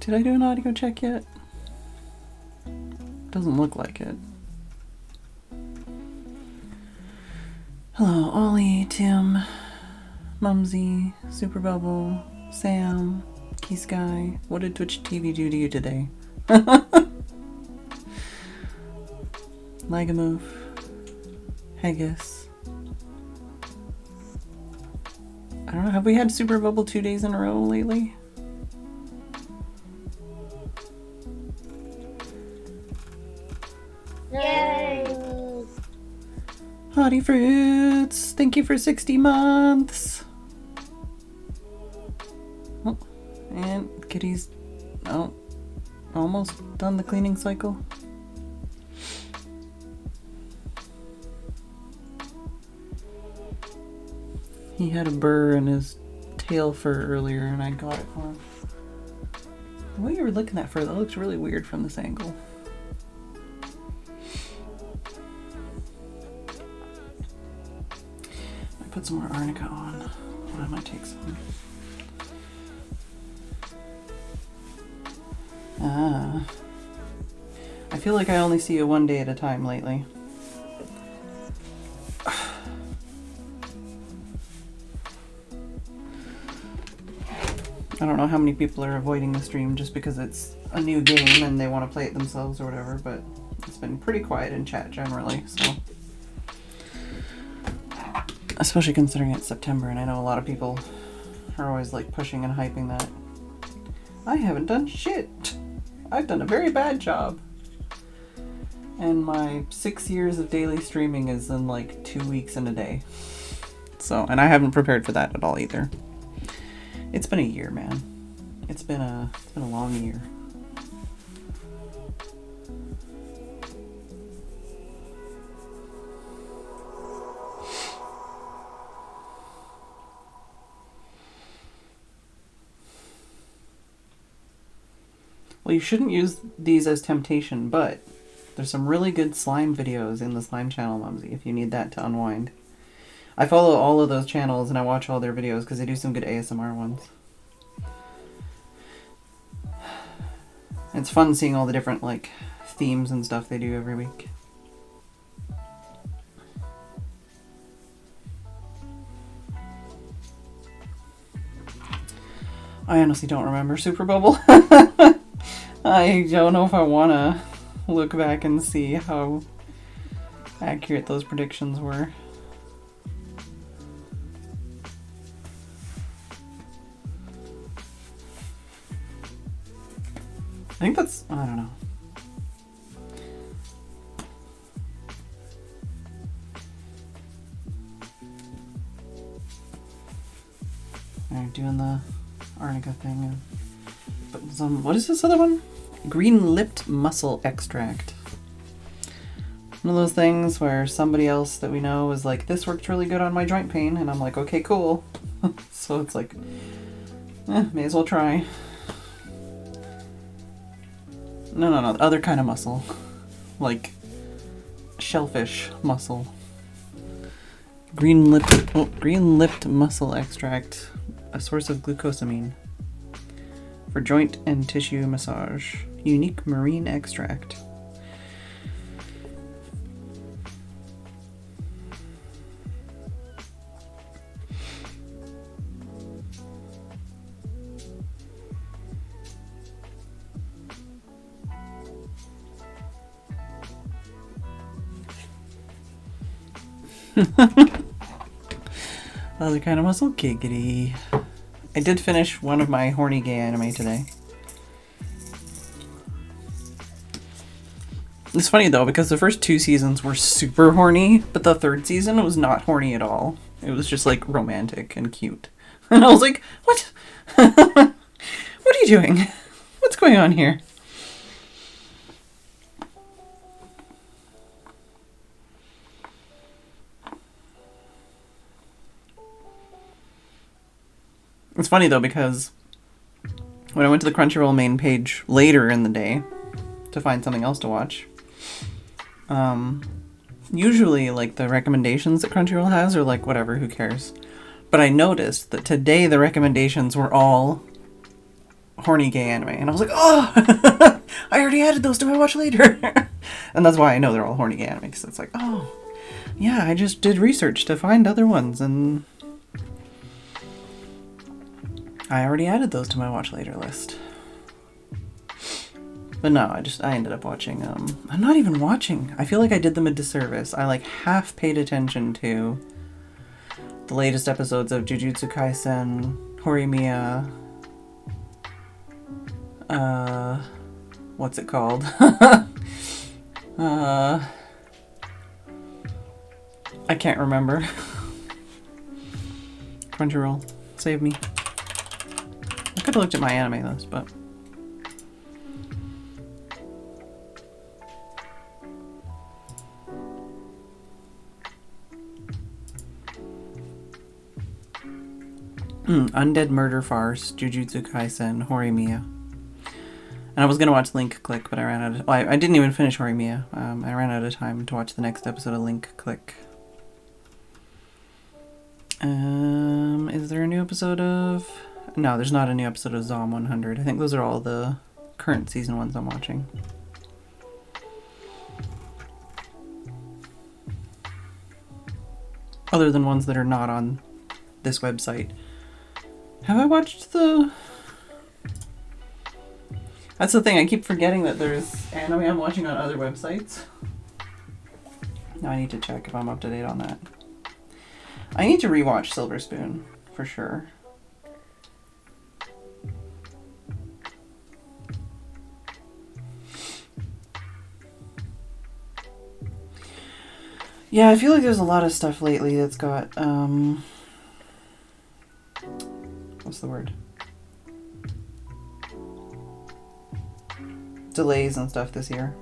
Did I do an audio check yet? Doesn't look like it. Hello, Ollie, Tim, Mumsy, Super Bubble, Sam, Key Sky. What did Twitch TV do to you today? Lagamove, Haggis. I don't know, have we had Super Bubble 2 days in a row lately? Yay! Hottie Fruits, thank you for 60 months. Oh, and Kitty's almost done the cleaning cycle. He had a burr in his tail fur earlier and I got it for him. What you were looking at fur, that looks really weird from this angle. I put some more arnica on. Well, I might take some. I feel like I only see you one day at a time lately. I don't know how many people are avoiding the stream just because it's a new game and they want to play it themselves or whatever, but it's been pretty quiet in chat generally, so. Especially considering it's September and I know a lot of people are always like pushing and hyping that. I haven't done shit. I've done a very bad job. And my 6 years of daily streaming is in like 2 weeks and a day. So, and I haven't prepared for that at all either. It's been a year, man. It's been a long year. Well, you shouldn't use these as temptation, but there's some really good slime videos in the slime channel, Mumsy, if you need that to unwind. I follow all of those channels and I watch all their videos because they do some good ASMR ones. It's fun seeing all the different like themes and stuff they do every week. I honestly don't remember Super Bubble. I don't know if I want to look back and see how accurate those predictions were. I think that's, I don't know. Alright, doing the arnica thing and putting some, what is this other one? Green-lipped mussel extract. One of those things where somebody else that we know is like, this worked really good on my joint pain, and I'm like, okay, cool. So it's like, may as well try. No, the other kind of mussel. Like shellfish mussel. Green-lipped mussel extract, a source of glucosamine for joint and tissue massage. Unique marine extract. Other kind of muscle, giggity. I did finish one of my horny gay anime today. It's funny though, because the first 2 seasons were super horny, but the 3rd season was not horny at all. It was just like romantic and cute. And I was like, what? What are you doing? What's going on here? It's funny though, because when I went to the Crunchyroll main page later in the day to find something else to watch, usually like the recommendations that Crunchyroll has are like, whatever, who cares? But I noticed that today the recommendations were all horny gay anime. And I was like, oh, I already added those to my watch later. And that's why I know they're all horny gay anime, because it's like, oh, yeah, I just did research to find other ones, and I already added those to my watch later list. But no, I ended up watching, I'm not even watching. I feel like I did them a disservice. I like half paid attention to the latest episodes of Jujutsu Kaisen, Horimiya, what's it called? I can't remember. Crunchyroll, save me. I could have looked at my anime list, but Undead Murder Farce, Jujutsu Kaisen, Horimiya. And I was going to watch Link Click, but I ran out of... Well, I didn't even finish Horimiya. I ran out of time to watch the next episode of Link Click. Is there a new episode of... No, there's not a new episode of Zom 100. I think those are all the current season ones I'm watching. Other than ones that are not on this website. Have I watched the... That's the thing, I keep forgetting that there's anime I'm watching on other websites. Now I need to check if I'm up to date on that. I need to rewatch Silver Spoon, for sure. Yeah, I feel like there's a lot of stuff lately that's got, what's the word? Delays and stuff this year.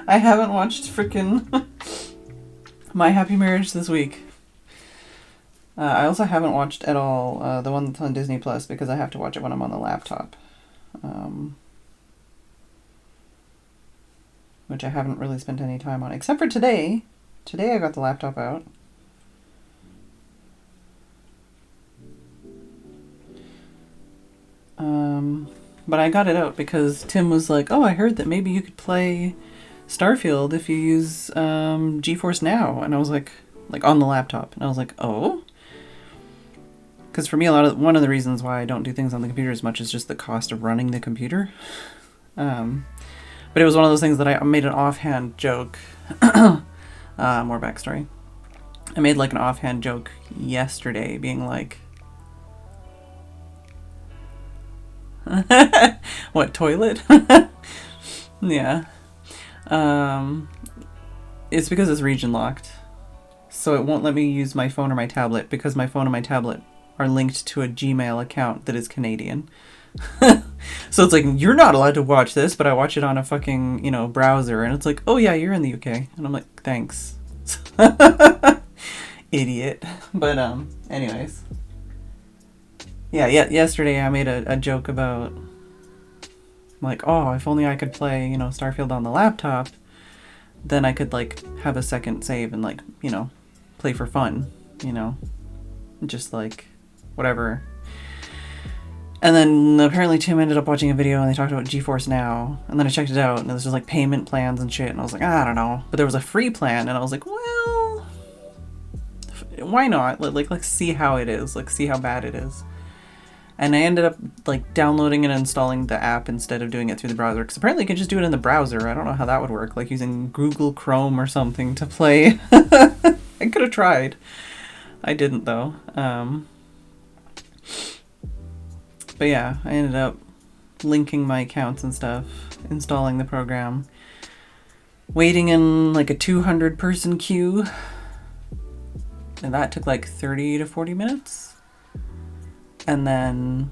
I haven't watched frickin' My Happy Marriage this week. I also haven't watched at all the one that's on Disney Plus because I have to watch it when I'm on the laptop. Which I haven't really spent any time on, except for today. Today I got the laptop out. But I got it out because Tim was like, oh, I heard that maybe you could play Starfield if you use GeForce Now. And I was like on the laptop. And I was like, oh? Because for me, one of the reasons why I don't do things on the computer as much is just the cost of running the computer. But it was one of those things that I made an offhand joke. More backstory. I made like an offhand joke yesterday being like, what, toilet? Yeah. It's because it's region locked. So it won't let me use my phone or my tablet because my phone and my tablet are linked to a Gmail account that is Canadian. So it's like, you're not allowed to watch this, but I watch it on a fucking, browser, and it's like, oh yeah, you're in the UK. And I'm like, thanks. Idiot. But, anyways. Yeah, yesterday I made a joke about, like, oh, if only I could play, Starfield on the laptop, then I could, like, have a second save and, like, play for fun, just, like, whatever. And then apparently Tim ended up watching a video and they talked about GeForce Now, and then I checked it out and it was just, like, payment plans and shit, and I was like, I don't know. But there was a free plan, and I was like, well, why not? Let's see how it is. Like, see how bad it is. And I ended up, like, downloading and installing the app instead of doing it through the browser. Because apparently you can just do it in the browser. I don't know how that would work. Like, using Google Chrome or something to play. I could have tried. I didn't, though. But yeah, I ended up linking my accounts and stuff. Installing the program. Waiting in, like, a 200-person queue. And that took, like, 30 to 40 minutes. And then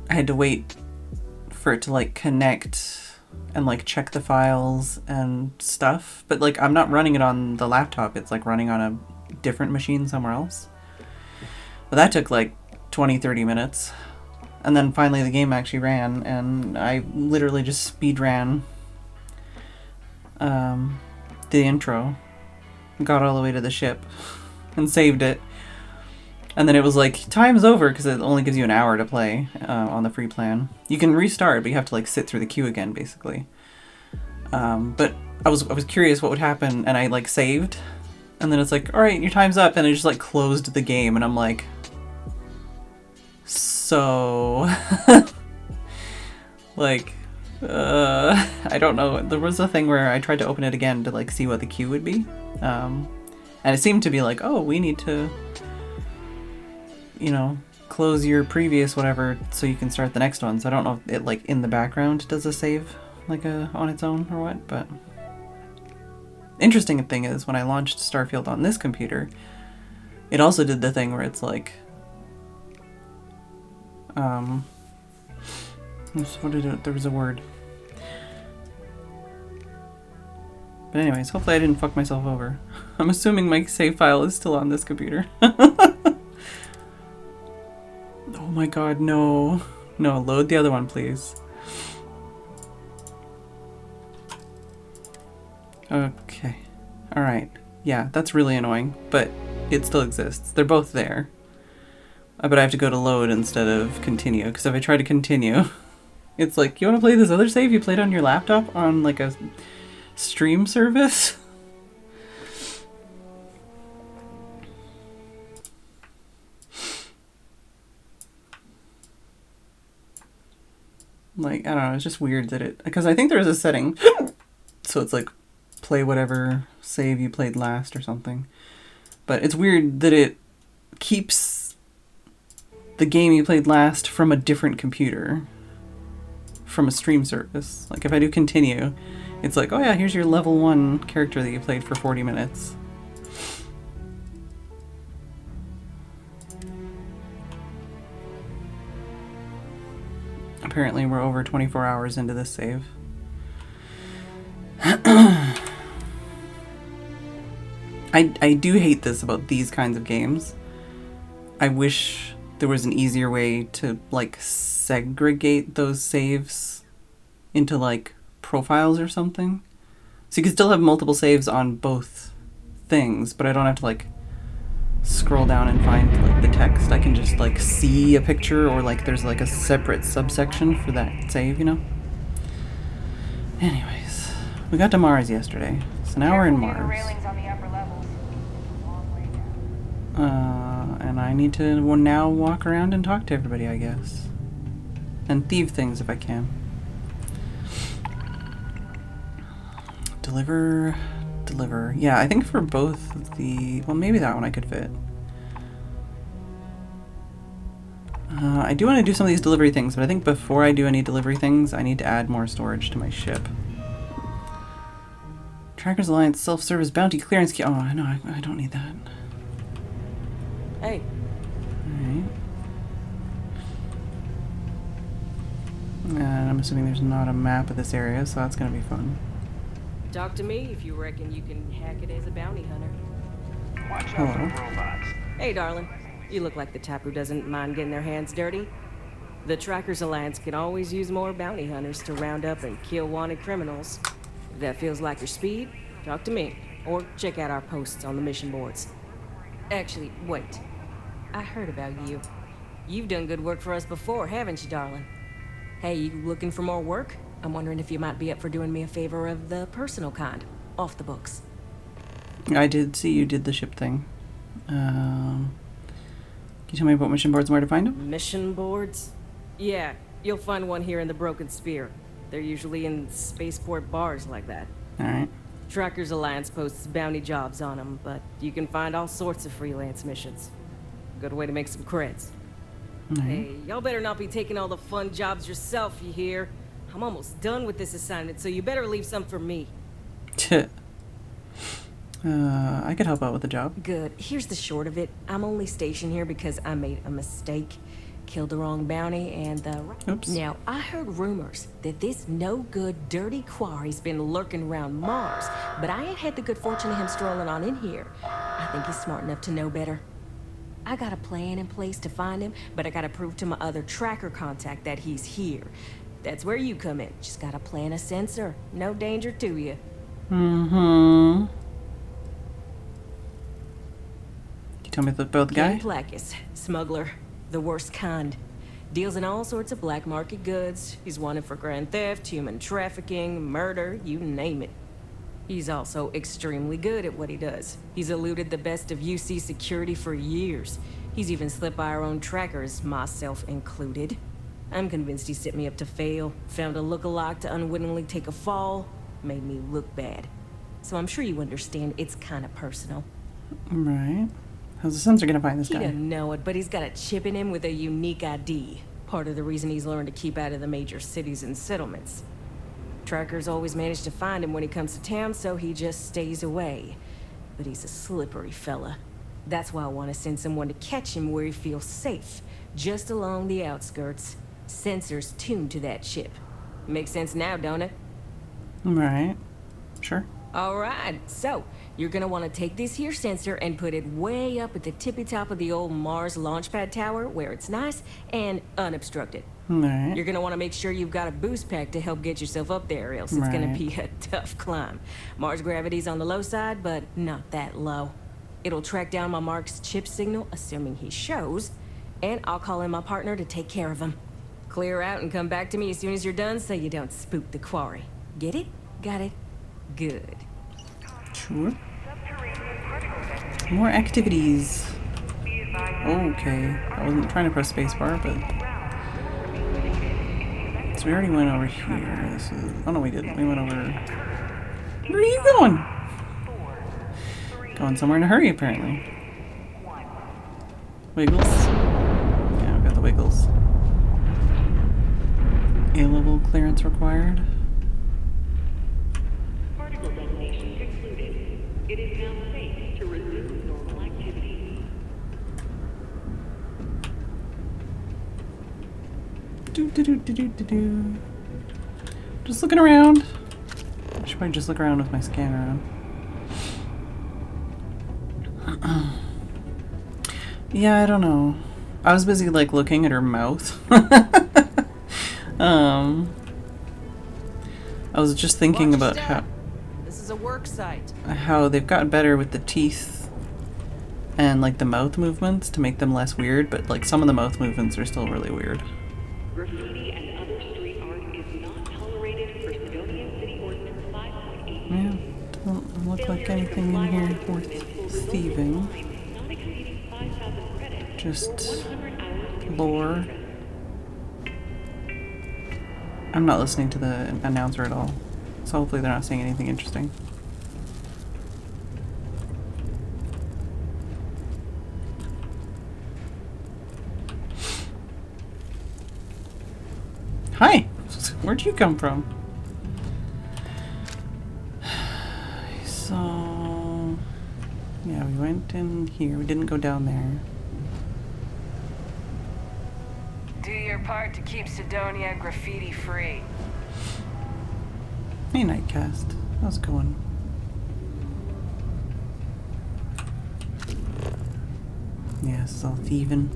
I had to wait for it to, like, connect and, like, check the files and stuff. But, like, I'm not running it on the laptop. It's, like, running on a different machine somewhere else. But that took, like, 20, 30 minutes. And then finally the game actually ran, and I literally just speed ran the intro, got all the way to the ship, and saved it. And then it was like, time's over, because it only gives you an hour to play on the free plan. You can restart, but you have to like sit through the queue again, basically. But I was curious what would happen, and I like saved, and then it's like, all right, your time's up, and it just like closed the game, and I'm like, so like I don't know. There was a thing where I tried to open it again to like see what the queue would be, and it seemed to be like, oh, we need to, you know, close your previous whatever so you can start the next one. So I don't know if it like in the background does a save like on its own or what, but interesting thing is when I launched Starfield on this computer, it also did the thing where it's like what did it, there was a word. But anyways, hopefully I didn't fuck myself over. I'm assuming my save file is still on this computer. Oh my god, no. No, load the other one, please. Okay. Alright. Yeah, that's really annoying, but it still exists. They're both there. But I have to go to load instead of continue, because if I try to continue, it's like, you want to play this other save you played on your laptop on like a stream service? Like, I don't know, it's just weird that it, because I think there's a setting, so it's like, play whatever save you played last or something. But it's weird that it keeps the game you played last from a different computer, from a stream service. Like if I do continue, it's like, oh yeah, here's your level 1 character that you played for 40 minutes. Apparently we're over 24 hours into this save. I do hate this about these kinds of games. I wish there was an easier way to like segregate those saves into like profiles or something. So you can still have multiple saves on both things, but I don't have to like scroll down and find like the text. I can just like see a picture, or like there's like a separate subsection for that save, you know? Anyways, we got to Mars yesterday, so now we're in Mars. And I need to now walk around and talk to everybody, I guess. And thieve things if I can. Deliver. Yeah, I think for both the... Well, maybe that one I could fit. I do want to do some of these delivery things, but I think before I do any delivery things, I need to add more storage to my ship. Trackers Alliance self-service bounty clearance key. Oh, no, I don't need that. Hey. Alright. And I'm assuming there's not a map of this area, so that's gonna be fun. Talk to me if you reckon you can hack it as a bounty hunter. Watch out for the robots. Hey, darling. You look like the type who doesn't mind getting their hands dirty. The Trackers Alliance can always use more bounty hunters to round up and kill wanted criminals. If that feels like your speed, talk to me. Or check out our posts on the mission boards. Actually, wait. I heard about you. You've done good work for us before, haven't you, darling? Hey, you looking for more work? I'm wondering if you might be up for doing me a favor of the personal kind, off the books. I did see you did the ship thing. Can you tell me about mission boards and where to find them? Mission boards? Yeah, you'll find one here in the Broken Spear. They're usually in spaceport bars like that. Alright. Trackers Alliance posts bounty jobs on them, but you can find all sorts of freelance missions. Good way to make some creds. Hey, y'all better not be taking all the fun jobs yourself, you hear? I'm almost done with this assignment, so you better leave some for me. I could help out with the job. Good. Here's the short of it. I'm only stationed here because I made a mistake. Killed the wrong bounty and Oops. Now, I heard rumors that this no-good, dirty quarry's been lurking around Mars, but I ain't had the good fortune of him strolling on in here. I think he's smart enough to know better. I got a plan in place to find him, but I gotta prove to my other tracker contact that he's here. That's where you come in. Just gotta plant a sensor. No danger to you. Mm-hmm. You tell me about the guy? Ken Placus, smuggler, the worst kind. Deals in all sorts of black market goods. He's wanted for grand theft, human trafficking, murder, you name it. He's also extremely good at what he does. He's eluded the best of UC security for years. He's even slipped by our own trackers, myself included. I'm convinced he set me up to fail, found a lookalike to unwittingly take a fall, made me look bad. So I'm sure you understand it's kind of personal. Right. How's the sensor gonna find this He guy? doesn't know it, but he's got a chip in him with a unique ID. Part of the reason he's learned to keep out of the major cities and settlements. Trackers always manage to find him when he comes to town, so he just stays away. But he's a slippery fella. That's why I want to send someone to catch him where he feels safe, just along the outskirts. Sensors tuned to that chip. Makes sense now, don't it? Right. Sure. All right, so you're gonna want to take this here sensor and put it way up at the tippy top of the old Mars launchpad tower where it's nice and unobstructed. Right. You're gonna want to make sure you've got a boost pack to help get yourself up there, or else it's gonna Right. be a tough climb. Mars gravity's on the low side, but not that low. It'll track down my Mark's chip signal, assuming he shows, and I'll call in my partner to take care of him. Clear out and come back to me as soon as you're done so you don't spook the quarry. Get it? Got it? Good. Sure. More activities. Okay. I wasn't trying to press spacebar, but... So we already went over here. This is... Oh no, we didn't. We went over... Where are you going? Going somewhere in a hurry, apparently. Wiggles. Yeah, I've got the wiggles. A-level clearance required. Particle detonation concluded. It is now safe to resume normal activity. Do. Just looking around. I should probably just look around with my scanner on. Yeah, I don't know. I was busy like looking at her mouth. I was just thinking Watch your about step. This is a work site. how they've gotten better with the teeth and like the mouth movements to make them less weird, but like some of the mouth movements are still really weird. Graffiti and other street art is not tolerated for Sidonian City Ordinance 5.8. Yeah, doesn't look like anything in here worth thieving. Not exceeding 5,000 credits. Just 100 hours. lore. I'm not listening to the announcer at all, so hopefully they're not saying anything interesting. Hi! Where'd you come from? So... yeah, we went in here. We didn't go down there. Do your part to keep Sidonia graffiti free. Hey, Nightcast. How's it going? Yeah, this is all thieving.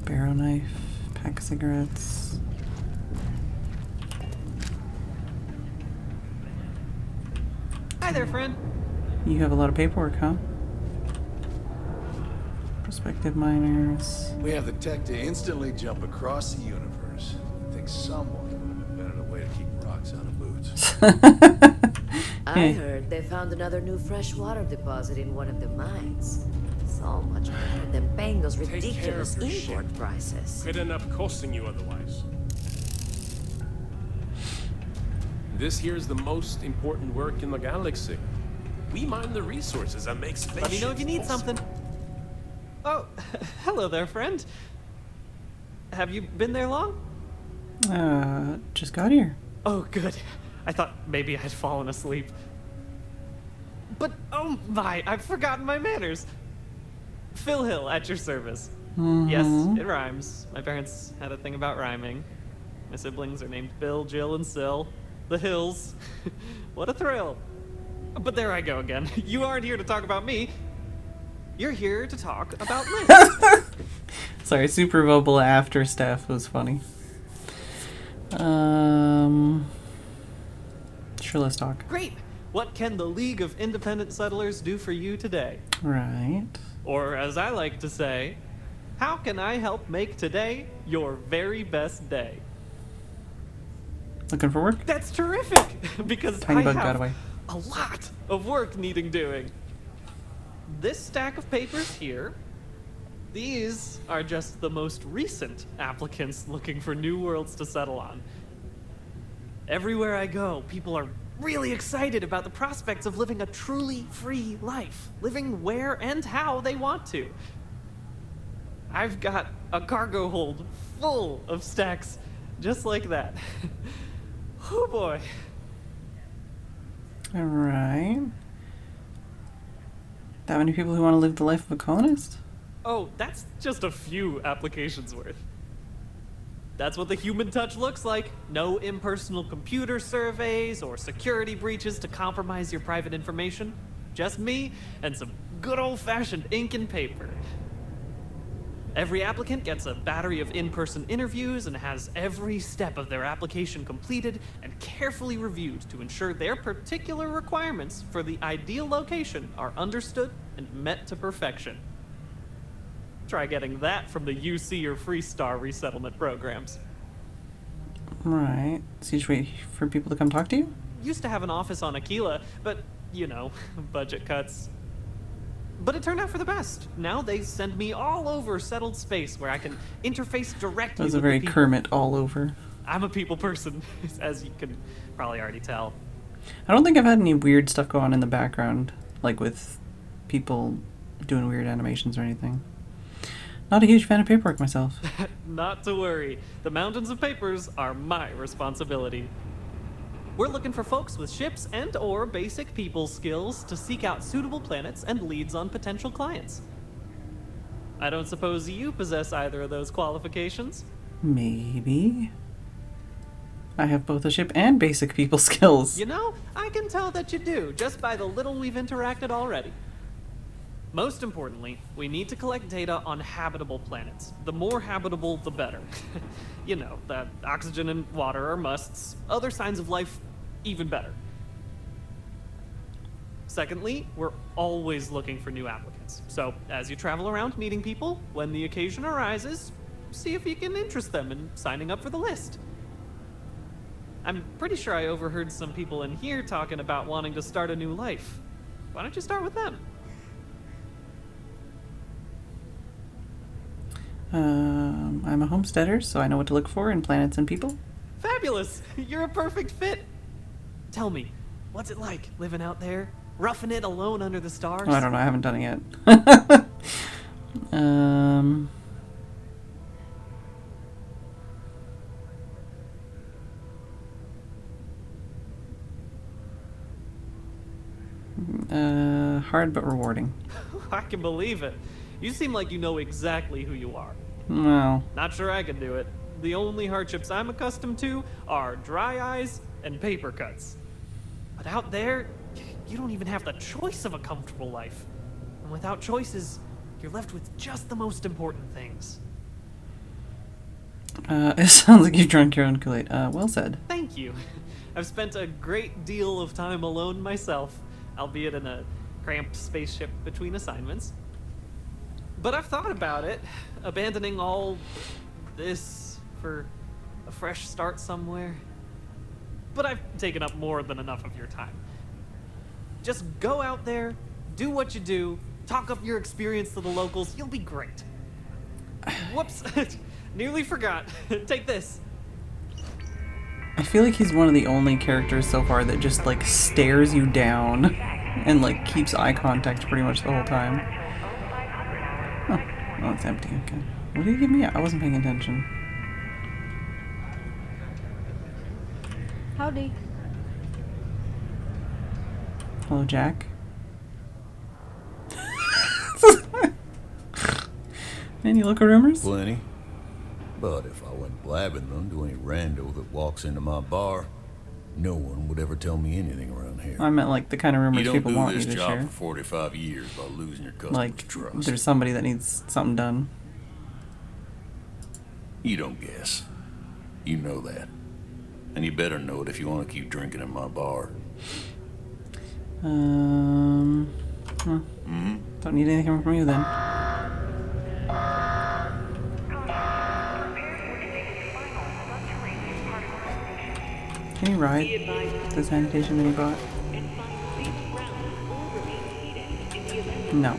Barrow knife, pack of cigarettes. Hi there, friend. You have a lot of paperwork, huh? Prospective miners. We have the tech to instantly jump across the universe. I think someone would have invented a way to keep rocks out of boots. I heard they found another new freshwater deposit in one of the mines. So much better than paying those ridiculous import prices. Could end up costing you otherwise. This here's the most important work in the galaxy. We mine the resources and make spaceships. Let me know if you need possible. something. Oh, hello there, friend. Have you been there long? Just got here. Oh, good. I thought maybe I'd fallen asleep. But, oh my, I've forgotten my manners. Phil Hill, at your service. Yes, it rhymes. My parents had a thing about rhyming. My siblings are named Bill, Jill, and Sil. The Hills. What a thrill. But there I go again. You aren't here to talk about me. You're here to talk about lists. Sorry, super mobile after Steph was funny. Sure, let's talk. Great. What can the League of Independent Settlers do for you today? Right. Or as I like to say, how can I help make today your very best day? Looking for work? That's terrific, because Tiny I bug have got away. a lot of work needing doing. This stack of papers here, these are just the most recent applicants looking for new worlds to settle on. Everywhere I go, people are really excited about the prospects of living a truly free life, living where and how they want to. I've got a cargo hold full of stacks just like that. Oh boy. Alright. That many people who want to live the life of a colonist? Oh, that's just a few applications worth. That's what the human touch looks like. No impersonal computer surveys or security breaches to compromise your private information. Just me and some good old-fashioned ink and paper. Every applicant gets a battery of in-person interviews and has every step of their application completed and carefully reviewed to ensure their particular requirements for the ideal location are understood and met to perfection. Try getting that from the UC or Freestar resettlement programs. Right. So you just wait for people to come talk to you? Used to have an office on Aquila, but, you know, budget cuts. But it turned out for the best. Now they send me all over settled space where I can interface directly That was with a very the people. Kermit all over. I'm a people person, as you can probably already tell. I don't think I've had any weird stuff go on in the background, like with people doing weird animations or anything. Not a huge fan of paperwork myself. Not to worry. The mountains of papers are my responsibility. We're looking for folks with ships and or basic people skills to seek out suitable planets and leads on potential clients. I don't suppose you possess either of those qualifications? Maybe. I have both a ship and basic people skills. You know, I can tell that you do, just by the little we've interacted already. Most importantly, we need to collect data on habitable planets. The more habitable, the better. You know, that oxygen and water are musts. Other signs of life, even better. Secondly, we're always looking for new applicants. So, as you travel around meeting people, when the occasion arises, see if you can interest them in signing up for the list. I'm pretty sure I overheard some people in here talking about wanting to start a new life. Why don't you start with them? I'm a homesteader, so I know what to look for in planets and people. Fabulous! You're a perfect fit! Tell me, what's it like living out there? Roughing it alone under the stars? Oh, I don't know, I haven't done it yet. Hard but rewarding. I can believe it. You seem like you know exactly who you are. Well, Not sure I can do it. The only hardships I'm accustomed to are dry eyes and paper cuts. But out there, you don't even have the choice of a comfortable life. And without choices, you're left with just the most important things. it sounds like you've drunk your own Kool-Aid. Well said. Thank you. I've spent a great deal of time alone myself, albeit in a cramped spaceship between assignments. But I've thought about it, abandoning all this for a fresh start somewhere. But I've taken up more than enough of your time. Just go out there, do what you do, talk up your experience to the locals, you'll be great. Whoops, nearly forgot. Take this. I feel like he's one of the only characters so far that just, like, stares you down and, like, keeps eye contact pretty much the whole time. Oh, it's empty, okay. What did he give me? I wasn't paying attention. Howdy. Hello, Jack. Any local rumors? Plenty. But if I went blabbing them to any rando that walks into my bar, No one would ever tell me anything around here. I meant like the kind of rumors You don't people do want this you to job share. for 45 years by losing your customers' Like, trust. there's somebody that needs something done. You don't guess. You know that. And you better know it if you want to keep drinking in my bar. Don't need anything from you then. Can you ride the sanitation that he bought? No.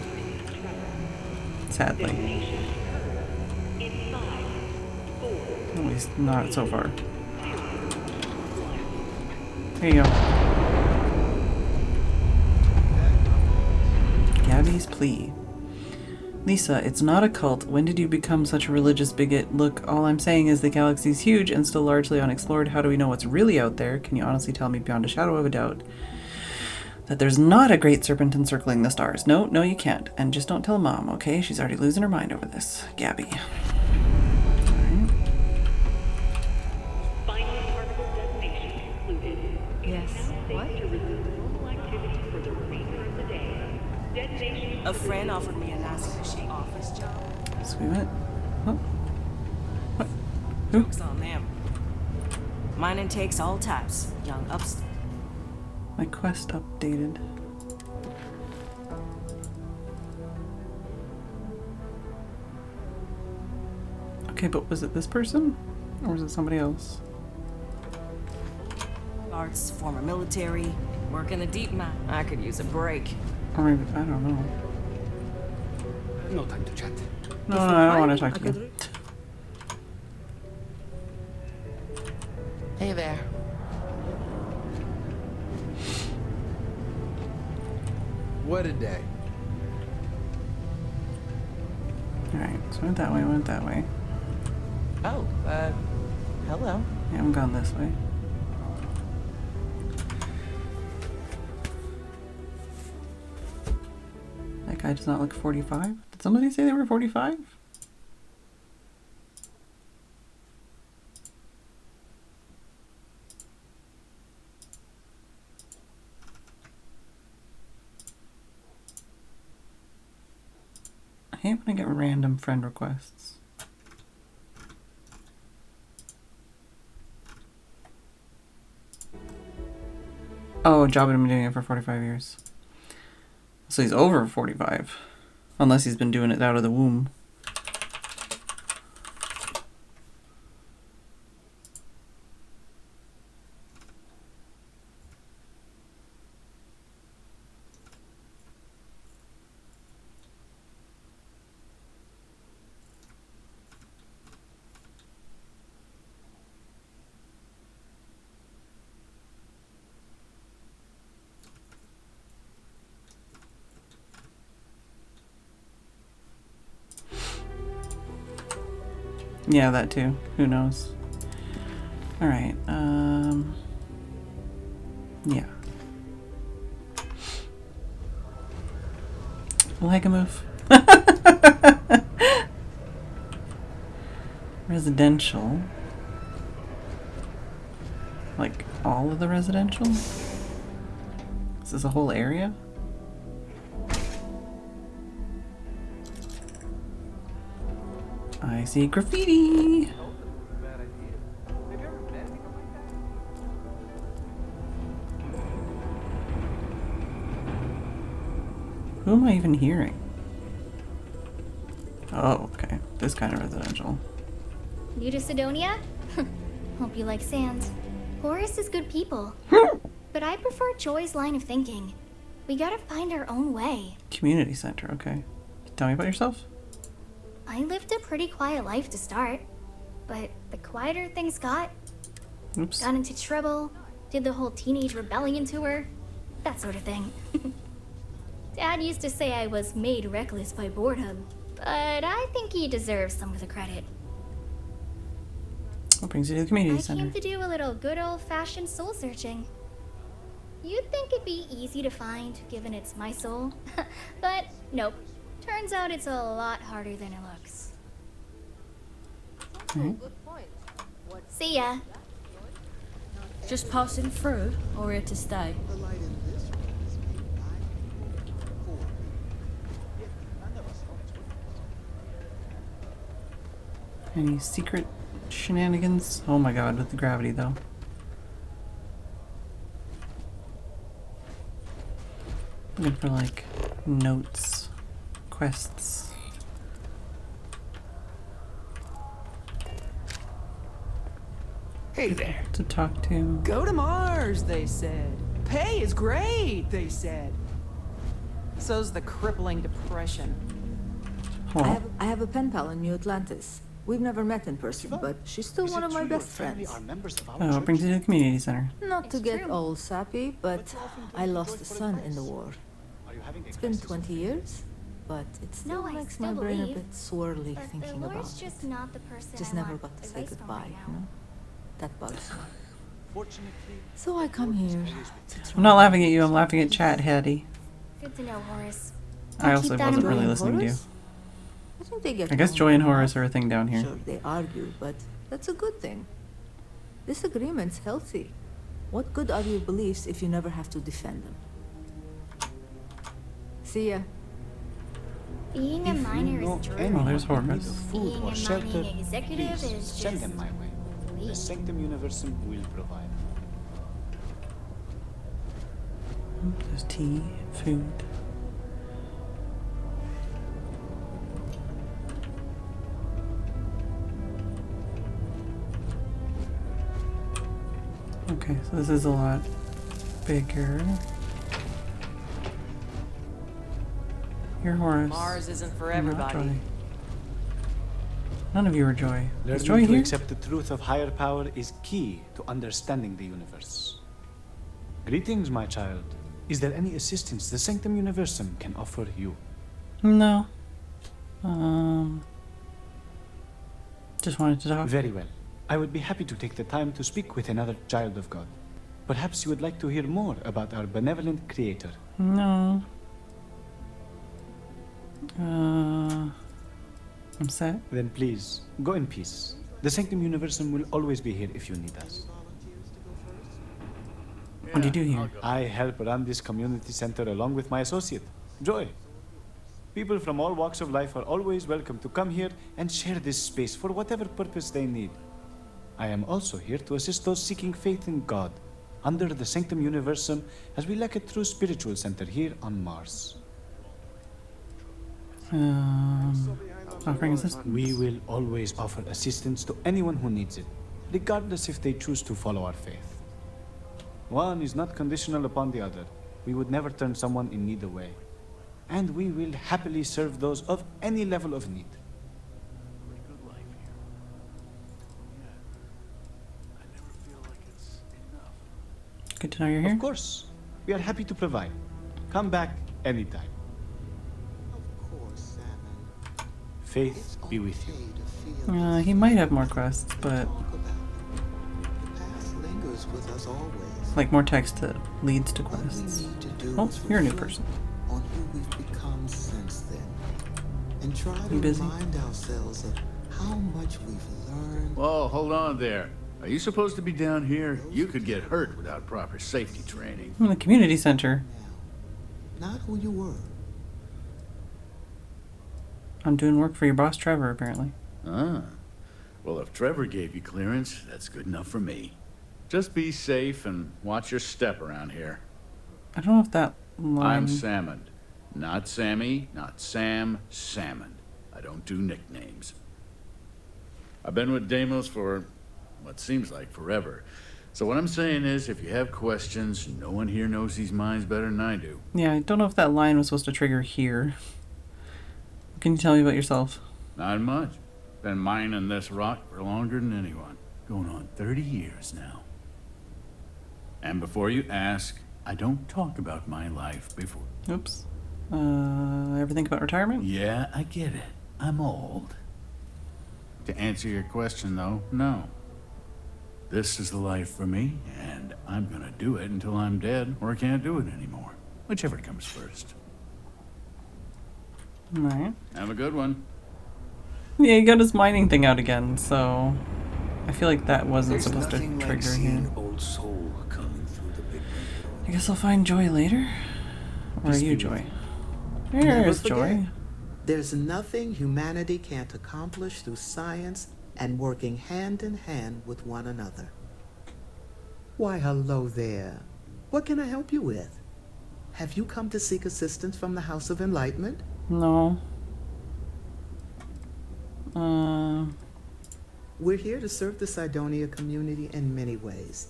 Sadly. At least not so far. There you go. Gabby's plea. Lisa, it's not a cult. When did you become such a religious bigot? Look, all I'm saying is the galaxy's huge and still largely unexplored. How do we know what's really out there? Can you honestly tell me beyond a shadow of a doubt that there's not a great serpent encircling the stars? No, you can't. And just don't tell Mom, okay? She's already losing her mind over this. Gabby. Yes. What? A friend offered me a nice cushy office job. Sweet. What? What? Who? Joke's on them. Mining takes all types. Young upstart. My quest updated. Okay, but was it this person? Or was it somebody else? Arts, former military, work in the deep mine. I could use a break. Or maybe, I don't know. No time to chat. No, I don't want to talk to you. Hey there. What a day. Alright, so went that way. Oh, hello. Yeah, I'm going this way. That guy does not look 45. Did somebody say they were 45? I hate when I get random friend requests. Oh, Job had been doing it for 45 years. So he's over 45. Unless he's been doing it out of the womb. Yeah, that too. Who knows? Alright, yeah. Like a move. Residential. Like all of the residential? Is this a whole area? I see graffiti! Who am I even hearing? Oh, okay. This kind of residential. New to Sidonia? Hope you like sand. Horace is good people. But I prefer Joy's line of thinking. We gotta find our own way. Community center, okay. Tell me about yourself. I lived a pretty quiet life to start. But the quieter things got, Oops. got into trouble, did the whole teenage rebellion tour, that sort of thing. Dad used to say I was made reckless by boredom, but I think he deserves some of the credit. What brings you to the community I center? came to do a little good old-fashioned soul searching. You'd think it'd be easy to find, given it's my soul. But nope. Turns out it's a lot harder than it looks. Right. See ya. Just passing through, or here to stay? Any secret shenanigans? Oh my god, with the gravity though. Looking for like notes, quests. Hey there. To talk to. Go to Mars, they said. Pay is great, they said. So's the crippling depression. Oh. I have a pen pal in New Atlantis. We've never met in person, but she's still one of my best friends. Oh, it brings you to the community center. Not to get all sappy, but I lost a son in the war. It's been 20 years, but it still makes my brain a bit swirly thinking about it. Just not the person Just I never want got to say erased from goodbye, right you now. know? That bugs me. So I come here to I'm not laughing at you, I'm laughing at chat, Hattie. Good to know, Horace. I also wasn't really listening to you. I think they get I guess along Joy and well. Horace are a thing down here. Sure, they argue, but that's a good thing. Disagreement's healthy. What good are your beliefs if you never have to defend them? See ya. Being a miner is true. Oh, there's Horace. Being a mining executive is Send just... them my way. The Sanctum Universum will provide. There's tea, food. Okay, so this is a lot bigger. You're Horace. Mars isn't for Not everybody. Joy. None of you are Joy. Is Joy Learning to here? accept the truth of higher power is key to understanding the universe. Greetings, my child. Is there any assistance the Sanctum Universum can offer you? No. Just wanted to talk. Very well. I would be happy to take the time to speak with another child of God. Perhaps you would like to hear more about our benevolent creator. No. I'm set. Then please, go in peace. The Sanctum Universum will always be here if you need us. What do you do here? I help run this community center along with my associate, Joy. People from all walks of life are always welcome to come here and share this space for whatever purpose they need. I am also here to assist those seeking faith in God under the Sanctum Universum as we lack a true spiritual center here on Mars. Offering assistance. We will always offer assistance to anyone who needs it, regardless if they choose to follow our faith. One is not conditional upon the other. We would never turn someone in need away. And we will happily serve those of any level of need. Good to know you're here. Of course. We are happy to provide. Come back anytime. Faith be with you. He might have more quests, but like more text that leads to quests. Oh, you're a new person. On who we've become since then, and try to You busy? remind ourselves of how much we've learned. Whoa, hold on there. Are you supposed to be down here? You could get hurt without proper safety training. I'm in the community center. Not who you were. I'm doing work for your boss, Trevor, apparently. Ah. Well, if Trevor gave you clearance, that's good enough for me. Just be safe and watch your step around here. I don't know if that line... I'm Salmond. Not Sammy, not Sam, Salmond. I don't do nicknames. I've been with Deimos for what seems like forever. So what I'm saying is, if you have questions, no one here knows these mines better than I do. Yeah, I don't know if that line was supposed to trigger here. Can you tell me about yourself? Not much. Been mining this rock for longer than anyone. Going on 30 years now. And before you ask, I don't talk about my life before. Oops. Ever think about retirement? Yeah, I get it. I'm old. To answer your question, though, no. This is the life for me, and I'm gonna do it until I'm dead or can't do it anymore. Whichever comes first. Alright. Have a good one. Yeah, he got his mining thing out again, so... I feel like that wasn't supposed to trigger here. Old soul coming through the big window. I guess I'll find Joy later. Or are you Joy? There's Joy. There's nothing humanity can't accomplish through science and working hand in hand with one another. Why, hello there. What can I help you with? Have you come to seek assistance from the House of Enlightenment? No. We're here to serve the Cydonia community in many ways.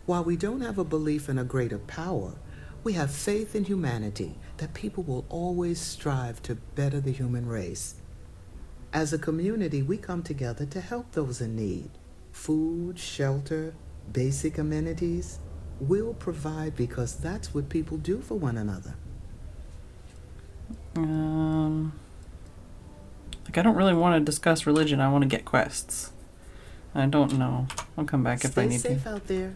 While we don't have a belief in a greater power, we have faith in humanity that people will always strive to better the human race. As a community, we come together to help those in need. Food, shelter, basic amenities. We'll provide because that's what people do for one another. Like, I don't really want to discuss religion. I want to get quests. I don't know. I'll come back if I need to. Stay safe out there.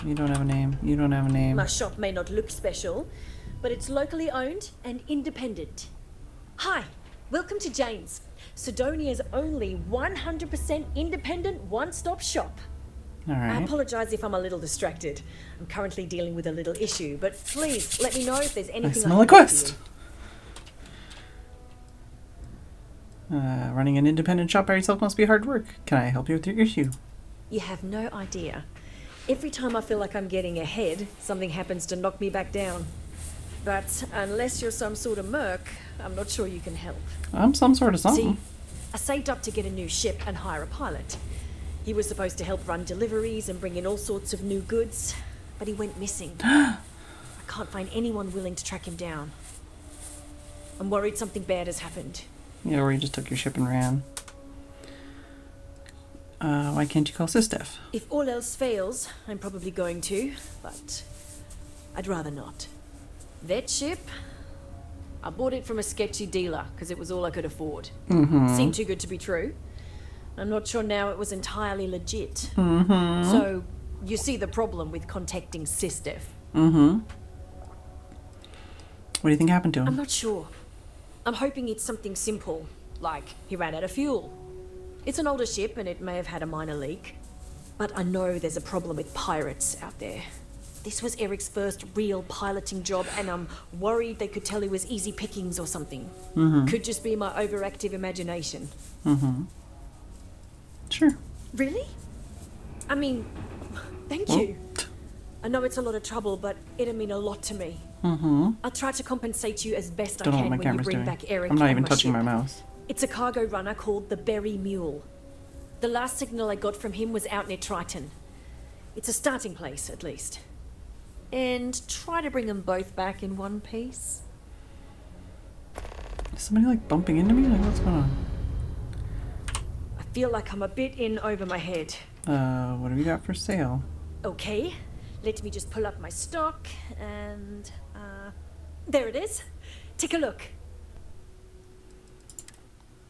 You don't have a name. You don't have a name. My shop may not look special, but it's locally owned and independent. Hi, welcome to Jane's, Cydonia's only 100% independent one-stop shop. All right. I apologize if I'm a little distracted. I'm currently dealing with a little issue, but please let me know if there's anything I smell a quest. Running an independent shop by yourself must be hard work. Can I help you with your issue? You have no idea. Every time I feel like I'm getting ahead, something happens to knock me back down. But unless you're some sort of merc, I'm not sure you can help. I'm some sort of something. See, I saved up to get a new ship and hire a pilot. He was supposed to help run deliveries and bring in all sorts of new goods, but he went missing. I can't find anyone willing to track him down. I'm worried something bad has happened. Yeah, or he just took your ship and ran. Why can't you call Sistef? If all else fails, I'm probably going to, but I'd rather not. That ship, I bought it from a sketchy dealer because it was all I could afford. Seemed too good to be true. I'm not sure now it was entirely legit. So, you see the problem with contacting Sistef. What do you think happened to him? I'm not sure. I'm hoping it's something simple, like he ran out of fuel. It's an older ship and it may have had a minor leak. But I know there's a problem with pirates out there. This was Eric's first real piloting job and I'm worried they could tell he was easy pickings or something. Could just be my overactive imagination. Sure. Really? I mean, thank you. I know it's a lot of trouble, but it'll mean a lot to me. I'll try to compensate you as best I can when you bring back Eric. I'm not even and my touching ship. my mouse. It's a cargo runner called the Berry Mule. The last signal I got from him was out near Triton. It's a starting place, at least. And try to bring them both back in one piece. Is somebody like bumping into me? Like, what's going on? I feel like I'm a bit in over my head. What have you got for sale? Okay, let me just pull up my stock and, there it is. Take a look.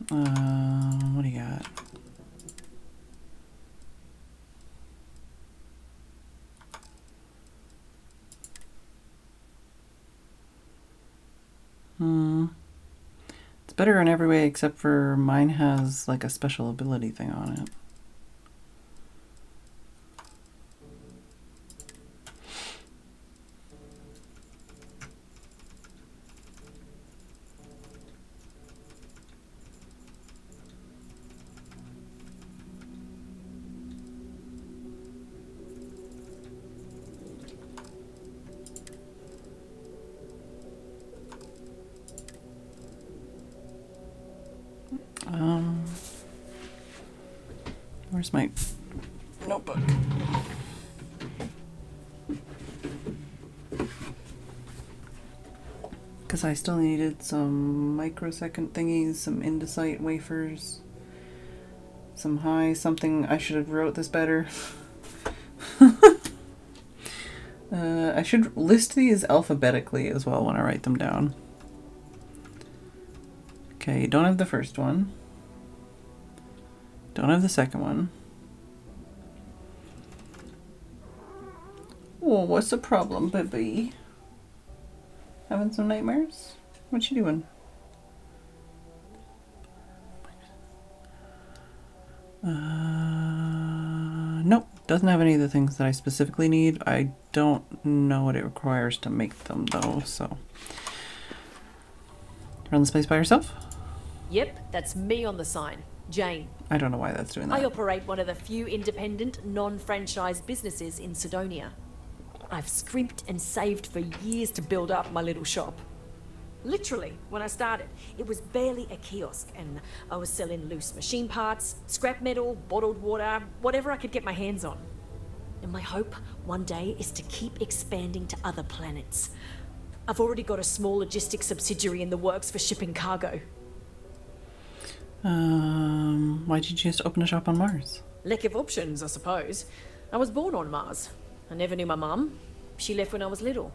What do you got? It's better in every way except for mine has like a special ability thing on it. Where's my notebook? Because I still needed some microsecond thingies, some indicite wafers, some high something. I should have wrote this better. I should list these alphabetically as well when I write them down. Okay, you don't have the first one. Don't have the second one. Oh, what's the problem, baby? Having some nightmares? What you doing? Doesn't have any of the things that I specifically need. I don't know what it requires to make them though, so. Run this place by yourself? Yep, that's me on the sign. Jane. I don't know why that's doing that. I operate one of the few independent, non-franchised businesses in Sidonia. I've scrimped and saved for years to build up my little shop. Literally, when I started, it was barely a kiosk, and I was selling loose machine parts, scrap metal, bottled water, whatever I could get my hands on. And my hope one day is to keep expanding to other planets. I've already got a small logistics subsidiary in the works for shipping cargo. Why did you just open a shop on Mars? Lack of options, I suppose. I was born on Mars. I never knew my mum. She left when I was little.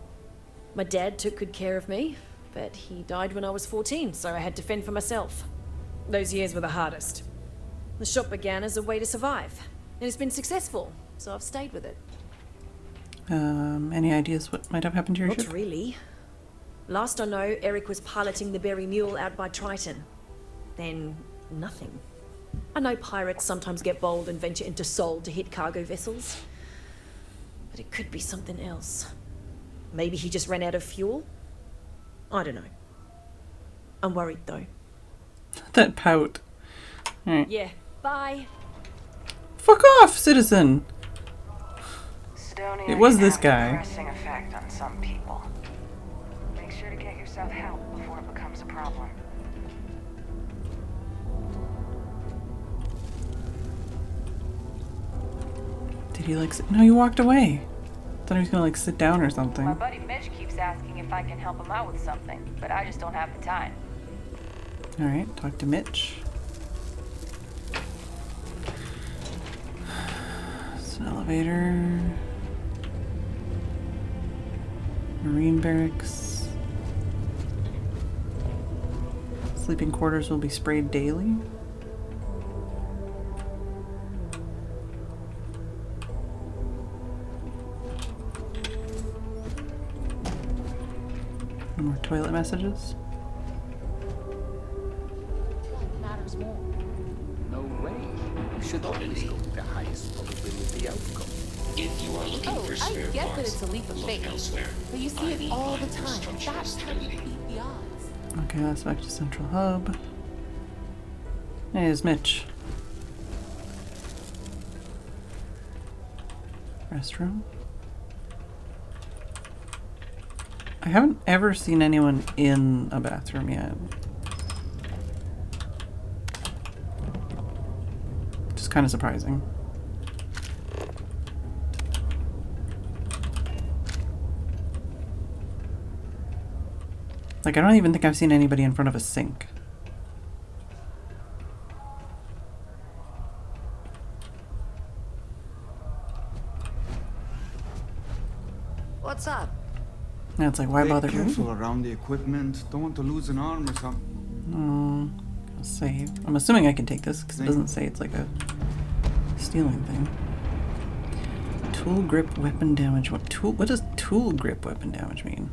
My dad took good care of me, but he died when I was 14, so I had to fend for myself. Those years were the hardest. The shop began as a way to survive, and it's been successful, so I've stayed with it. Any ideas what might have happened to your ship? Not really. Last I know, Eric was piloting the Berry Mule out by Triton. Then, nothing. I know pirates sometimes get bold and venture into Sol to hit cargo vessels. But it could be something else. Maybe he just ran out of fuel? I don't know. I'm worried, though. That pout. Alright. Yeah, bye. Fuck off, citizen! Sidonia It was can this have guy. a depressing effect on some people. Make sure to get yourself help before it becomes a problem. Did he like sit? No, he walked away. Thought he was gonna like sit down or something. My buddy Mitch keeps asking if I can help him out with something, but I just don't have the time. Alright, talk to Mitch. It's an elevator. Marine barracks. Sleeping quarters will be sprayed daily. More toilet messages. Matters more. No way. You should always go with the highest probability outcome. If you are looking for spare I get that parts, it's a leap of look faith, elsewhere. but you see I it need all the mine for time. structural That's how you stability. beat the odds. Okay, that's back to Central Hub. Hey, it's Mitch. Restroom. I haven't ever seen anyone in a bathroom yet. Which is kind of surprising. Like, I don't even think I've seen anybody in front of a sink. What's up? Yeah, it's like, why bother? Be careful around the equipment. Don't want to lose an arm or something. I'll save. I'm assuming I can take this because it doesn't say it's like a stealing thing. Tool grip weapon damage. What does tool grip weapon damage mean?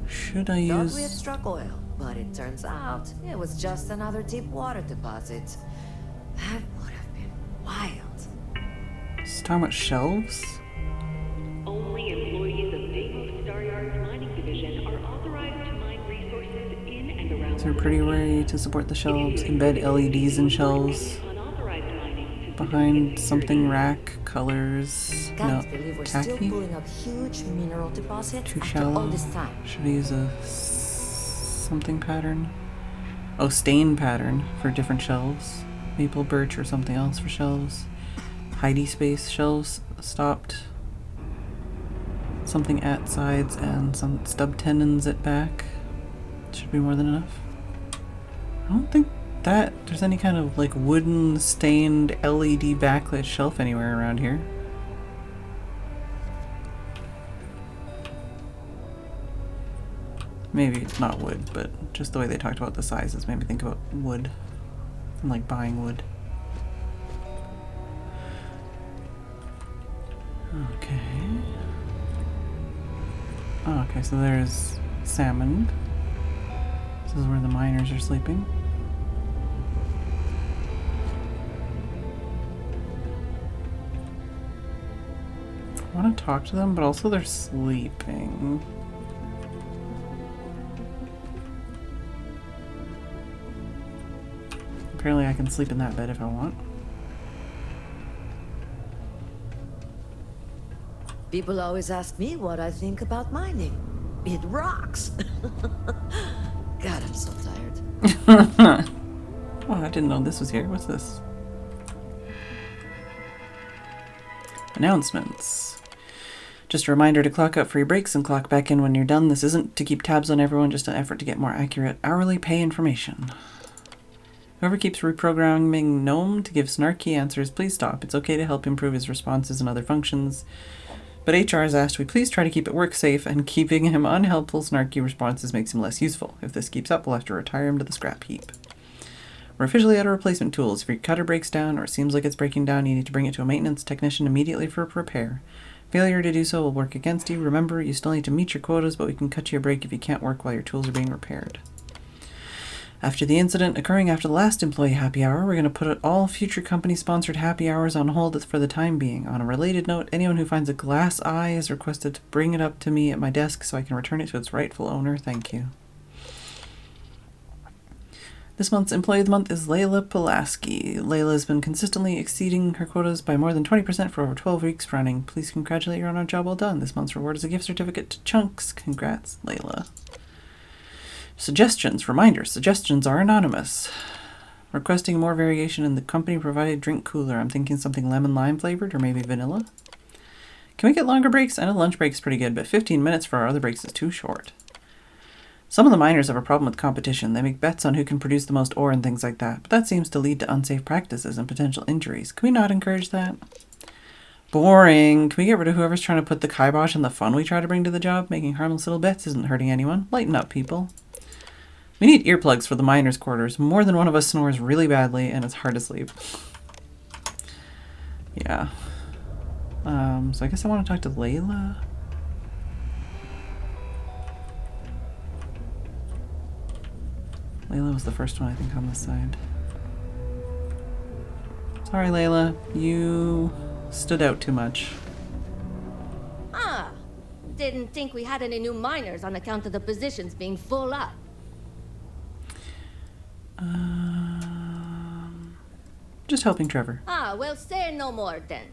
Should I Thought use? we had struck oil, but it turns out it was just another deep water deposit. That would have been wild. Just talking about shelves. Only employees of Deimos Staryard's mining division are authorized to mine resources in and around. Is there a pretty way to support the shelves? Embed LEDs in shelves. Behind something rack colors. No, Can't believe we're still khaki. pulling up huge mineral deposits Too after all shallow. this time. Should I use a something pattern? Oh, stain pattern for different shelves. Maple, birch, or something else for shelves. Heidi space shelves stopped. Something at sides and some stub tendons at back. Should be more than enough. I don't think that there's any kind of like wooden stained LED backlit shelf anywhere around here. Maybe it's not wood, but just the way they talked about the sizes made me think about wood and like buying wood. Okay. Oh, okay, so there's salmon. This is where the miners are sleeping. want to talk to them, but also they're sleeping. Apparently I can sleep in that bed if I want. People always ask me what I think about mining. It rocks. God, I'm so tired. Oh, I didn't know this was here. What's this? Announcements. Just a reminder to clock out for your breaks and clock back in when you're done. This isn't to keep tabs on everyone, just an effort to get more accurate hourly pay information. Whoever keeps reprogramming Gnome to give snarky answers, please stop. It's okay to help improve his responses and other functions. But HR has asked we please try to keep it work safe, and keeping him unhelpful, snarky responses makes him less useful. If this keeps up, we'll have to retire him to the scrap heap. We're officially out of replacement tools. If your cutter breaks down or it seems like it's breaking down, you need to bring it to a maintenance technician immediately for repair. Failure to do so will work against you. Remember, you still need to meet your quotas, but we can cut you a break if you can't work while your tools are being repaired. After the incident occurring after the last employee happy hour, we're going to put all future company-sponsored happy hours on hold for the time being. On a related note, anyone who finds a glass eye is requested to bring it up to me at my desk so I can return it to its rightful owner. Thank you. This month's Employee of the Month is Layla Pulaski. Layla has been consistently exceeding her quotas by more than 20% for over 12 weeks running. Please congratulate her on a job well done. This month's reward is a gift certificate to Chunks. Congrats, Layla. Suggestions. Reminders. Suggestions are anonymous. Requesting more variation in the company-provided drink cooler. I'm thinking something lemon-lime flavored or maybe vanilla. Can we get longer breaks? I know lunch break's pretty good, but 15 minutes for our other breaks is too short. Some of the miners have a problem with competition. They make bets on who can produce the most ore and things like that, but that seems to lead to unsafe practices and potential injuries. Can we not encourage that? Boring. Can we get rid of whoever's trying to put the kibosh on the fun we try to bring to the job? Making harmless little bets isn't hurting anyone. Lighten up, people. We need earplugs for the miners' quarters. More than one of us snores really badly, and it's hard to sleep. Yeah. So I guess I want to talk to Layla. Layla was the first one, I think, on this side. Sorry, Layla. You stood out too much. Ah, didn't think we had any new miners on account of the positions being full up. Just helping Trevor. Ah, well, say no more then.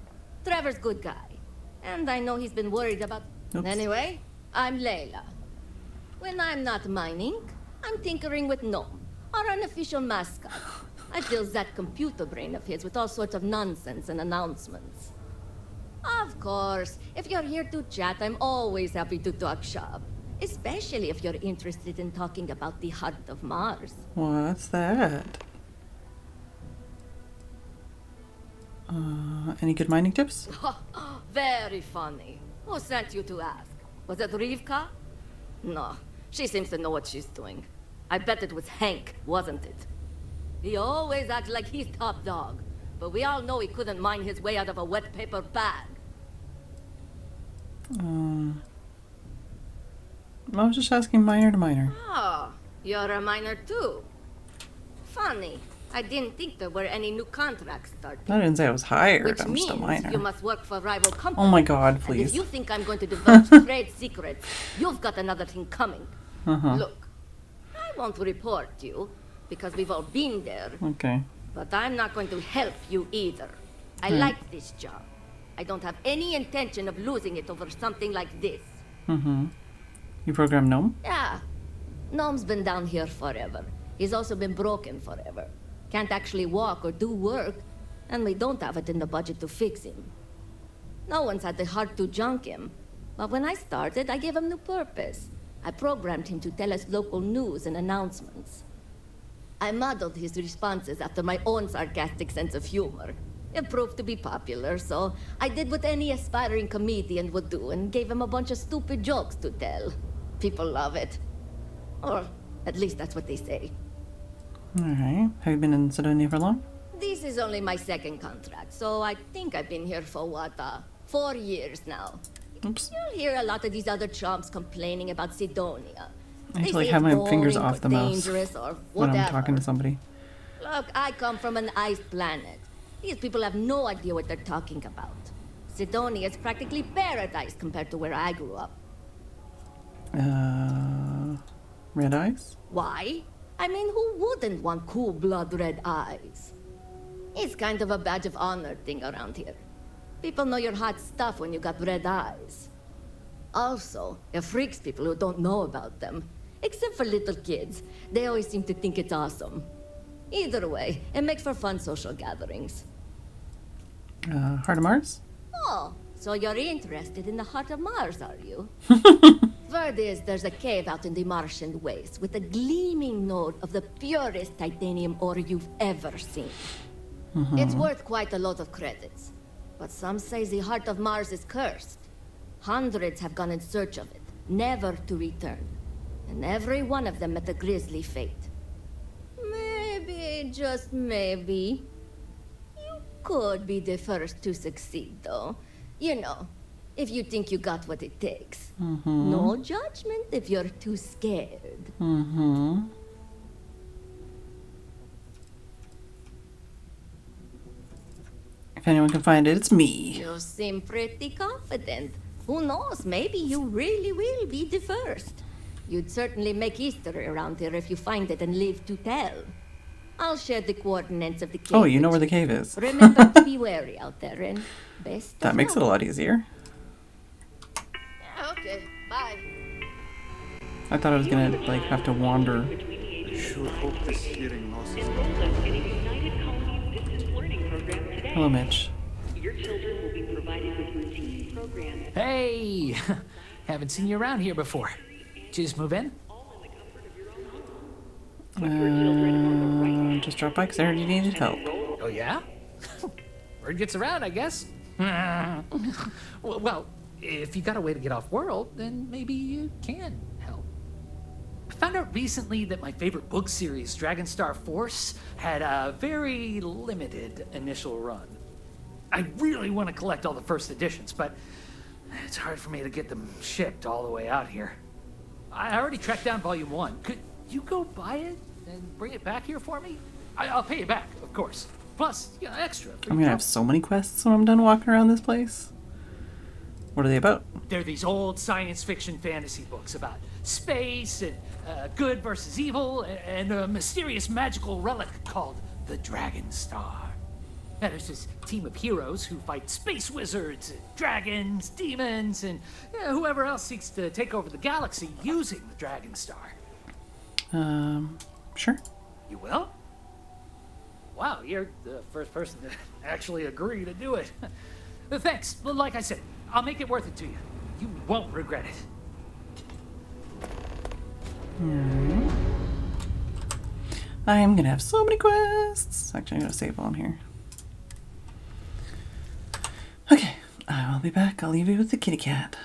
Trevor's good guy. And I know he's been worried about... Oops. Anyway, I'm Layla. When I'm not mining, I'm tinkering with Gnome, our unofficial mascot. I fill that computer brain of his with all sorts of nonsense and announcements. Of course, if you're here to chat, I'm always happy to talk shop. Especially if you're interested in talking about the heart of Mars. What's that? Any good mining tips? Very funny. Who sent you to ask? Was it Rivka? No, she seems to know what she's doing. I bet it was Hank, wasn't it? He always acts like he's top dog, but we all know he couldn't mine his way out of a wet paper bag. I was just asking miner to miner. Oh, you're a miner too. Funny. I didn't think there were any new contracts starting. I didn't say I was hired. Which I'm just a means miner. you must work for rival companies. Oh my god, And please. if you think I'm going to divulge trade secrets, you've got another thing coming. Look, I won't report you, because we've all been there. Okay. But I'm not going to help you either. I Right. like this job. I don't have any intention of losing it over something like this. You program Gnome? Yeah. Gnome's been down here forever. He's also been broken forever. Can't actually walk or do work, and we don't have it in the budget to fix him. No one's had the heart to junk him. But when I started, I gave him new purpose. I programmed him to tell us local news and announcements. I modeled his responses after my own sarcastic sense of humor. It proved to be popular, so I did what any aspiring comedian would do and gave him a bunch of stupid jokes to tell. People love it. Or at least that's what they say. Alright. Have you been in Sidonia for long? This is only my second contract, so I think I've been here for 4 years now. Oops. You'll hear a lot of these other chumps complaining about Sidonia. I have They to like say have it's my fingers boring off or the mouse dangerous or when I'm whatever. talking to somebody. Look, I come from an ice planet. These people have no idea what they're talking about. Sidonia is practically paradise compared to where I grew up. Red eyes? Why? I mean, who wouldn't want cool blood red eyes? It's kind of a badge of honor thing around here. People know you're hot stuff when you got red eyes. Also, it freaks people who don't know about them. Except for little kids. They always seem to think it's awesome. Either way, it makes for fun social gatherings. Heart of Mars? Oh, so you're interested in the heart of Mars, are you? Word is there's a cave out in the Martian waste with a gleaming node of the purest titanium ore you've ever seen. It's worth quite a lot of credits. But some say the heart of Mars is cursed. Hundreds have gone in search of it, never to return. And every one of them met a grisly fate. Maybe, just maybe, you could be the first to succeed, though. You know, if you think you got what it takes. No judgment if you're too scared. If anyone can find it, it's me. You seem pretty confident. Who knows, maybe you really will be the first. You'd certainly make history around here if you find it and live to tell. I'll share the coordinates of the cave. Oh, you know where the cave is. Remember to be wary out there, and best That makes it a lot easier. Okay, bye. I thought I was gonna like have to wander. I sure hope this hearing loss is Hello, Mitch. Your children will be provided with routine programs. Hey! Haven't seen you around here before. Did you just move in? Just dropped by because I heard you needed help. Oh, yeah? Word gets around, I guess. Well, if you got a way to get off world, then maybe you can help. I found out recently that my favorite book series, Dragonstar Force, had a very limited initial run. I really want to collect all the first editions, but it's hard for me to get them shipped all the way out here. I already tracked down Volume 1. Could you go buy it and bring it back here for me? I'll pay you back, of course. Plus, you know, extra. I'm gonna have so many quests when I'm done walking around this place. What are they about? They're these old science fiction fantasy books about space and good versus evil and a mysterious magical relic called the Dragonstar. Now, there's this team of heroes who fight space wizards, and dragons, demons, and whoever else seeks to take over the galaxy using the Dragonstar. Sure. You will? Wow, you're the first person to actually agree to do it. Thanks. Like I said, I'll make it worth it to you. You won't regret it. I am gonna have so many quests. Actually, I'm gonna save on here. Okay, I will be back. I'll leave you with the kitty cat.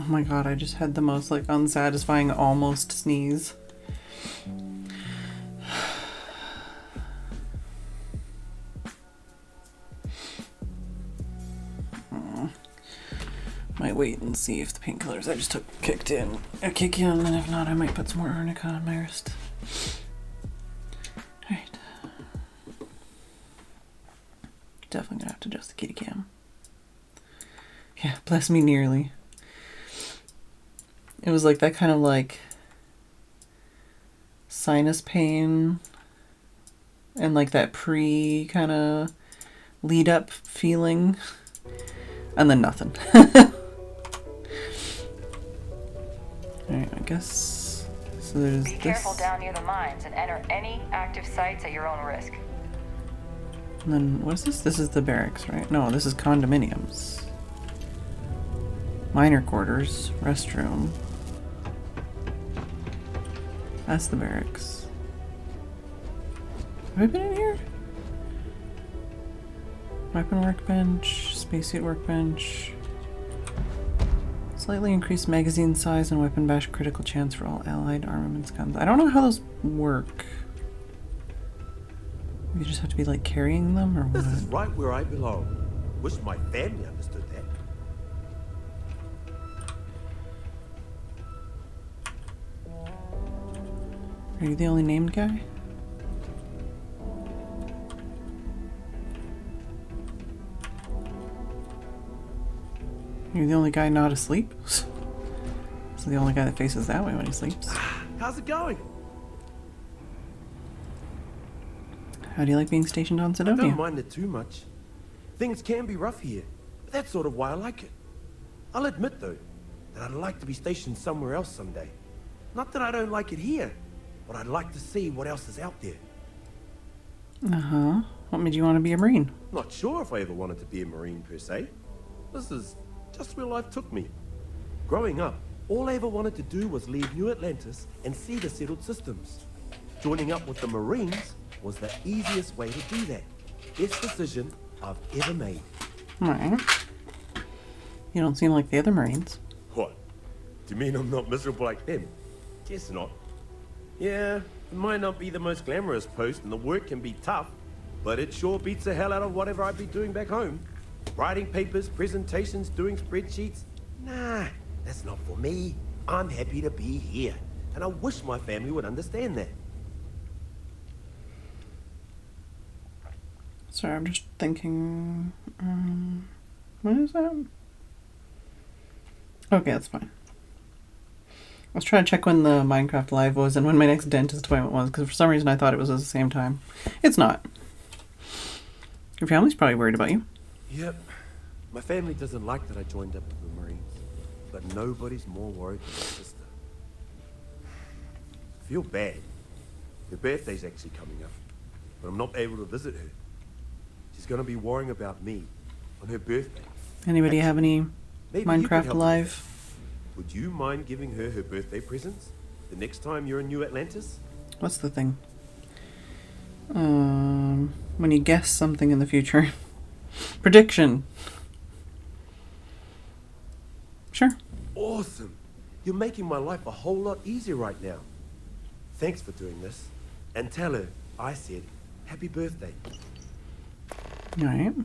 Oh my god, I just had the most like unsatisfying almost sneeze. Might wait and see if the painkillers I just took kick in, and if not, I might put some more arnica on my wrist. Alright. Definitely gonna have to adjust the kitty cam. Yeah, bless me nearly. It was like that kind of like sinus pain and like that pre kind of lead up feeling, and then nothing. Alright, I guess so. There's Be careful down near the mines and enter any active sites at your own risk. And then what is this? This is the barracks, right? No, this is condominiums. Minor quarters, restroom. That's the barracks. Have I been in here? Weapon workbench, spacesuit workbench. Slightly increased magazine size and weapon bash critical chance for all allied armaments guns. I don't know how those work. You just have to be like carrying them or what? This is right where I belong. Wish my family understood that. Are you the only named guy? You're the only guy not asleep? So the only guy that faces that way when he sleeps. How's it going? How do you like being stationed on I Sidonia? don't mind it too much. Things can be rough here, but that's sort of why I like it. I'll admit, though, that I'd like to be stationed somewhere else someday. Not that I don't like it here, but I'd like to see what else is out there. Uh-huh. What made you want to be a Marine? Not sure if I ever wanted to be a Marine per se. This is just where life took me. Growing up, all I ever wanted to do was leave New Atlantis and see the settled systems. Joining up with the Marines was the easiest way to do that. Best decision I've ever made. Alright. You don't seem like the other Marines. What? Do you mean I'm not miserable like them? Guess not. Yeah, it might not be the most glamorous post and the work can be tough, but it sure beats the hell out of whatever I'd be doing back home. Writing papers, presentations, doing spreadsheets. Nah, that's not for me. I'm happy to be here, and I wish my family would understand that. Sorry, I'm just thinking... what is that? Okay, that's fine. I was trying to check when the Minecraft Live was and when my next dentist appointment was, because for some reason I thought it was at the same time. It's not. Your family's probably worried about you. Yep. My family doesn't like that I joined up with the Marines, but nobody's more worried than my sister. I feel bad. Her birthday's actually coming up, but I'm not able to visit her. She's gonna be worrying about me on her birthday. Anybody have any Maybe you could Minecraft help Live? Would you mind giving her birthday presents the next time you're in New Atlantis? What's the thing? When you guess something in the future. Prediction. Sure. Awesome. You're making my life a whole lot easier right now. Thanks for doing this. And tell her I said happy birthday. Alright.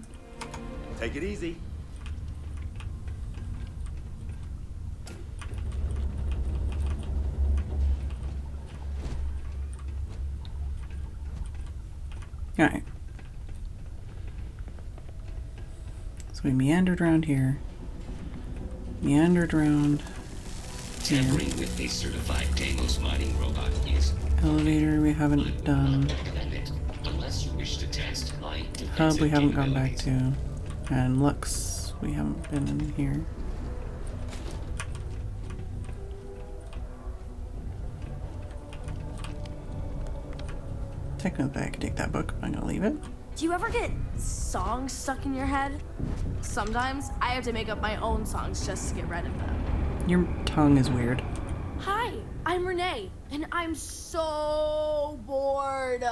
Take it easy. Alright. So we meandered around here. Meandered around here. Tampering with a certified Deimos mining robot is Elevator we haven't done. unless you wish to test my Hub we haven't gone back to. And Lux we haven't been in here. Technically I could take that book, but I'm gonna leave it. Do you ever get songs stuck in your head? Sometimes I have to make up my own songs just to get rid of them. Your tongue is weird. Hi, I'm Renee, and I'm so bored.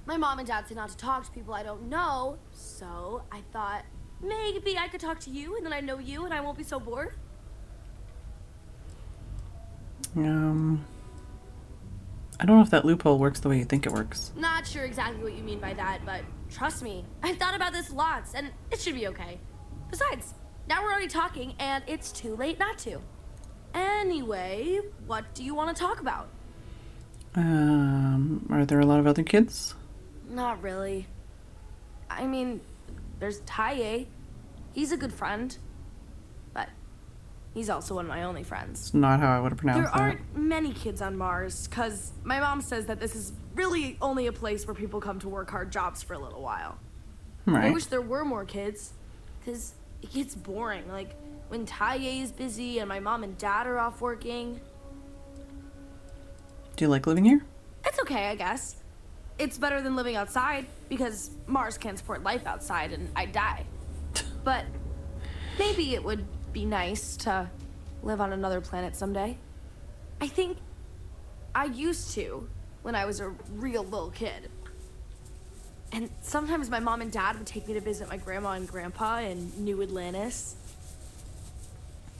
My mom and dad say not to talk to people I don't know, so I thought maybe I could talk to you, and then I know you, and I won't be so bored. I don't know if that loophole works the way you think it works. Not sure exactly what you mean by that, but trust me, I've thought about this lots, and it should be okay. Besides, now we're already talking, and it's too late not to. Anyway, what do you want to talk about? Are there a lot of other kids? Not really. I mean, there's Taye. He's a good friend. But he's also one of my only friends. It's not how I would have pronounced There that. aren't many kids on Mars, because my mom says that this is really only a place where people come to work hard jobs for a little while. Right. I wish there were more kids, because it gets boring. Like, when Taye is busy and my mom and dad are off working. Do you like living here? It's okay, I guess. It's better than living outside, because Mars can't support life outside and I'd die. But maybe it would be nice to live on another planet someday. I think I used to when I was a real little kid. And sometimes my mom and dad would take me to visit my grandma and grandpa in New Atlantis.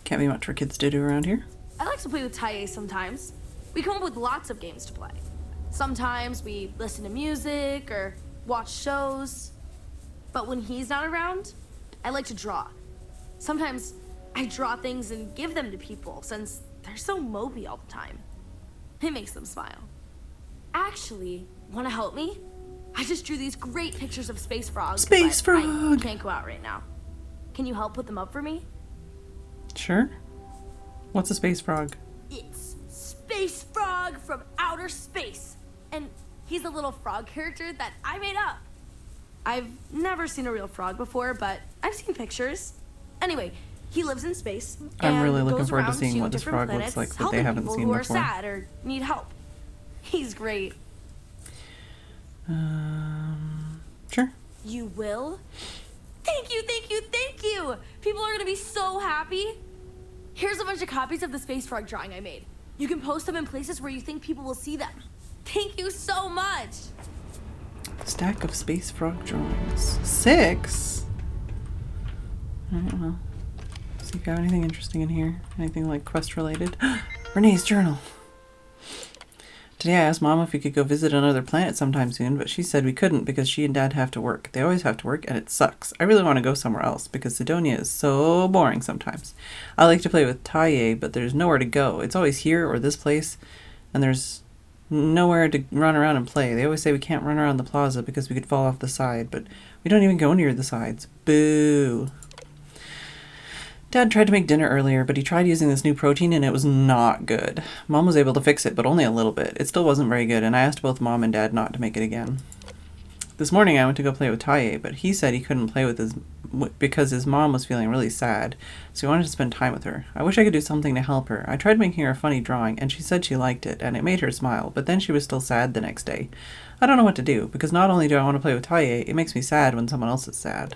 Can't be much for kids to do around here. I like to play with Taye sometimes. We come up with lots of games to play. Sometimes we listen to music or watch shows. But when he's not around, I like to draw. Sometimes I draw things and give them to people since they're so mopey all the time. It makes them smile. Actually, want to help me? I just drew these great pictures of space frogs. Space but frog! I can't go out right now. Can you help put them up for me? Sure. What's a space frog? It's Space Frog from outer space. And he's a little frog character that I made up. I've never seen a real frog before, but I've seen pictures. Anyway, he lives in space. I'm really looking goes forward to around seeing what this different frog looks planets, like that they helping haven't people seen who before. are sad or need help. He's great. Sure. You will? Thank you, thank you, thank you! People are gonna be so happy. Here's a bunch of copies of the space frog drawing I made. You can post them in places where you think people will see them. Thank you so much! Stack of space frog drawings. 6? Alright, well. See if you have anything interesting in here. Anything like quest related. Renee's journal. Today I asked Mom if we could go visit another planet sometime soon, but she said we couldn't because she and Dad have to work. They always have to work, and it sucks. I really want to go somewhere else because Sidonia is so boring sometimes. I like to play with Taye, but there's nowhere to go. It's always here or this place, and there's nowhere to run around and play. They always say we can't run around the plaza because we could fall off the side, but we don't even go near the sides. Boo. Dad tried to make dinner earlier, but he tried using this new protein and it was not good. Mom was able to fix it, but only a little bit. It still wasn't very good, and I asked both Mom and Dad not to make it again. This morning I went to go play with Taye, but he said he couldn't play with because his mom was feeling really sad, so he wanted to spend time with her. I wish I could do something to help her. I tried making her a funny drawing, and she said she liked it, and it made her smile, but then she was still sad the next day. I don't know what to do, because not only do I want to play with Taye, it makes me sad when someone else is sad.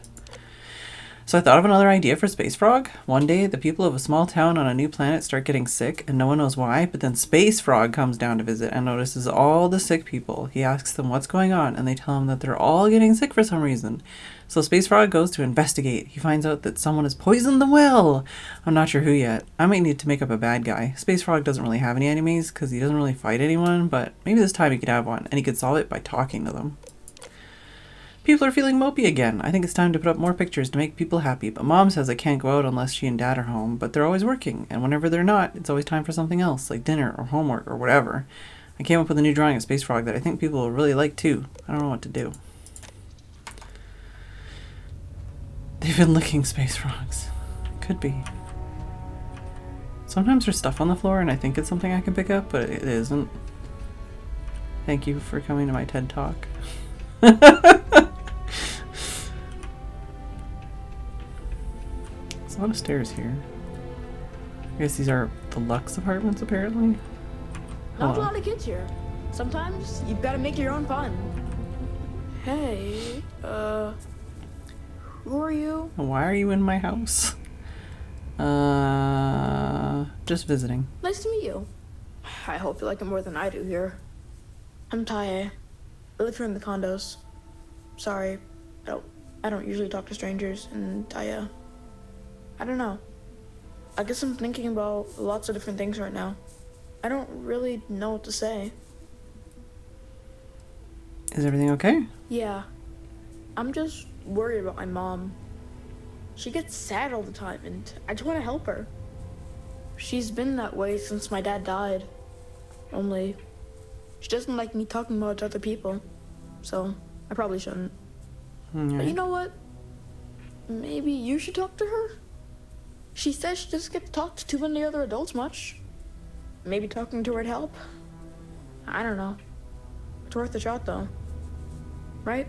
So I thought of another idea for Space Frog. One day, the people of a small town on a new planet start getting sick, and no one knows why, but then Space Frog comes down to visit and notices all the sick people. He asks them what's going on, and they tell him that they're all getting sick for some reason. So Space Frog goes to investigate. He finds out that someone has poisoned the well. I'm not sure who yet. I might need to make up a bad guy. Space Frog doesn't really have any enemies because he doesn't really fight anyone, but maybe this time he could have one, and he could solve it by talking to them. People are feeling mopey again. I think it's time to put up more pictures to make people happy, but Mom says I can't go out unless she and Dad are home, but they're always working, and whenever they're not, it's always time for something else, like dinner or homework or whatever. I came up with a new drawing of Space Frog that I think people will really like too. I don't know what to do. They've been licking space frogs. Could be. Sometimes there's stuff on the floor and I think it's something I can pick up, but it isn't. Thank you for coming to my TED Talk. There's a lot of stairs here. I guess these are the Lux apartments, apparently. Not a lot of kids here. Sometimes you've got to make your own fun. Hey, who are you? Why are you in my house? Just visiting. Nice to meet you. I hope you like it more than I do here. I'm Taye. I live here in the condos. Sorry, I don't usually talk to strangers, and I don't know. I guess I'm thinking about lots of different things right now. I don't really know what to say. Is everything okay? Yeah. I'm just worried about my mom. She gets sad all the time, and I just want to help her. She's been that way since my dad died. Only, she doesn't like me talking about it to other people. So, I probably shouldn't. But you know what? Maybe you should talk to her? She says she doesn't get to talk to too many other adults much. Maybe talking to her'd help. I don't know. It's worth a shot, though. Right?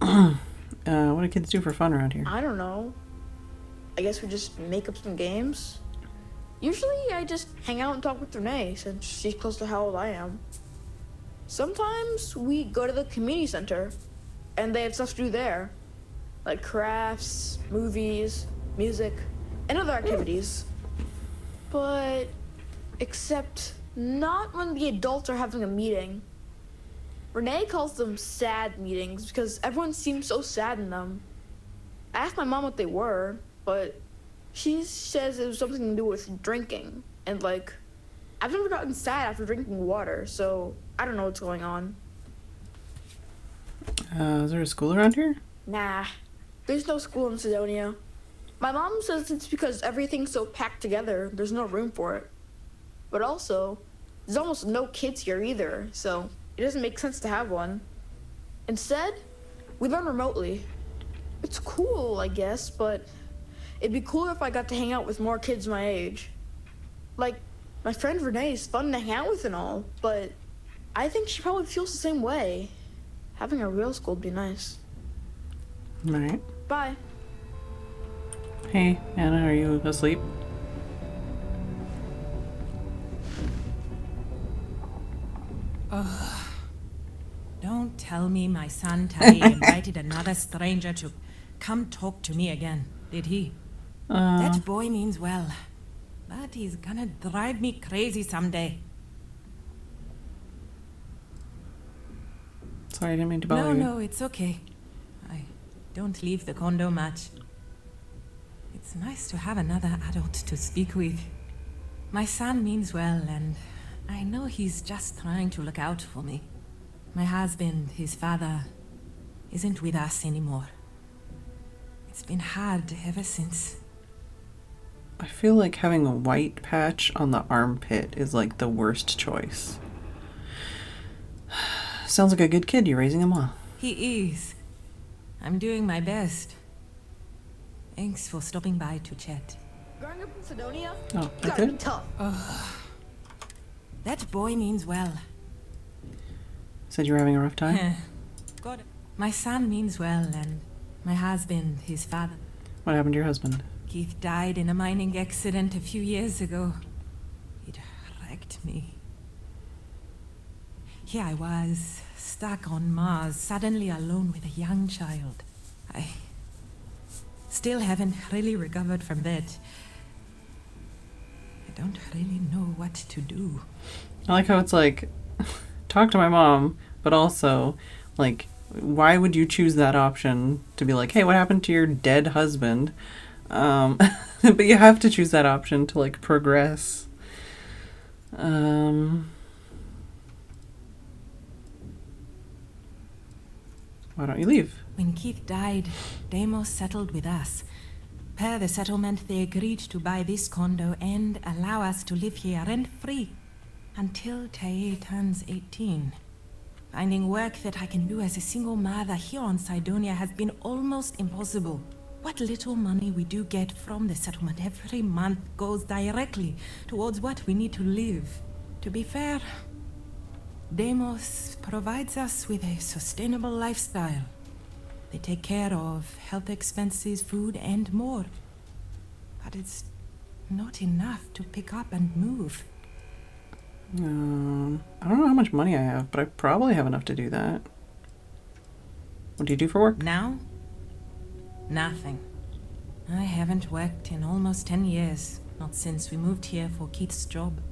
What do kids do for fun around here? I don't know. I guess we just make up some games. Usually I just hang out and talk with Renee since she's close to how old I am. Sometimes we go to the community center and they have stuff to do there. Like crafts, movies, music, and other activities. But except not when the adults are having a meeting. Renee calls them sad meetings because everyone seems so sad in them. I asked my mom what they were, but she says it was something to do with drinking. And like, I've never gotten sad after drinking water, so I don't know what's going on. Is there a school around here? Nah, there's no school in Sidonia. My mom says it's because everything's so packed together, there's no room for it. But also, there's almost no kids here either, so it doesn't make sense to have one. Instead, we learn remotely. It's cool, I guess, but it'd be cooler if I got to hang out with more kids my age. Like, my friend Renee is fun to hang out with and all, but I think she probably feels the same way. Having a real school would be nice. Alright. Bye. Hey, Anna, are you asleep? Ugh. Don't tell me my son Tai invited another stranger to come talk to me again, did he? That boy means well, but he's gonna drive me crazy someday. Sorry, I didn't mean to bother you. No, it's okay. I don't leave the condo much. It's nice to have another adult to speak with. My son means well, and I know he's just trying to look out for me. My husband, his father, isn't with us anymore. It's been hard ever since. I feel like having a white patch on the armpit is like the worst choice. Sounds like a good kid. You're raising him well. He is. I'm doing my best. Thanks for stopping by to chat. Growing up in Sidonia, oh, gotta be tough. That boy means well. Said you were having a rough time? God. My son means well, and my husband, his father. What happened to your husband? Keith died in a mining accident a few years ago. It wrecked me. Here I was, stuck on Mars, suddenly alone with a young child. I still haven't really recovered from that. I don't really know what to do. I like how it's like, talk to my mom, but also, like, why would you choose that option to be like, hey, what happened to your dead husband? But you have to choose that option to, like, progress. Why don't you leave? When Keith died, Deimos settled with us. Per the settlement, they agreed to buy this condo and allow us to live here rent-free until Tae turns 18. Finding work that I can do as a single mother here on Sidonia has been almost impossible. What little money we do get from the settlement every month goes directly towards what we need to live. To be fair, Deimos provides us with a sustainable lifestyle. They take care of health expenses, food, and more. But it's not enough to pick up and move. I don't know how much money I have, but I probably have enough to do that. What do you do for work? Now? Nothing. I haven't worked in almost 10 years, not since we moved here for Keith's job.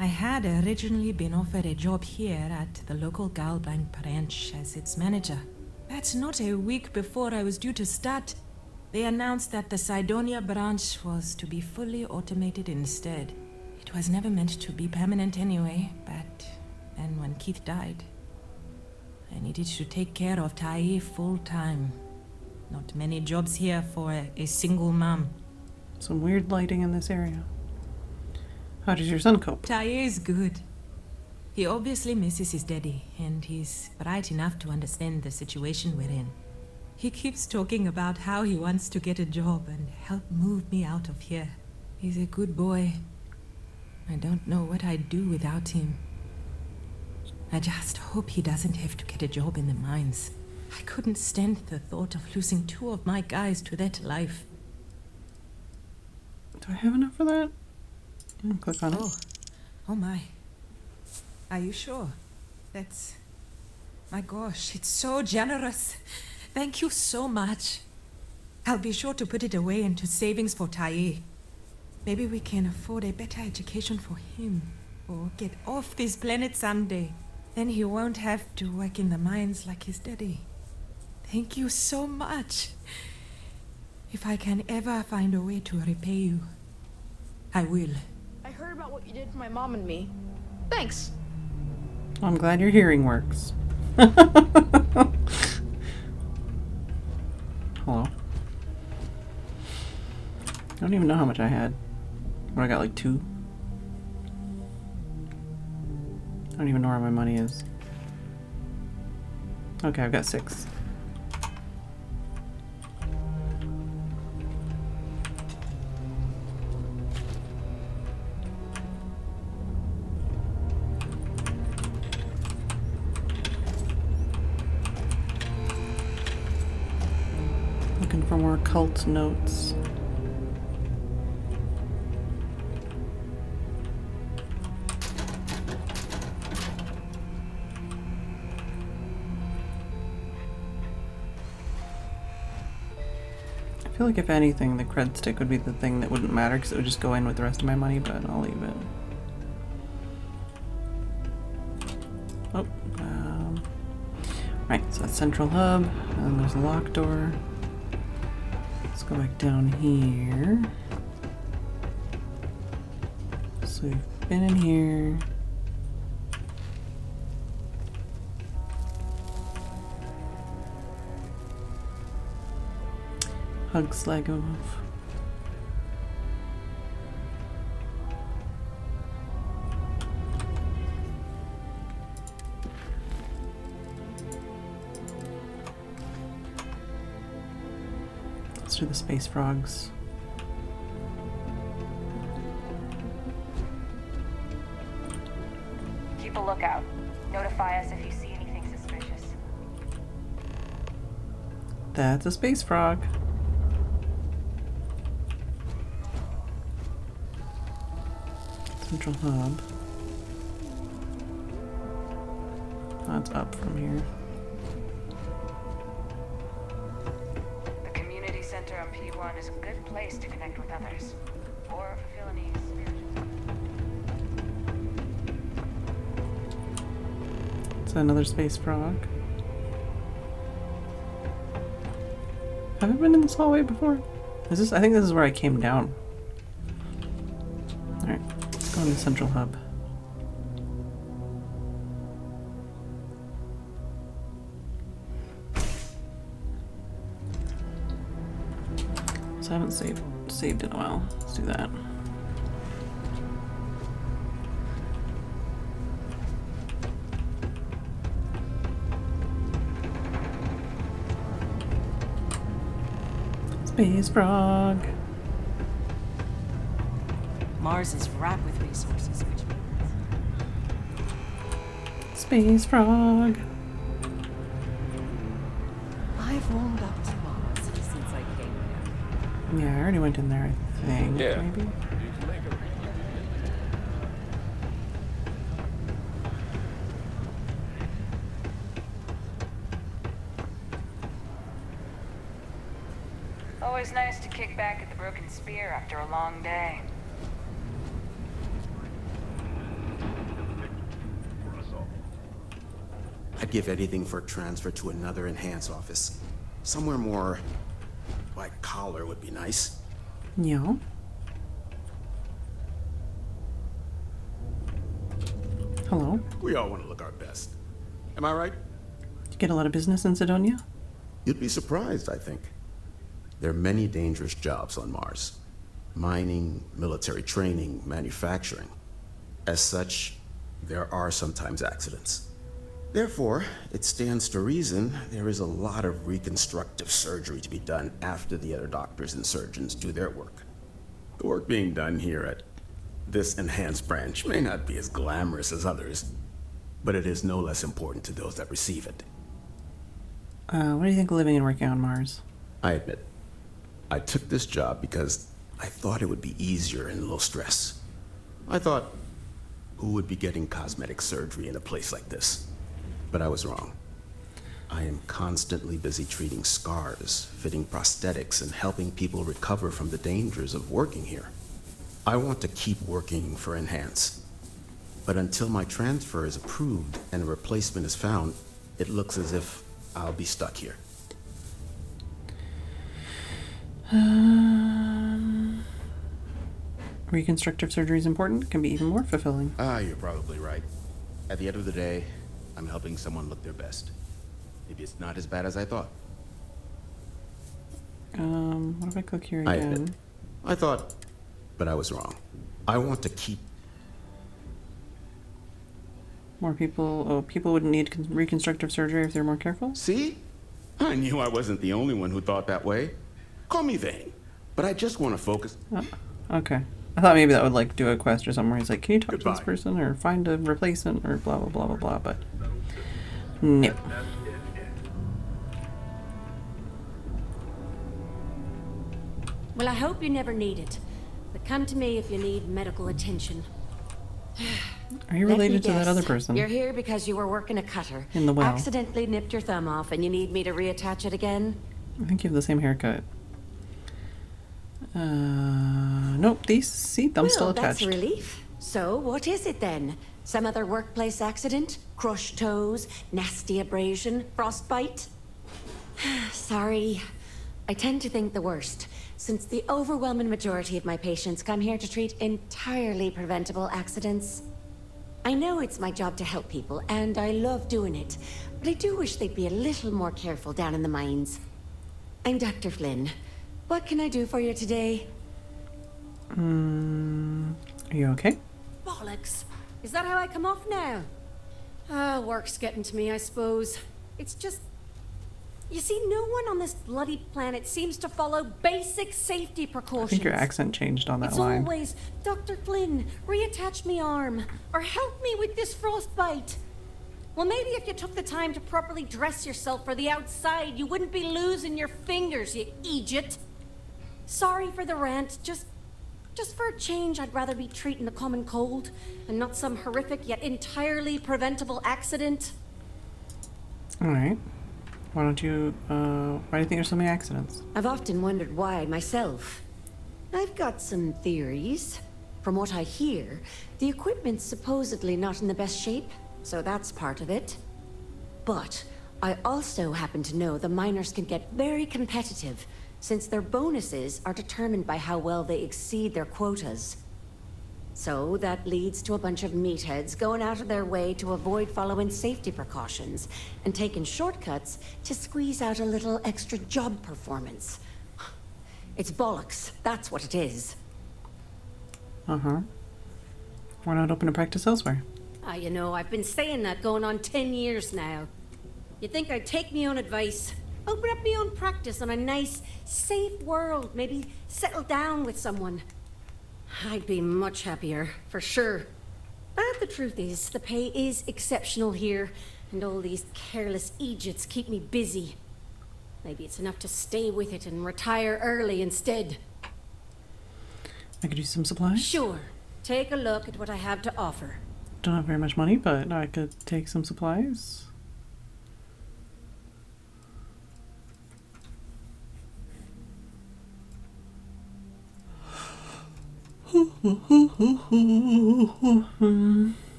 I had originally been offered a job here at the local Galbank branch as its manager. But not a week before I was due to start, they announced that the Sidonia branch was to be fully automated instead. It was never meant to be permanent anyway, but then when Keith died, I needed to take care of Tai full time. Not many jobs here for a single mom. Some weird lighting in this area. How does your son cope? Tai is good. He obviously misses his daddy, and he's bright enough to understand the situation we're in. He keeps talking about how he wants to get a job and help move me out of here. He's a good boy. I don't know what I'd do without him. I just hope he doesn't have to get a job in the mines. I couldn't stand the thought of losing 2 of my guys to that life. Do I have enough for that? Click on it. Oh my. Are you sure? That's... My gosh, it's so generous. Thank you so much. I'll be sure to put it away into savings for Tai. Maybe we can afford a better education for him, or get off this planet someday. Then he won't have to work in the mines like his daddy. Thank you so much. If I can ever find a way to repay you, I will. I heard about what you did for my mom and me. Thanks. I'm glad your hearing works. Hello. I don't even know how much I had. What, I got like 2? I don't even know where my money is. Okay, I've got 6. Looking for more cult notes. I feel like if anything, the cred stick would be the thing that wouldn't matter because it would just go in with the rest of my money, but I'll leave it. Oh, right, so that's Central Hub, and then there's a lock door. Let's go back down here. So we've been in here. Hug Slagov. Let's do the space frogs. Keep a lookout. Notify us if you see anything suspicious. That's a space frog. Central Hub. Oh, it's up from here. The community center on P1 is a good place to connect with others. Or fulfill any spiritual... It's another space frog. Have I been in this hallway before? Is this? I think this is where I came down. Alright, let's go in the Central Hub. So I haven't saved in a while. Let's do that. Space frog. Mars is ripe with resources, which means... Space frog. I've warmed up to Mars since I came here. Yeah, I already went in there, I think. Yeah. Maybe. Always nice to kick back at the Broken Spear after a long day. I'd give anything for a transfer to another enhance office. Somewhere more white collar would be nice. Yeah. Hello. We all want to look our best. Am I right? You get a lot of business in Sidonia? You'd be surprised, I think. There are many dangerous jobs on Mars. Mining, military training, manufacturing. As such, there are sometimes accidents. Therefore, it stands to reason there is a lot of reconstructive surgery to be done after the other doctors and surgeons do their work. The work being done here at this enhanced branch may not be as glamorous as others, but it is no less important to those that receive it. What do you think of living and working on Mars? I admit, I took this job because I thought it would be easier and low stress. I thought, who would be getting cosmetic surgery in a place like this? But I was wrong. I am constantly busy treating scars, fitting prosthetics, and helping people recover from the dangers of working here. I want to keep working for Enhance. But until my transfer is approved and a replacement is found, it looks as if I'll be stuck here. Reconstructive surgery is important, can be even more fulfilling. You're probably right. At the end of the day, I'm helping someone look their best. Maybe it's not as bad as I thought. What if I click here I again? admit, I thought, but I was wrong. I want to keep... More people... Oh, people would need reconstructive surgery if they're more careful? See? I knew I wasn't the only one who thought that way. Call me vain, but I just want to focus... Okay. I thought maybe that would, like, do a quest or something where he's like, can you talk to Goodbye. this person or find a replacement or blah, blah, blah, blah, blah, but... No. Well, I hope you never need it. But come to me if you need medical attention. Are you related to that other person? You're here because you were working a cutter. In the well. Accidentally nipped your thumb off and you need me to reattach it again? I think you have the same haircut. Nope, these thumb's still attached. That's a relief. So, what is it then? Some other workplace accident? Crushed toes? Nasty abrasion? Frostbite? Sorry. I tend to think the worst, since the overwhelming majority of my patients come here to treat entirely preventable accidents. I know it's my job to help people, and I love doing it, but I do wish they'd be a little more careful down in the mines. I'm Dr. Flynn. What can I do for you today? Are you okay? Bollocks. Is that how I come off now? Work's getting to me, I suppose. It's just... You see, no one on this bloody planet seems to follow basic safety precautions. I think your accent changed on that It's line. always, Dr. Flynn, reattach me arm, or help me with this frostbite. Well, maybe if you took the time to properly dress yourself for the outside, you wouldn't be losing your fingers, you idiot. Sorry for the rant, just for a change, I'd rather be treating a common cold, and not some horrific yet entirely preventable accident. Alright. Why don't you, why do you think there's so many accidents? I've often wondered why myself. I've got some theories. From what I hear, the equipment's supposedly not in the best shape, so that's part of it. But I also happen to know the miners can get very competitive, since their bonuses are determined by how well they exceed their quotas. So that leads to a bunch of meatheads going out of their way to avoid following safety precautions and taking shortcuts to squeeze out a little extra job performance. It's bollocks, that's what it is. Uh-huh. Why not open a practice elsewhere? You know, I've been saying that going on 10 years now. You'd think I'd take me own advice, open up my own practice on a nice, safe world, maybe settle down with someone. I'd be much happier, for sure. But the truth is, the pay is exceptional here, and all these careless idiots keep me busy. Maybe it's enough to stay with it and retire early instead. I could use some supplies? Sure. Take a look at what I have to offer. Don't have very much money, but I could take some supplies.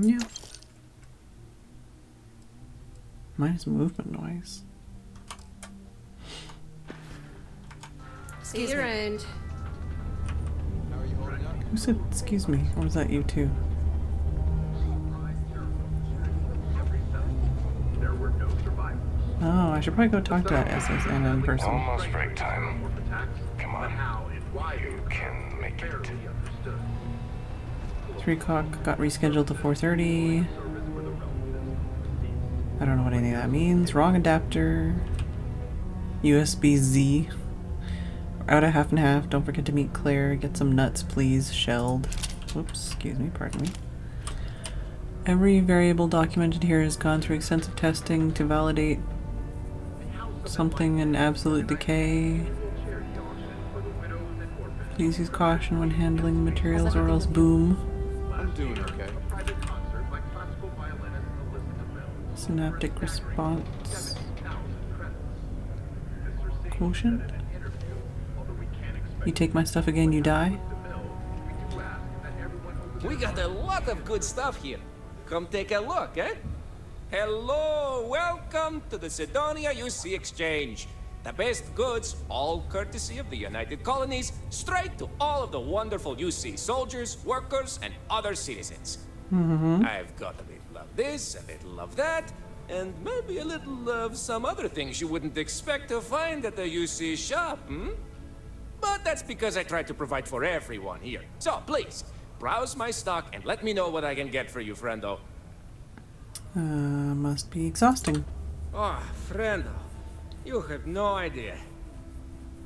Yeah. Minus movement noise. See you around. How are you holding up? Who said excuse me? Or was that you too? Oh, I should probably go talk to that SSN in person. Almost break time. Come on. You can make it. 3 o'clock got rescheduled to 4:30. I don't know what any of that means. Wrong adapter. USB-Z. Out at half and half. Don't forget to meet Claire. Get some nuts, please. Shelled. Oops, excuse me, pardon me. Every variable documented here has gone through extensive testing to validate something in absolute decay. Please use caution when handling materials or else boom. I'm doing okay. Synaptic response. Quotient? You take my stuff again, you die? We got a lot of good stuff here. Come take a look, eh? Hello, welcome to the Sidonia UC Exchange. The best goods, all courtesy of the United Colonies, straight to all of the wonderful UC soldiers, workers, and other citizens. I've got a little of this, a little of that, and maybe a little of some other things you wouldn't expect to find at the UC shop, But that's because I try to provide for everyone here. So please, browse my stock and let me know what I can get for you, friendo. Must be exhausting. Oh, friendo, you have no idea.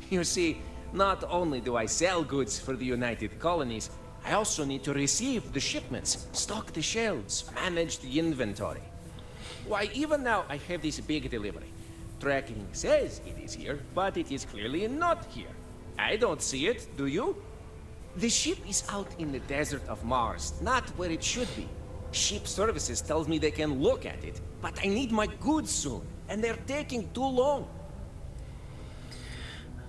You see, not only do I sell goods for the United Colonies, I also need to receive the shipments, stock the shelves, manage the inventory. Why, even now I have this big delivery. Tracking says it is here, but it is clearly not here. I don't see it, do you? The ship is out in the desert of Mars, not where it should be. Ship services tells me they can look at it, but I need my goods soon, and they're taking too long.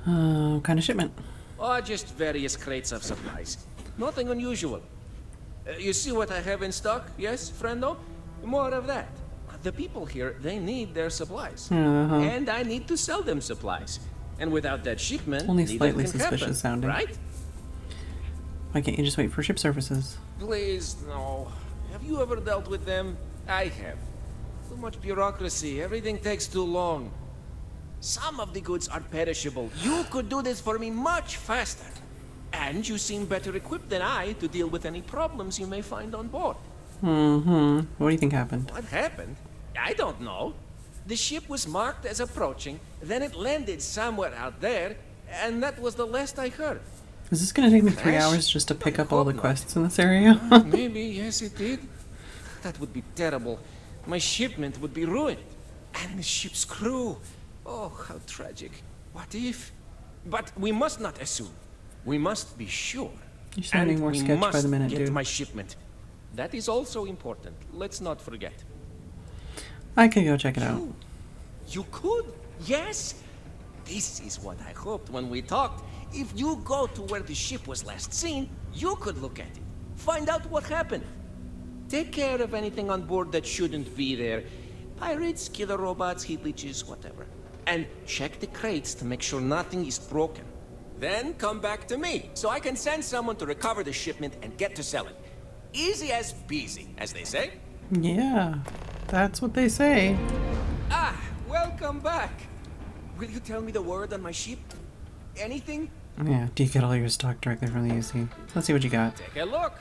What kind of shipment? Oh, just various crates of supplies. Nothing unusual. You see what I have in stock, yes, friendo? More of that. The people here, they need their supplies. And I need to sell them supplies. And without that shipment, only neither slightly can suspicious happen, sounding. right? Why can't you just wait for ship services? Please, no. Have you ever dealt with them? I have. Too much bureaucracy. Everything takes too long. Some of the goods are perishable. You could do this for me much faster. And you seem better equipped than I to deal with any problems you may find on board. What do you think happened? What happened? I don't know. The ship was marked as approaching, then it landed somewhere out there, and that was the last I heard. Is this gonna take me 3 hours just to pick up all the quests in this area? Maybe, yes it did. That would be terrible. My shipment would be ruined. And the ship's crew. Oh, how tragic. What if? But we must not assume. We must be sure. You're sounding And more we sketch by must the minute, get dude. my shipment. That is also important. Let's not forget. I could go check it out. You could? Yes? This is what I hoped when we talked. If you go to where the ship was last seen, you could look at it. Find out what happened. Take care of anything on board that shouldn't be there. Pirates, killer robots, heat leeches, whatever. And check the crates to make sure nothing is broken. Then come back to me, so I can send someone to recover the shipment and get to selling. Easy as peasy, as they say. Yeah, that's what they say. Ah, welcome back. Will you tell me the word on my ship? Anything? Yeah, do you get all your stock directly from the UC? Let's see what you got. Take a look.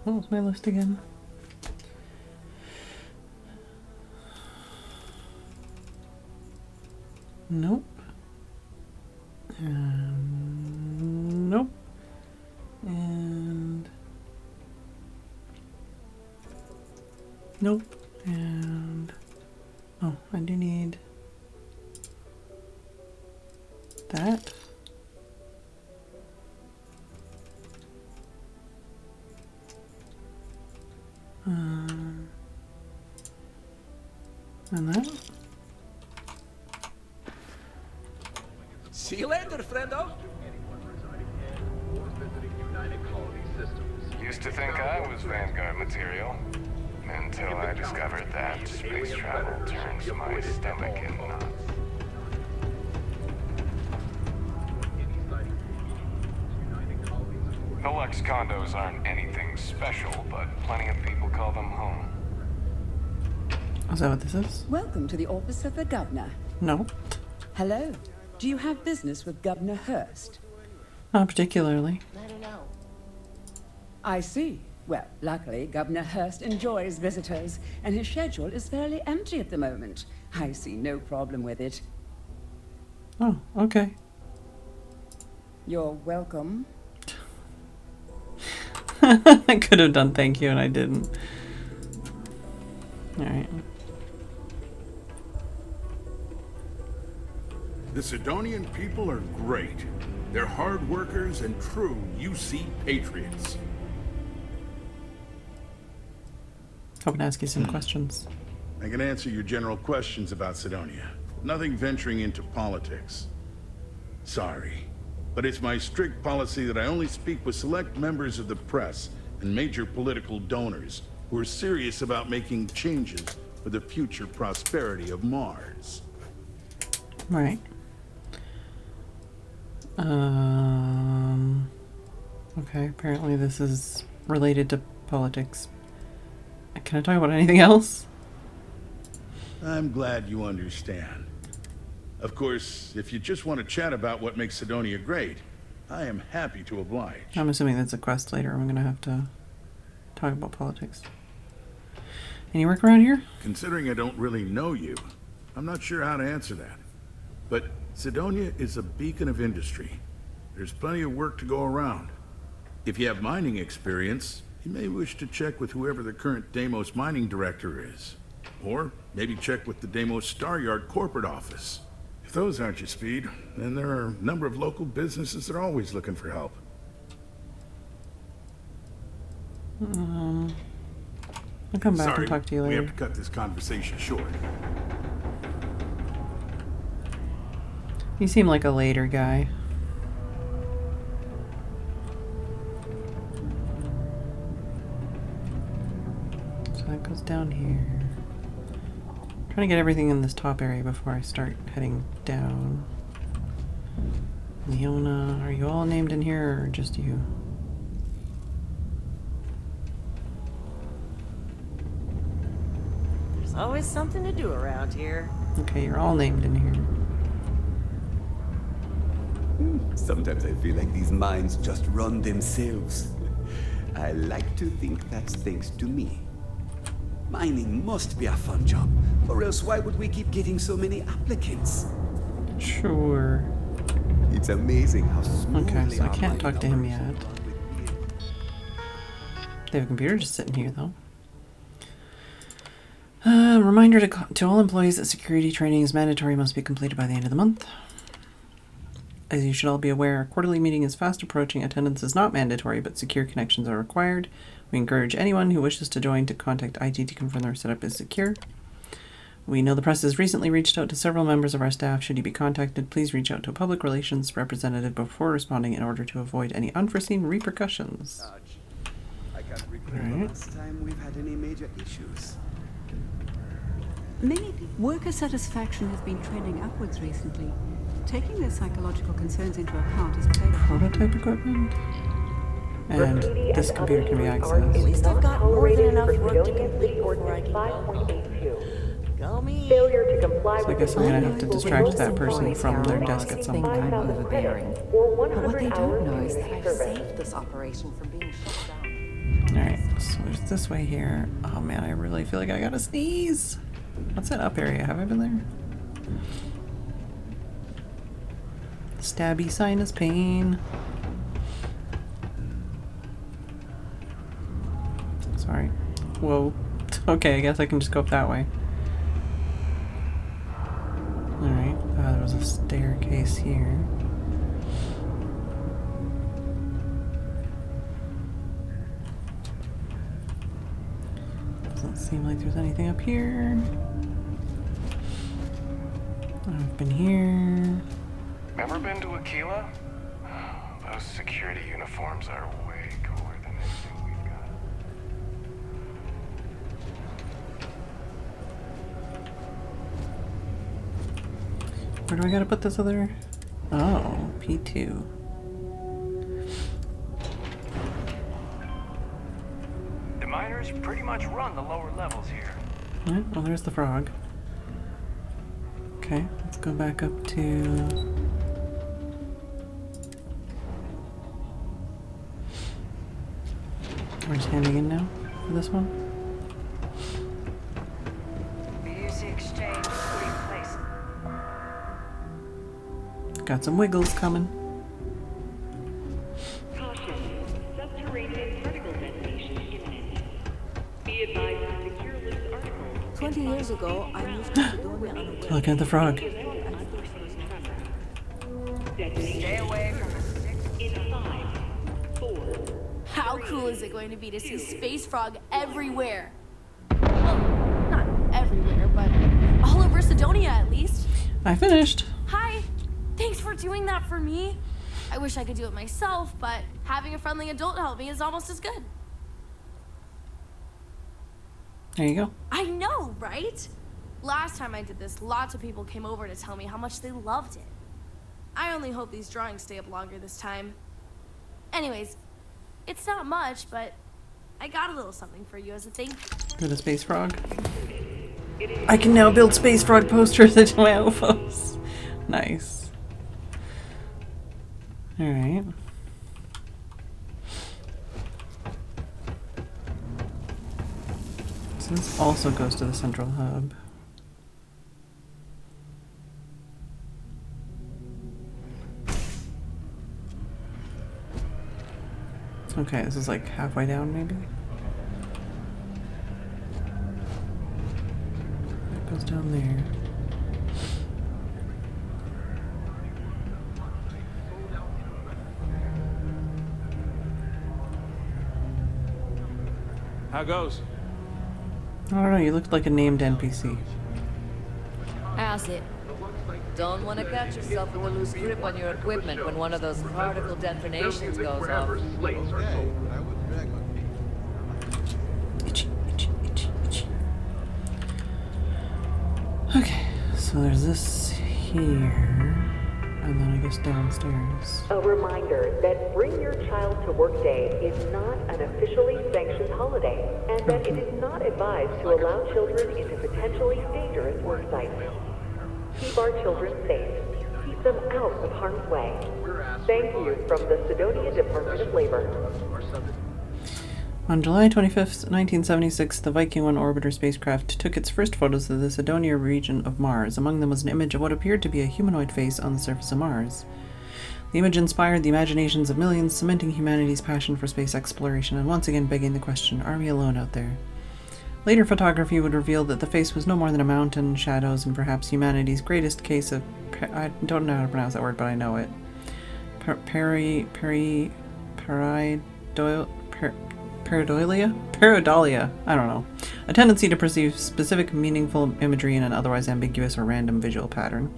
What was my list again? Nope. And nope. And nope. And oh, I do need that. And that. See you later, friendo. Used to think I was Vanguard material, until I discovered that space travel turns my stomach in knots. The Lux condos aren't anything special, but plenty of people call them home. Is that what this is? Welcome to the office of the governor. No. Hello. Do you have business with Governor Hurst? Not particularly. I don't know. I see. Well, luckily, Governor Hurst enjoys visitors, and his schedule is fairly empty at the moment. I see no problem with it. Oh, okay. You're welcome. I could have done thank you and I didn't. Alright. The Sidonian people are great. They're hard workers and true UC patriots. Hoping to ask you some questions. I can answer your general questions about Sidonia. Nothing venturing into politics. Sorry, but it's my strict policy that I only speak with select members of the press and major political donors who are serious about making changes for the future prosperity of Mars. Right. Okay, apparently this is related to politics. Can I talk about anything else? I'm glad you understand. Of course, if you just want to chat about what makes Sidonia great, I am happy to oblige. I'm assuming that's a quest later. I'm gonna have to talk about politics. Any work around here? Considering I don't really know you, I'm not sure how to answer that. But Sidonia is a beacon of industry. There's plenty of work to go around. If you have mining experience, you may wish to check with whoever the current Deimos mining director is. Or maybe check with the Deimos Star Yard corporate office. If those aren't your speed, then there are a number of local businesses that are always looking for help. I'll come back Sorry, and talk to you later. we have to cut this conversation short. You seem like a later guy. So that goes down here. Trying to get everything in this top area before I start heading down. Leona, are you all named in here or just you? There's always something to do around here. Okay, you're all named in here. Sometimes I feel like these mines just run themselves. I like to think that's thanks to me. Mining must be a fun job, or else why would we keep getting so many applicants? Sure. It's amazing how smoothly Okay, so I our can't talk to him mining yet. They have a computer just sitting here, though. Reminder to all employees that security training is mandatory, must be completed by the end of the month. As you should all be aware, our quarterly meeting is fast approaching. Attendance is not mandatory, but secure connections are required. We encourage anyone who wishes to join to contact IT to confirm their setup is secure. We know the press has recently reached out to several members of our staff. Should you be contacted, please reach out to a public relations representative before responding in order to avoid any unforeseen repercussions. I can't recall the last time we've had any major issues. Many worker satisfaction has been trending upwards recently. Taking their psychological concerns into account has played a Prototype equipment? And this computer can be accessed. At least I've got more than enough work to complete before I can go. Go me. So I guess I'm gonna have to distract that person from their desk at some point. But what they don't know is that I've saved this operation from being shut down. Alright, so there's this way here. Oh man, I really feel like I gotta sneeze. What's that up area? Have I been there? Stabby sinus pain. Sorry. Whoa. Okay, I guess I can just go up that way. Alright. There was a staircase here. Doesn't seem like there's anything up here. I've been here. Ever been to Aquila? Those security uniforms are way cooler than anything we've got. Where do I gotta put this other? Oh, P2. The miners pretty much run the lower levels here. Alright, well there's the frog. Okay, let's go back up to... We're just handing in now for this one. Music exchange in place. Got some wiggles coming. Caution. Subterranean particle detonation imminent. Be advised to secure loose articles. 20 years ago, I moved to Sidonia on a Look at the frog. Stay away from the six. In 5, 4. How cool is it going to be to see Space Frog everywhere? Well, not everywhere, but all over Sidonia at least. I finished. Hi. Thanks for doing that for me. I wish I could do it myself, but having a friendly adult help me is almost as good. There you go. I know, right? Last time I did this, lots of people came over to tell me how much they loved it. I only hope these drawings stay up longer this time. Anyways, it's not much, but I got a little something for you as a thank you. Got a space frog. I can now build space frog posters into my outposts. Nice. Alright. So this also goes to the central hub. Okay, this is like halfway down maybe? It goes down there. How goes? I don't know, you looked like a named NPC. How's it? Don't want to catch yourself with a loose grip on your equipment when one of those particle detonations goes off. Itchy, itchy, itchy, itchy. Okay, so there's this here, and then I guess downstairs. A reminder that Bring Your Child to Work Day is not an officially sanctioned holiday, and that it is not advised to allow children into potentially dangerous work sites. Keep our children safe. Keep them out of harm's way. Thank you from the Sidonia Department of Labor. On July 25th, 1976, the Viking 1 orbiter spacecraft took its first photos of the Sidonia region of Mars. Among them was an image of what appeared to be a humanoid face on the surface of Mars. The image inspired the imaginations of millions, cementing humanity's passion for space exploration and once again begging the question, are we alone out there? Later photography would reveal that the face was no more than a mountain, shadows, and perhaps humanity's greatest case of... I don't know how to pronounce that word, but I know it. Pareidolia? I don't know. A tendency to perceive specific, meaningful imagery in an otherwise ambiguous or random visual pattern.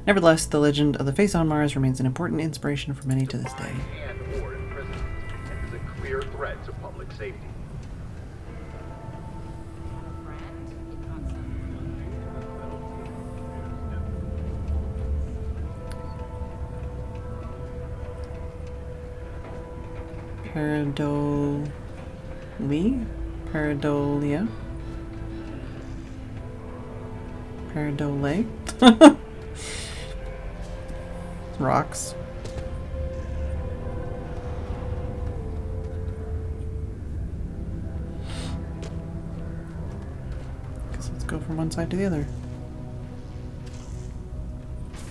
Nevertheless, the legend of the face on Mars remains an important inspiration for many to this day. And or imprisonment, and is a clear threat to public safety. Pareidolia? Pareidole? Rocks. Guess let's go from one side to the other.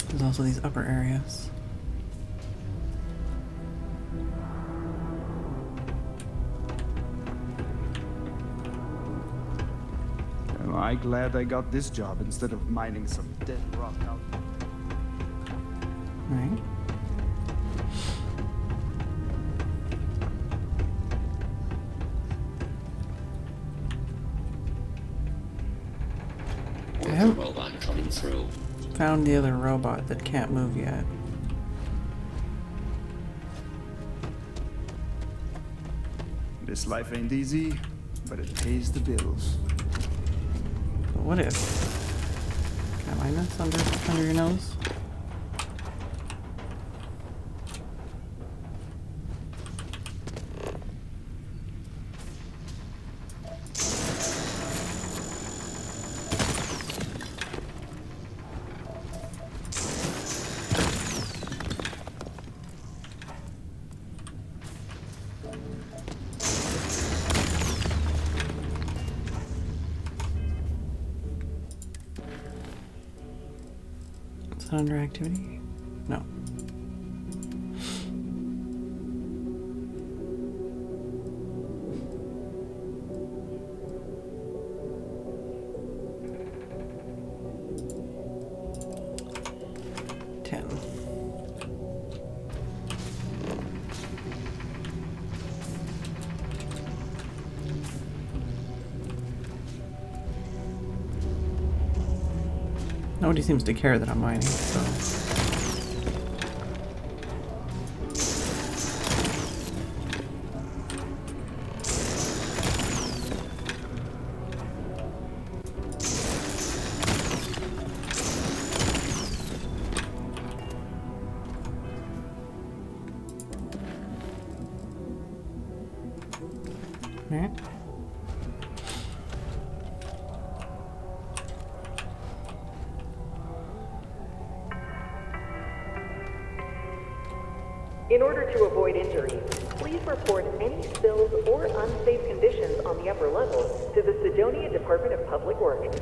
There's also these upper areas. Am I glad I got this job instead of mining some dead rock out there. Right. I haven't robot coming through. found the other robot that can't move yet. This life ain't easy, but it pays the bills. But what if? Can I mine this under your nose? Under activity? No. Nobody seems to care that I'm mining, so. Alright. In order to avoid injuries, please report any spills or unsafe conditions on the upper level to the Cydonia Department of Public Works.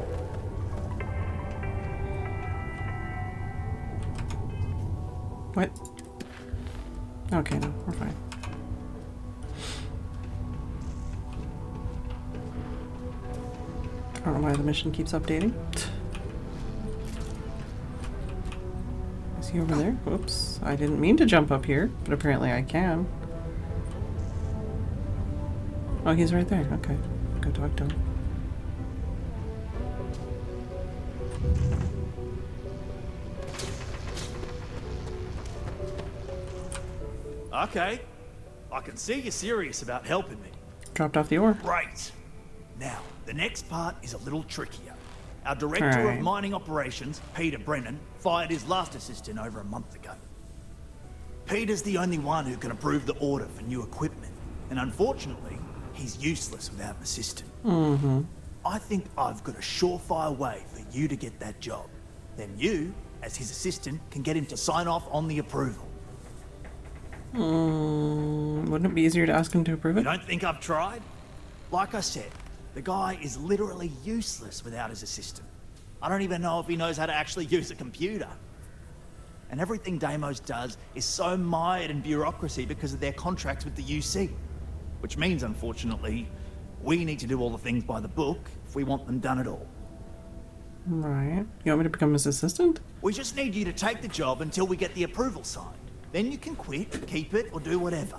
What? Okay, no, we're fine. I don't know why the mission keeps updating. Is he over there? Whoops. I didn't mean to jump up here, but apparently I can. Oh, he's right there. Okay. Go talk to him. Okay. I can see you're serious about helping me. Dropped off the ore. Great. Now, the next part is a little trickier. Our Director of Mining Operations, Peter Brennan, fired his last assistant over a month ago. Peter's the only one who can approve the order for new equipment, and unfortunately, he's useless without an assistant. Mm-hmm. I think I've got a surefire way for you to get that job. Then you, as his assistant, can get him to sign off on the approval. Wouldn't it be easier to ask him to approve it? You don't think I've tried? Like I said, the guy is literally useless without his assistant. I don't even know if he knows how to actually use a computer. And everything Deimos does is so mired in bureaucracy because of their contracts with the UC. Which means, unfortunately, we need to do all the things by the book if we want them done at all. Right. You want me to become his assistant? We just need you to take the job until we get the approval signed. Then you can quit, keep it, or do whatever.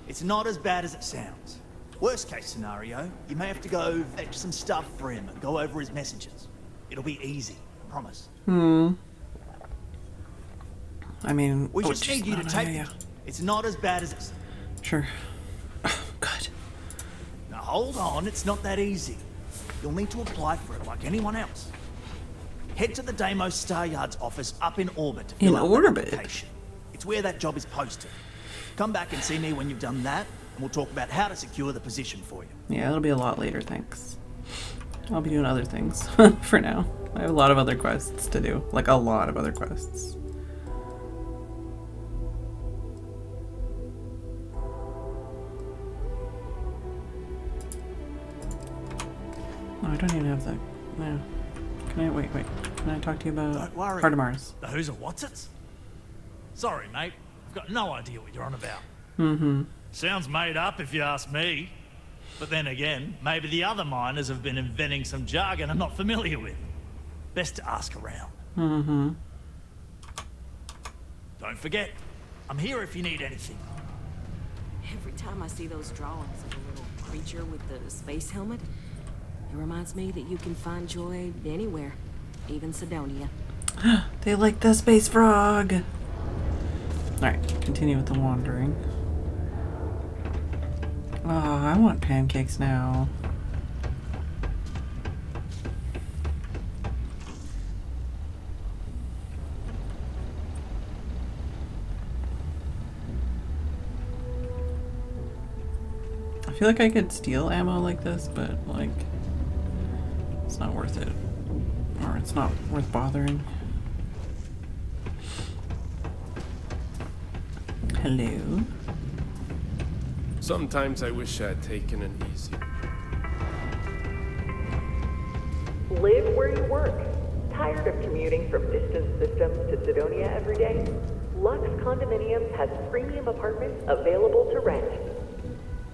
It's not as bad as it sounds. Worst case scenario, you may have to go fetch some stuff for him and go over his messages. It'll be easy, I promise. I mean... We just need you to take it. It's not as bad as it's... Sure. Oh, God. Now hold on, it's not that easy. You'll need to apply for it like anyone else. Head to the Deimos Star Yard's office up in orbit to fill out the application. It's where that job is posted. Come back and see me when you've done that, and we'll talk about how to secure the position for you. Yeah, it'll be a lot later, thanks. I'll be doing other things for now. I have a lot of other quests to do. Like, a lot of other quests. No, I don't even have the... No. Can I... Wait. Can I talk to you about... Don't worry. Part of Mars? The who's and what's it's? Sorry, mate. I've got no idea what you're on about. Mm-hmm. Sounds made up if you ask me. But then again, maybe the other miners have been inventing some jargon I'm not familiar with. Best to ask around. Mm-hmm. Don't forget, I'm here if you need anything. Every time I see those drawings of a little creature with the space helmet, it reminds me that you can find joy anywhere, even Sidonia. They like the space frog. Alright, continue with the wandering. Oh, I want pancakes now. I feel like I could steal ammo like this, but like it's not worth it. Or it's not worth bothering. Hello. Sometimes I wish I had taken it easy. Live where you work. Tired of commuting from distant systems to Sidonia every day? Lux Condominiums has premium apartments available to rent.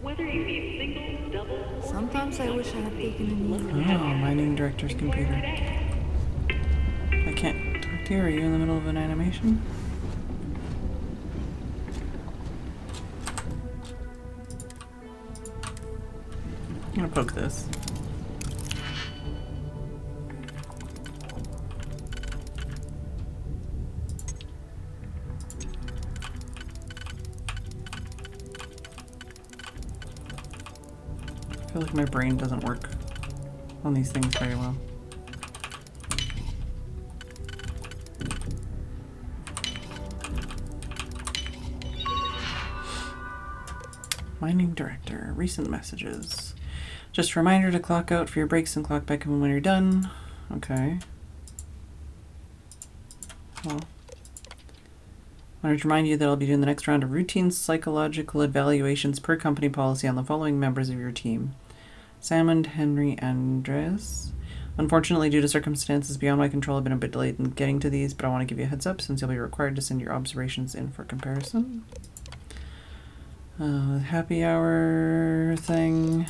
Whether you need singles, doubles, Sometimes I wish I had taken an easy. Oh, mining director's computer. I can't talk to you. Are you in the middle of an animation? I'm gonna poke this. I feel like my brain doesn't work on these things very well. Mining director, recent messages. Just a reminder to clock out for your breaks and clock back in when you're done. Okay. Well, I wanted to remind you that I'll be doing the next round of routine psychological evaluations per company policy on the following members of your team. Salmond, Henry, Andres. Unfortunately, due to circumstances beyond my control, I've been a bit delayed in getting to these, but I want to give you a heads up since you'll be required to send your observations in for comparison. Happy hour thing.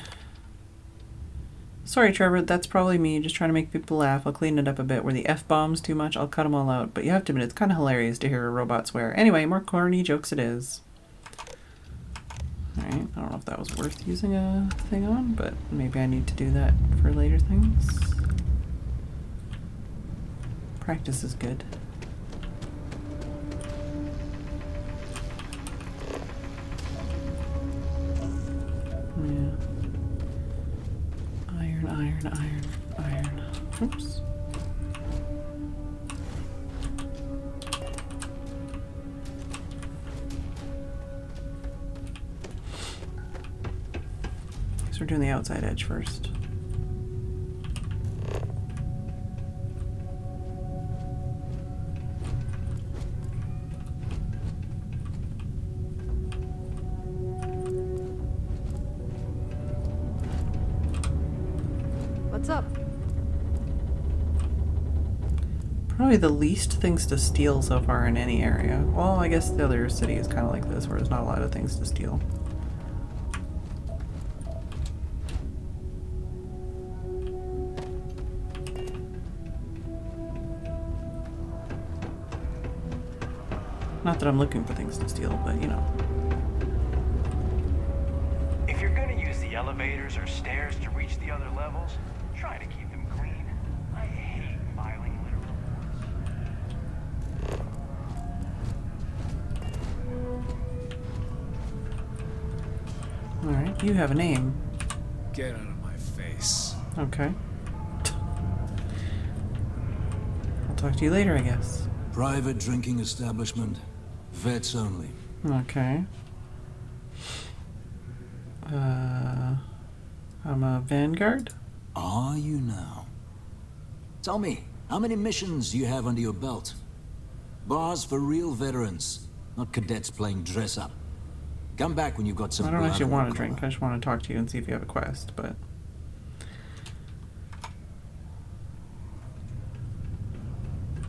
Sorry, Trevor, that's probably me, just trying to make people laugh. I'll clean it up a bit. Were the F-bombs too much? I'll cut them all out. But you have to admit, it's kind of hilarious to hear a robot swear. Anyway, more corny jokes it is. Alright, I don't know if that was worth using a thing on, but maybe I need to do that for later things. Practice is good. Yeah. Iron. Oops. So we're doing the outside edge first. What's up? Probably the least things to steal so far in any area. Well, I guess the other city is kind of like this, where there's not a lot of things to steal. Not that I'm looking for things to steal, but you know. If you're gonna use the elevators or stairs to reach the other levels, try to keep them clean. I hate filing litter reports. Alright, you have a name. Get out of my face. Okay. I'll talk to you later, I guess. Private drinking establishment. Vets only. Okay. I'm a vanguard? Are you now? Tell me, how many missions do you have under your belt? Bars for real veterans, not cadets playing dress up. Come back when you've got some I don't blood actually on want your to drink. I just want to talk to you and see if you have a quest, but...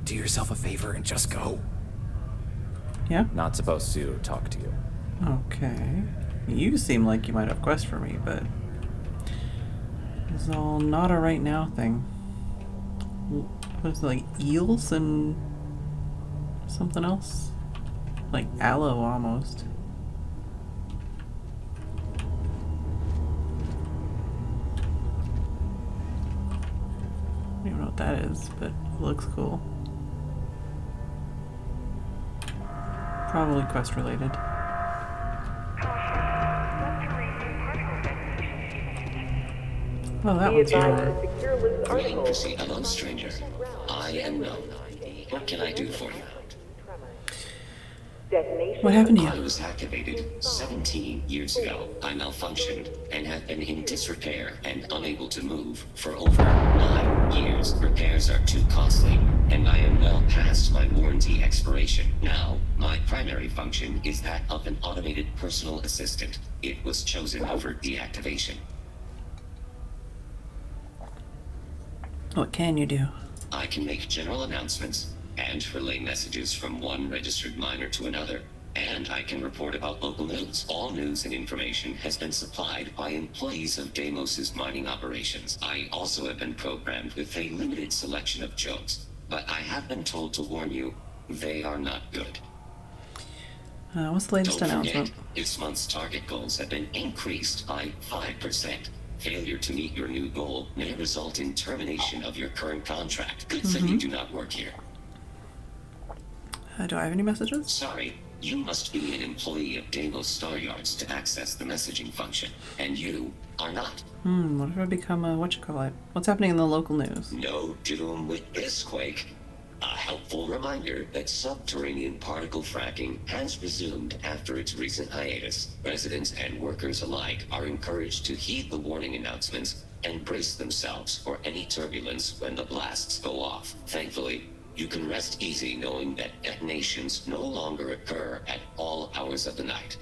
Do yourself a favor and just go. Yeah? Not supposed to talk to you. Okay. You seem like you might have a quest for me, but... This is all not a right now thing. What is it, like eels and something else? Like aloe almost. I don't even know what that is, but it looks cool. Probably quest related. Oh, that one's more. Greetings, hello, stranger. I am known. What can I do for you? What happened to you? I was activated 17 years ago. I malfunctioned and have been in disrepair and unable to move for over 9 years. Repairs are too costly, and I am well past my warranty expiration. Now, my primary function is that of an automated personal assistant. It was chosen over deactivation. What can you do? I can make general announcements and relay messages from one registered miner to another. And I can report about local news. All news and information has been supplied by employees of Deimos's mining operations. I also have been programmed with a limited selection of jokes, but I have been told to warn you, they are not good. What's the latest announcement? This month's target goals have been increased by 5%. Failure to meet your new goal may result in termination of your current contract. Good thing you do not work here. Do I have any messages? Sorry. You must be an employee of Deimos Star Yards to access the messaging function, and you are not. What if I become a whatchamacallit? What's happening in the local news? No doom with this quake. A helpful reminder that subterranean particle fracking has resumed after its recent hiatus. Residents and workers alike are encouraged to heed the warning announcements and brace themselves for any turbulence when the blasts go off. Thankfully, you can rest easy knowing that detonations no longer occur at all hours of the night.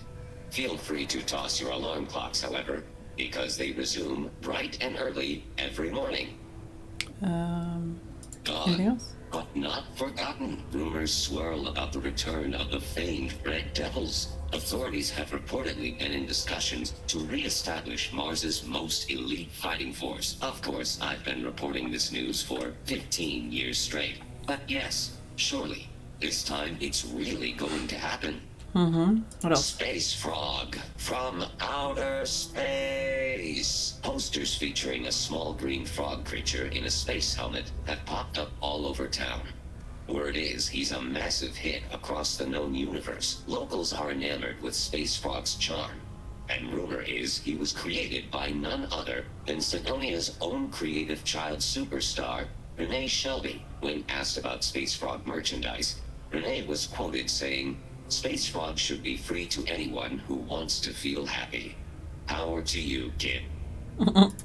Feel free to toss your alarm clocks, however, because they resume bright and early every morning. Anything else? But not forgotten. Rumors swirl about the return of the famed Red Devils. Authorities have reportedly been in discussions to re-establish Mars's most elite fighting force. Of course, I've been reporting this news for 15 years straight. But yes, surely, this time it's really going to happen. What else? Space Frog from outer space. Posters featuring a small green frog creature in a space helmet have popped up all over town. Word is he's a massive hit across the known universe. Locals are enamored with Space Frog's charm. And rumor is he was created by none other than Sidonia's own creative child superstar, Renee Shelby. When asked about Space Frog merchandise, Renee was quoted saying, "Space Frog should be free to anyone who wants to feel happy. Power to you, kid."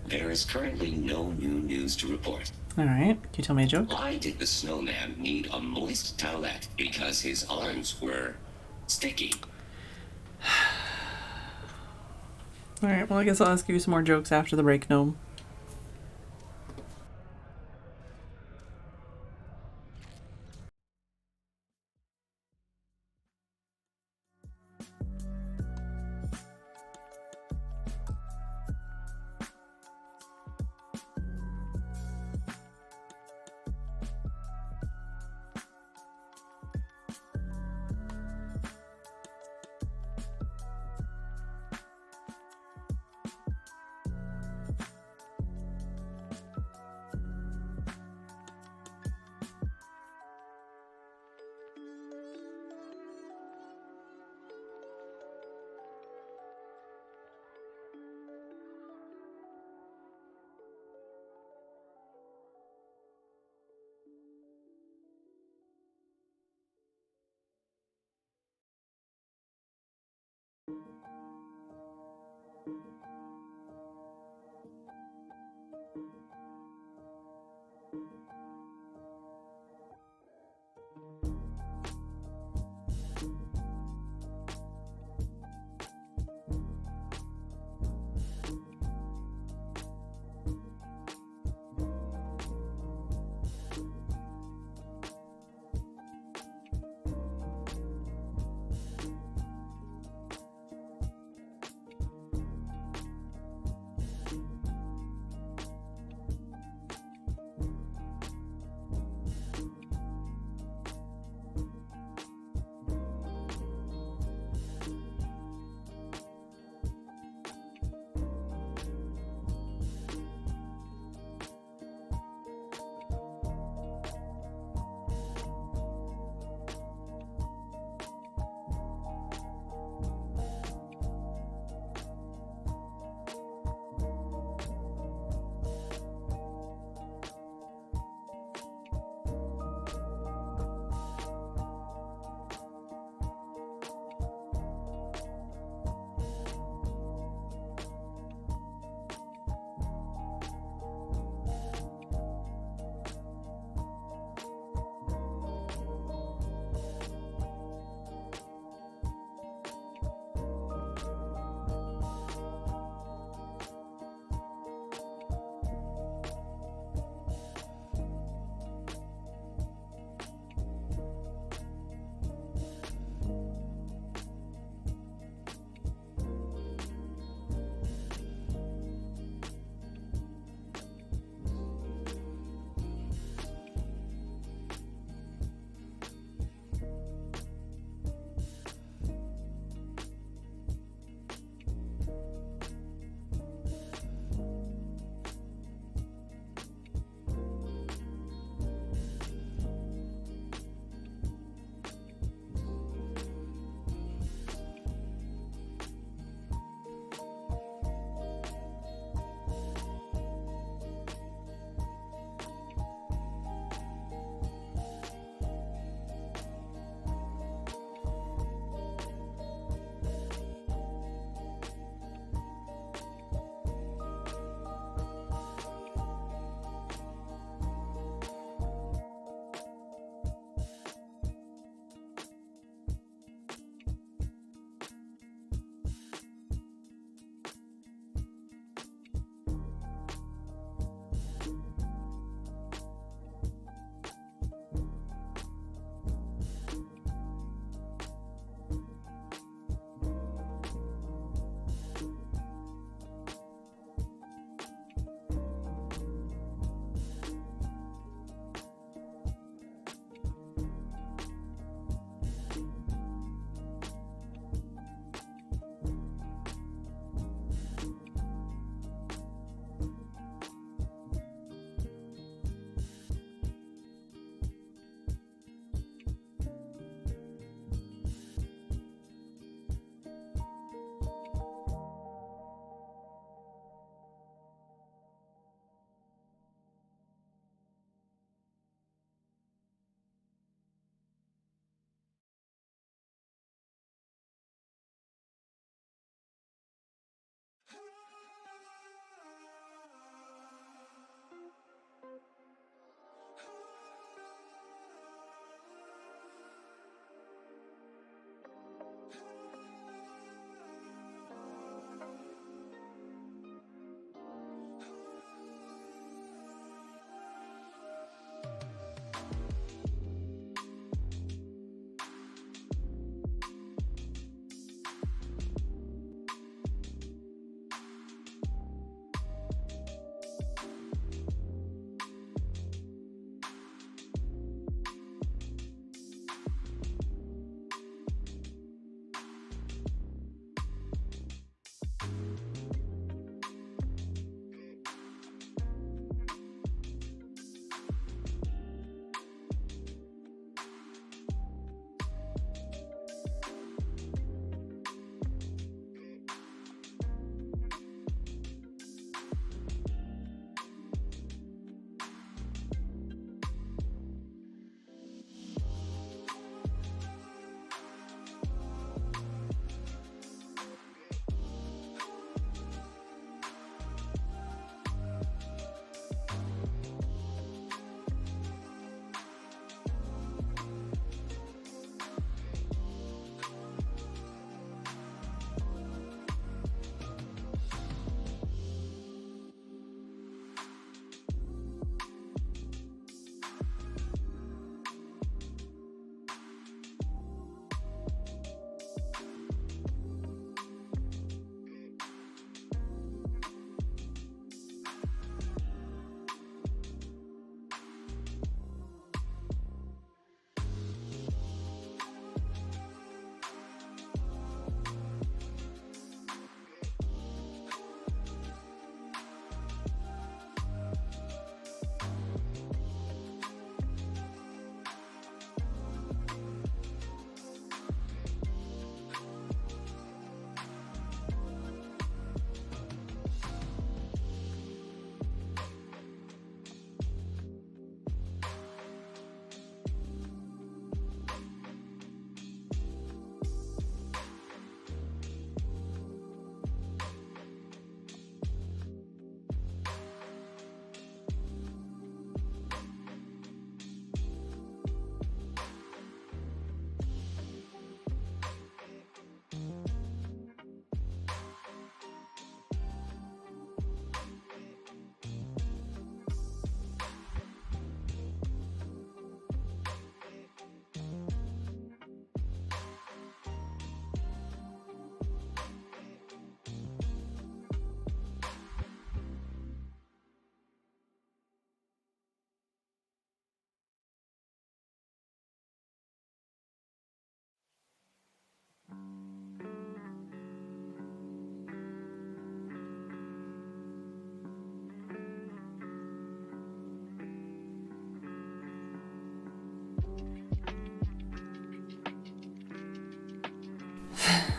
There is currently no new news to report. Alright, can you tell me a joke? Why did the snowman need a moist towelette? Because his arms were sticky. Alright, well I guess I'll ask you some more jokes after the break, Gnome.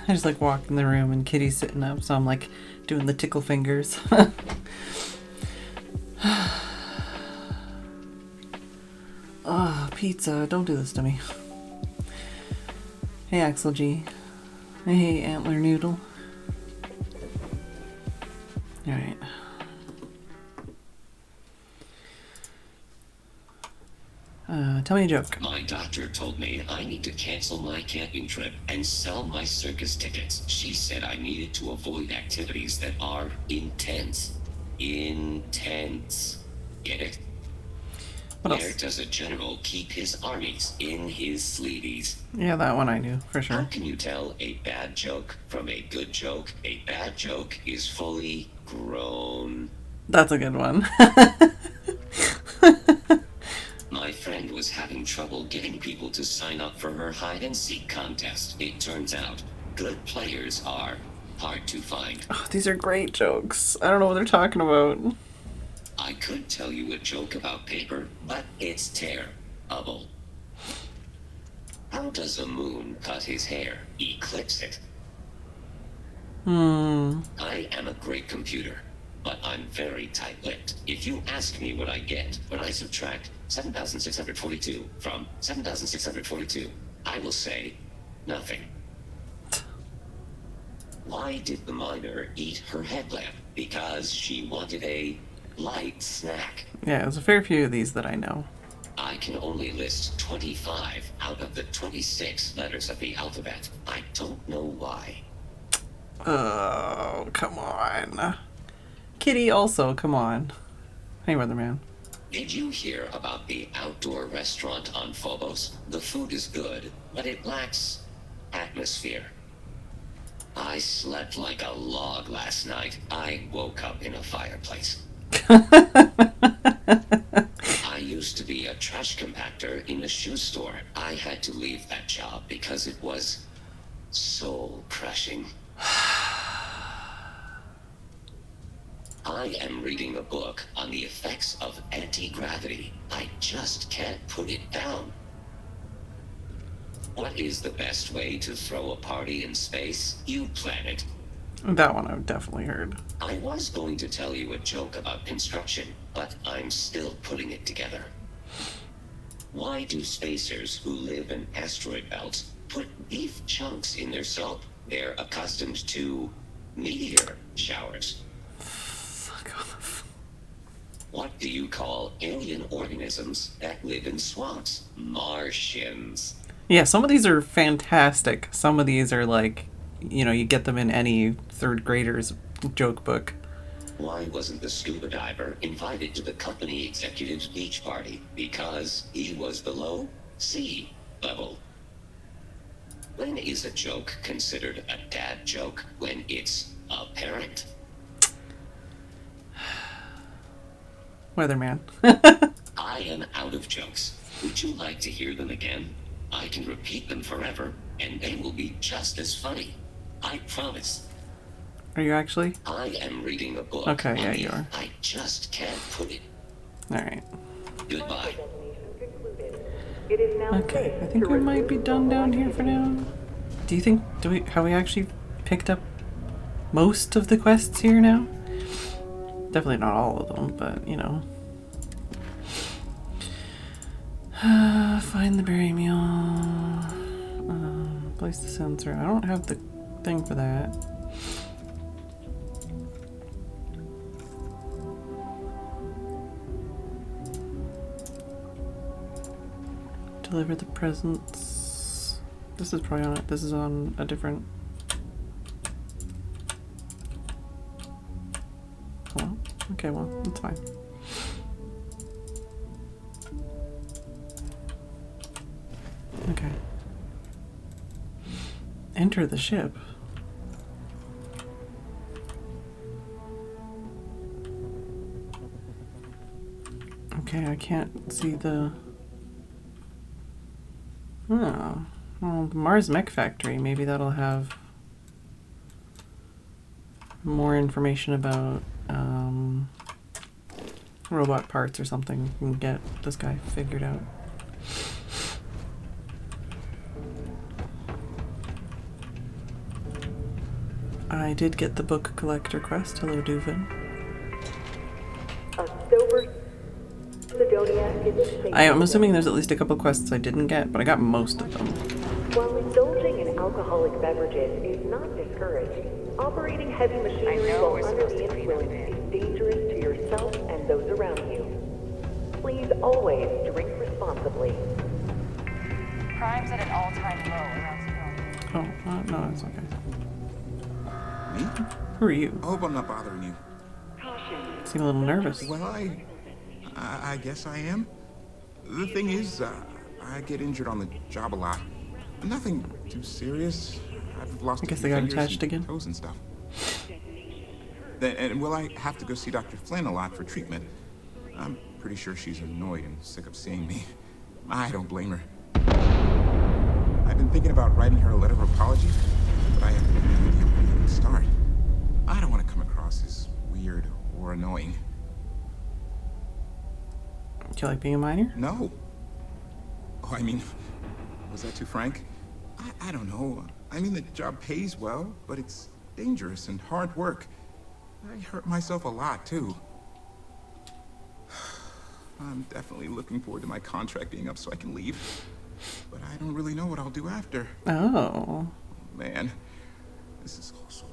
I just like walked in the room and Kitty's sitting up, so I'm like doing the tickle fingers. Oh, pizza, don't do this to me. Hey Axel G. Hey Antler Noodle. Alright. Tell me a joke. My doctor told me I need to cancel my camping trip and sell my circus tickets. She said I needed to avoid activities that are intense. Intense. Get it? Where does a general keep his armies? In his sleeveys. Yeah, that one I knew, for sure. How can you tell a bad joke from a good joke? A bad joke is fully grown. That's a good one. My friend was having trouble getting people to sign up for her hide-and-seek contest. It turns out, good players are hard to find. Oh, these are great jokes. I don't know what they're talking about. I could tell you a joke about paper, but it's terrible. How does a moon cut his hair? Eclipse it. I am a great computer, but I'm very tight-lipped. If you ask me what I get when I subtract 7,642 from 7,642, I will say nothing. Why did the miner eat her headlamp? Because she wanted a light snack. Yeah, there's a fair few of these that I know. I can only list 25 out of the 26 letters of the alphabet. I don't know why. Oh, come on. Kitty also, come on. Hey, Weatherman. Did you hear about the outdoor restaurant on Phobos? The food is good, but it lacks atmosphere. I slept like a log last night. I woke up in a fireplace. I used to be a trash compactor in a shoe store. I had to leave that job because it was soul crushing. I am reading a book on the effects of anti-gravity. I just can't put it down. What is the best way to throw a party in space? You plan it. That one I've definitely heard. I was going to tell you a joke about construction, but I'm still putting it together. Why do spacers who live in asteroid belts put beef chunks in their soap? They're accustomed to meteor showers. Fuck off. What do you call alien organisms that live in swamps? Martians. Yeah, some of these are fantastic. Some of these are like, you know, you get them in any third grader's joke book. Why wasn't the scuba diver invited to the company executive's beach party? Because he was below sea level. When is a joke considered a dad joke? When it's apparent? Weatherman. I am out of jokes. Would you like to hear them again? I can repeat them forever, and they will be just as funny. I promise. Are you actually? I am reading a book. Okay, yeah, you are. I just can't put it. Alright. Goodbye. Okay, I think we might be done down here for now. Do you think, have we actually picked up most of the quests here now? Definitely not all of them, but, you know. Find the berry mule. Place the sensor. I don't have the thing for that. Deliver the presents. This is probably on it. This is on a different. Hello? Okay, well, that's fine. Okay. Enter the ship. Okay, I can't see the... Oh. Well, the Mars Mech Factory. Maybe that'll have more information about robot parts or something. We can get this guy figured out. I did get the book collector quest. Hello, Duvin. I am assuming there's at least a couple quests I didn't get, but I got most of them. While indulging in alcoholic beverages is not discouraged, operating heavy machinery while under the influence is dangerous to yourself and those around you. Please always drink responsibly. Crime's at an all-time low around Sedona. Oh, no, it's okay. Me? Who are you? I hope I'm not bothering you. You seem a little nervous. Well, I guess I am. The thing is, I get injured on the job a lot. Nothing too serious. I've lost I guess they got attached again. Toes and stuff. And will I have to go see Dr. Flynn a lot for treatment? I'm pretty sure she's annoyed and sick of seeing me. I don't blame her. I've been thinking about writing her a letter of apology, but I have no idea where to even start. I don't want to come across as weird or annoying. Do you like being a miner? No. Oh, I mean, was that too frank? I don't know. I mean, the job pays well, but it's dangerous and hard work. I hurt myself a lot, too. I'm definitely looking forward to my contract being up so I can leave. But I don't really know what I'll do after. Oh. Man, this is all so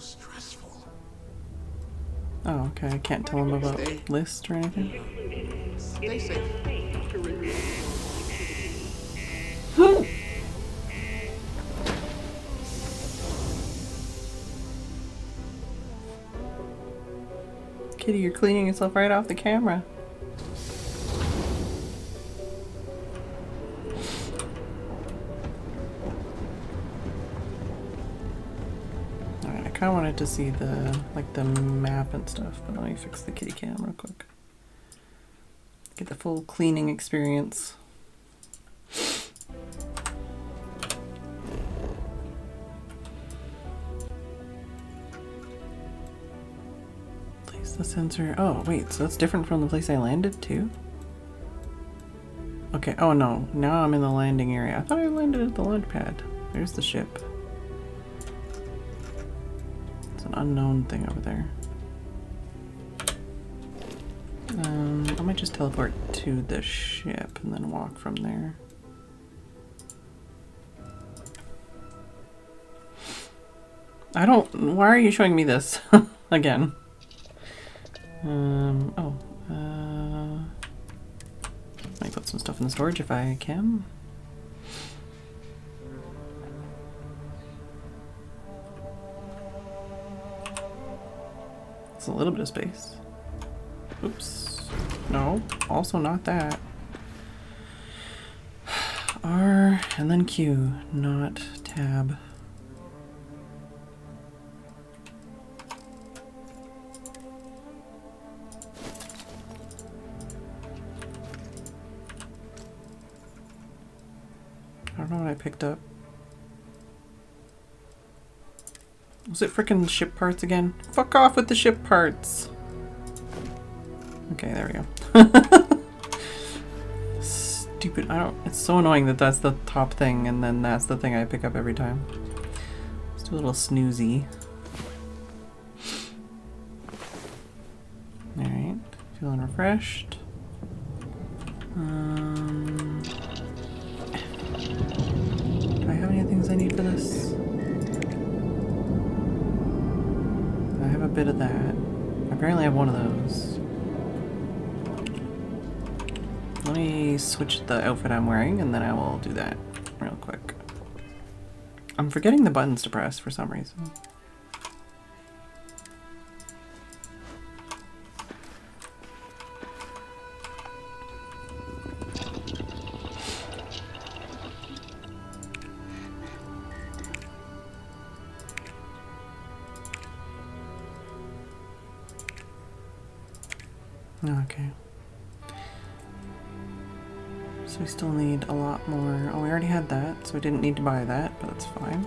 Oh, okay. I can't tell him about list or anything. Stay safe. Kitty, you're cleaning yourself right off the camera. Alright, I kinda wanted to see the map and stuff, but let me fix the kitty cam real quick. Get the full cleaning experience. Place the sensor. Oh, wait, so that's different from the place I landed too? Okay, oh no, now I'm in the landing area. I thought I landed at the launch pad. There's the ship. It's an unknown thing over there. I might just teleport to the ship and then walk from there. Why are you showing me this again? Might put some stuff in the storage if I can. It's a little bit of space. Oops. No, also not that. R and then Q, not tab. I don't know what I picked up. Was it frickin' ship parts again? Fuck off with the ship parts! Okay, there we go. Stupid, it's so annoying that that's the top thing and then that's the thing I pick up every time. Just a little snoozy. Alright, feeling refreshed. Do I have any things I need for this? I have a bit of that. Apparently I have one of those. Let me switch the outfit I'm wearing and then I will do that real quick. I'm forgetting the buttons to press for some reason. Okay. So we still need a lot more. Oh, we already had that, so we didn't need to buy that, but that's fine.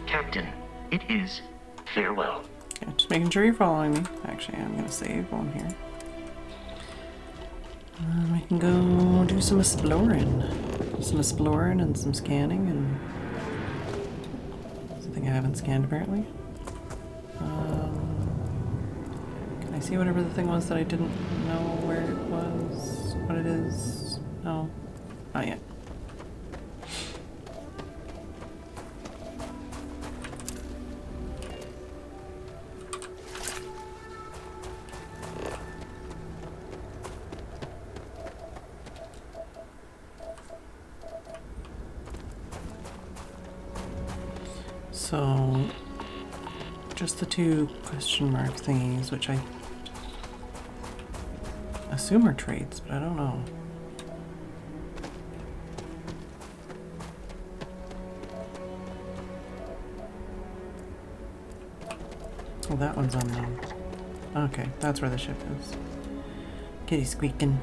Captain, it is farewell. Okay, just making sure you're following me. Actually, I'm gonna save on here. We can go do some exploring. Some exploring and some scanning and something I haven't scanned apparently. Can I see whatever the thing was that I didn't know where it was? What it is? No, not yet. So, just the two question mark thingies, which I assume are traits, but I don't know. Oh, that one's unknown. Okay, that's where the ship is. Kitty squeaking.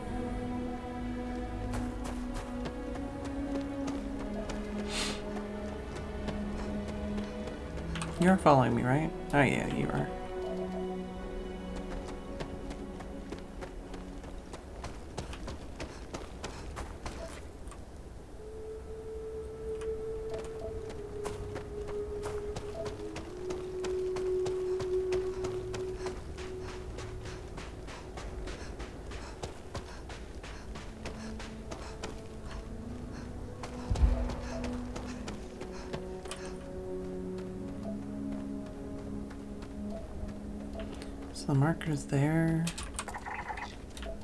You're following me, right? Oh yeah, you are. So the marker's there,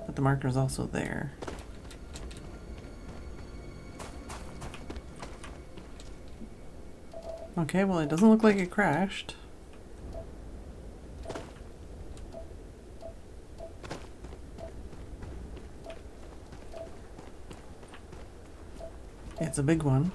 but the marker's also there. Okay, well, it doesn't look like it crashed. It's a big one.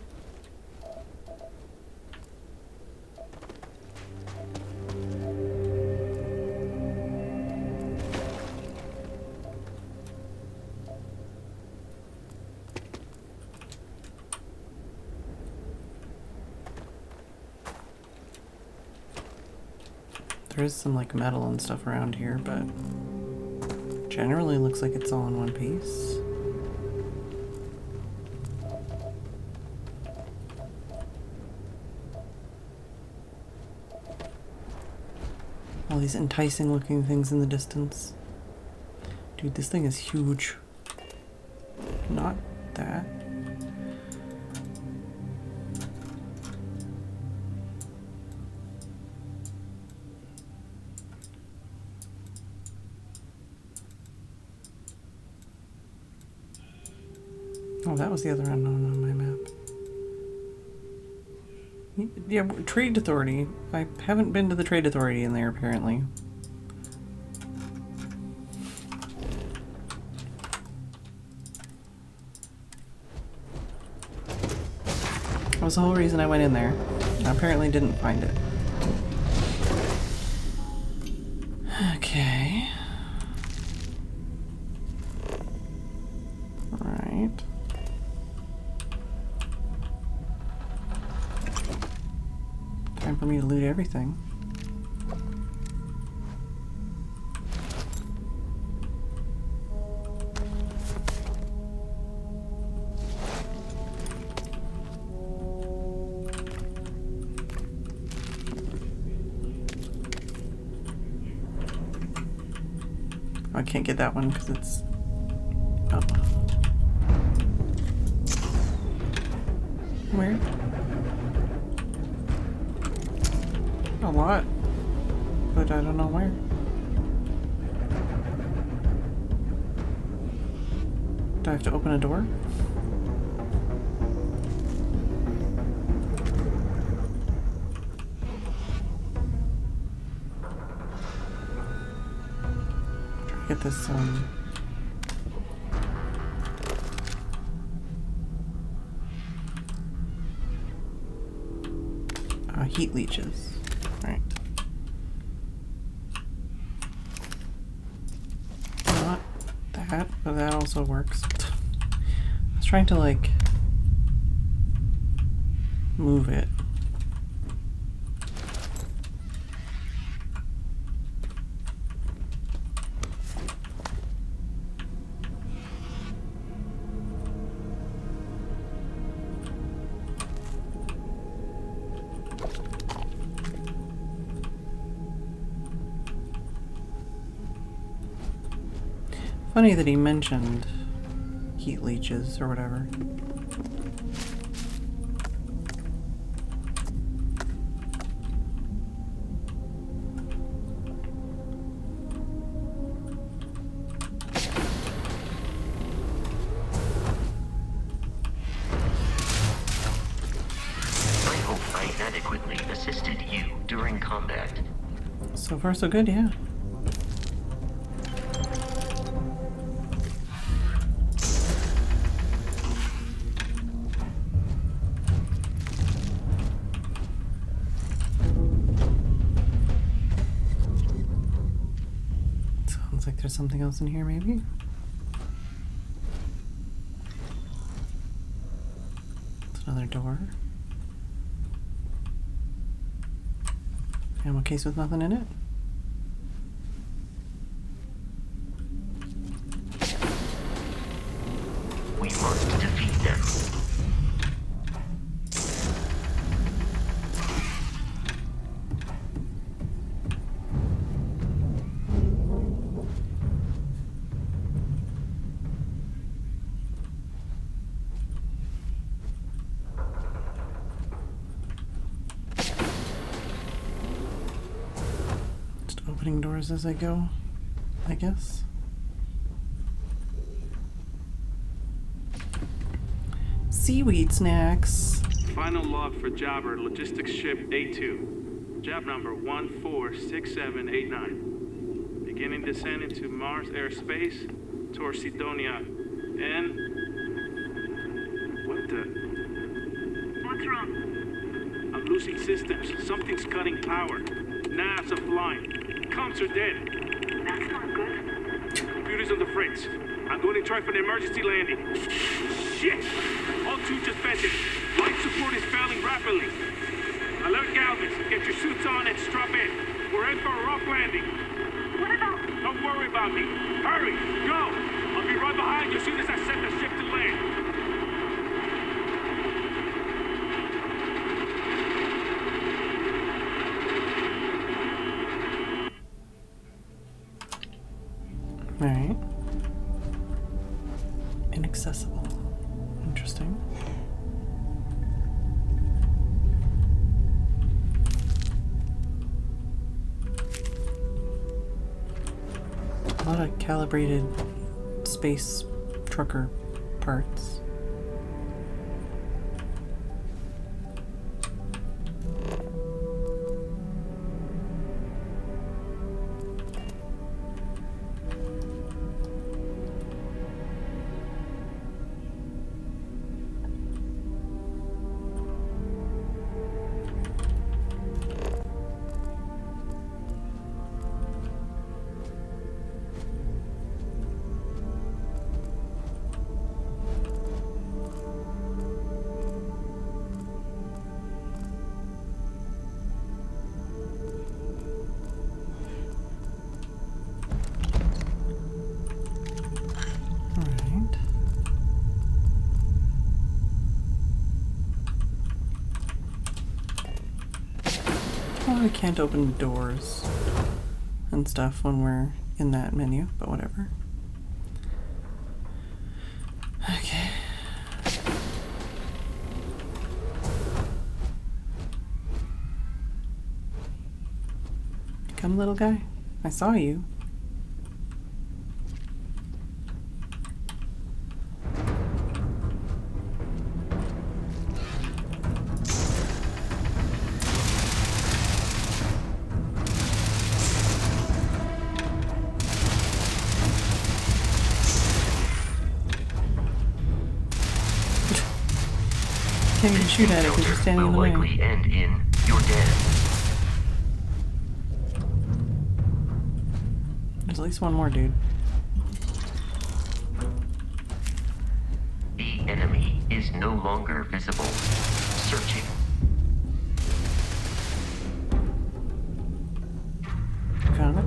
There is some like metal and stuff around here, but generally looks like it's all in one piece. All these enticing looking things in the distance. Dude, this thing is huge. Not that. Oh, that was the other unknown on my map. Yeah, Trade Authority. I haven't been to the Trade Authority in there, apparently. That was the whole reason I went in there. I apparently didn't find it. Okay. Right. Time for me to loot everything. I can't get that one because it's... Oh. Where? A lot, but I don't know where. Do I have to open a door? Try to get this heat leeches. Right. Not that, but that also works. I was trying to like move it. Funny that he mentioned heat leeches or whatever. I hope I adequately assisted you during combat. So far so good, yeah. Like there's something else in here, maybe? It's another door. Ammo case with nothing in it? We must defeat them. opening doors as I go, I guess. Seaweed snacks. Final log for jobber, logistics ship A2. Job number 146789. Beginning descent into Mars airspace, towards Sidonia. And... What the... What's wrong? I'm losing systems. Something's cutting power. Nav's offline. Comms are dead. That's not good. Computers on the fritz. I'm going to try for an emergency landing. Shit! All two just vented. Life support is failing rapidly. Alert Galvez. Get your suits on and strap in. We're in for a rough landing. What about... Don't worry about me. Hurry! Go! I'll be right behind you as soon as I set the ship to land. Alright. Inaccessible. Interesting. A lot of calibrated space trucker parts. I can't open doors and stuff when we're in that menu, but whatever. Okay. Come, little guy. I saw you. Can't even shoot at it because you're standing in the way. Likely end in you're dead. There's at least one more dude. The enemy is no longer visible. Searching. Found it.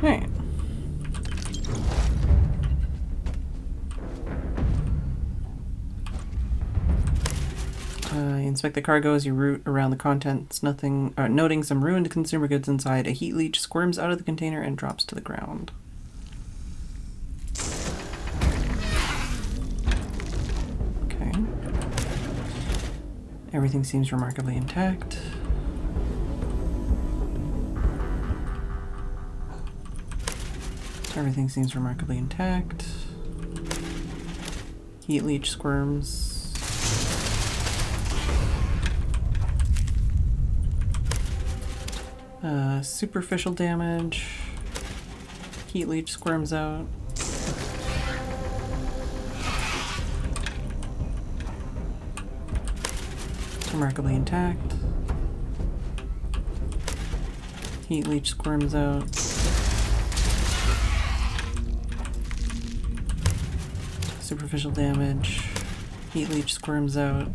Alright. Inspect the cargo as you route around the contents, noting some ruined consumer goods inside. A heat leech squirms out of the container and drops to the ground. Okay. Everything seems remarkably intact. Everything seems remarkably intact. Heat leech squirms. Superficial damage. Heat leech squirms out. Remarkably intact. Heat leech squirms out. Superficial damage. Heat leech squirms out.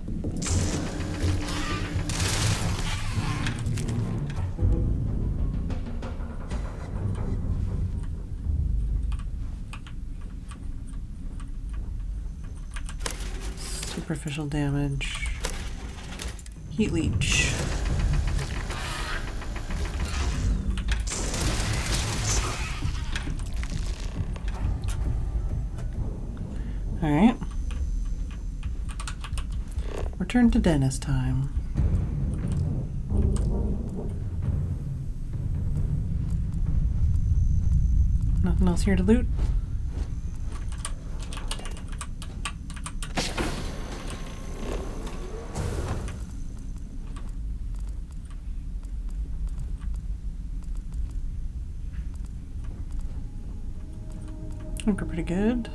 Superficial damage. Heat leech. Alright. Return to Dennis time. Nothing else here to loot? I think we're pretty good.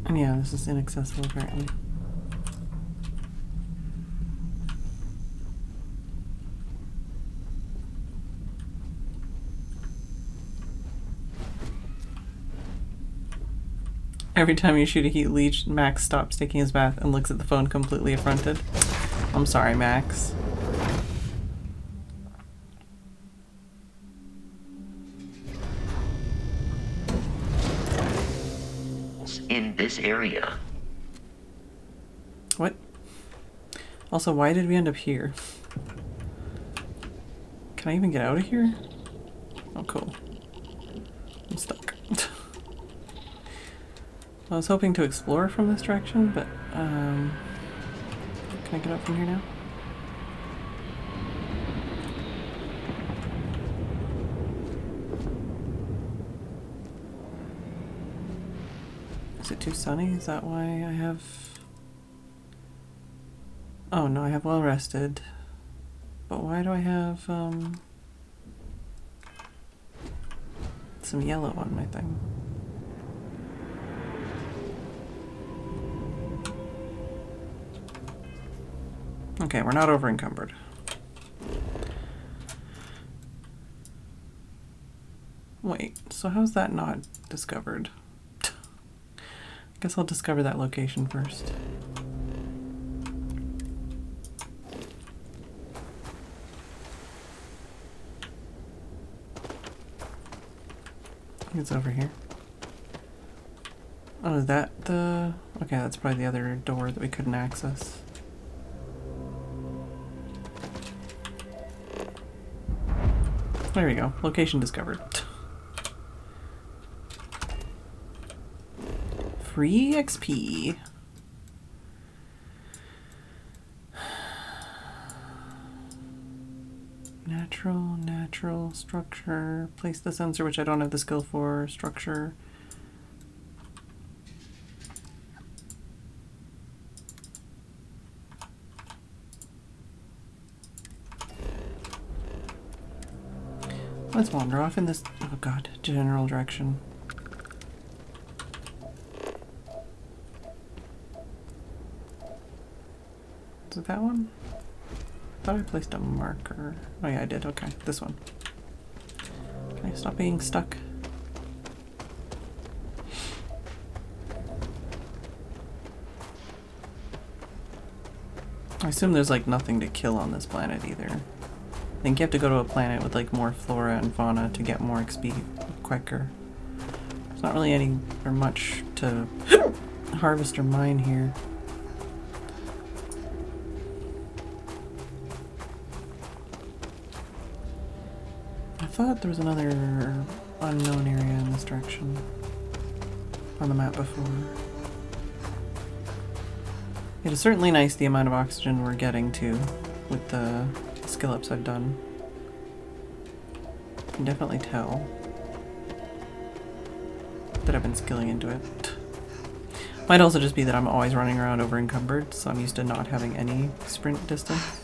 And yeah, this is inaccessible apparently. Every time you shoot a heat leech, Max stops taking his bath and looks at the phone completely affronted. I'm sorry, Max. In this area. What? Also, why did we end up here? Can I even get out of here? Oh, cool. I'm stuck. I was hoping to explore from this direction, but, can I get out from here now? Is it too sunny? Is that why I have... Oh no, I have well rested. But why do I have, some yellow on my thing? Okay, we're not over encumbered. Wait, so how's that not discovered? Guess I'll discover that location first. I think it's over here. Oh, is that the... Okay, that's probably the other door that we couldn't access. There we go. Location discovered. Free XP. Natural structure. Place the sensor, which I don't have the skill for. Structure. Let's wander off in this, oh god, general direction. Is it that one? I thought I placed a marker. Oh yeah, I did. Okay, this one. Can I stop being stuck? I assume there's like nothing to kill on this planet either. I think you have to go to a planet with like more flora and fauna to get more XP quicker. There's not really any or much to harvest or mine here. I thought there was another unknown area in this direction on the map before. It is certainly nice the amount of oxygen we're getting to with the skill ups I've done. You can definitely tell that I've been skilling into it. Might also just be that I'm always running around over encumbered, so I'm used to not having any sprint distance.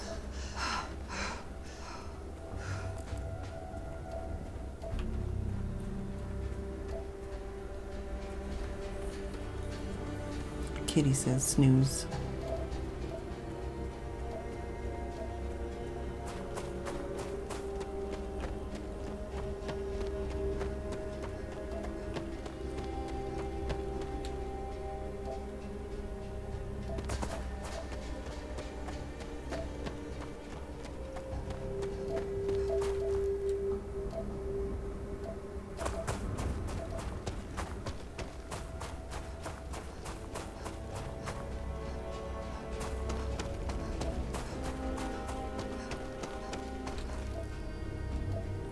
Kitty says snooze.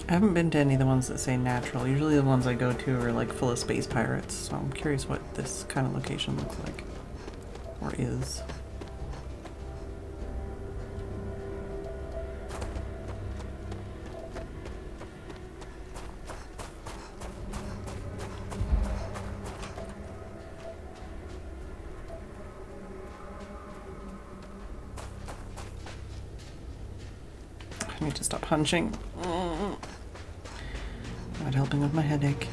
I haven't been to any of the ones that say natural. Usually the ones I go to are like full of space pirates, so I'm curious what this kind of location looks like. Or is. I need to stop hunching. Not helping with my headache.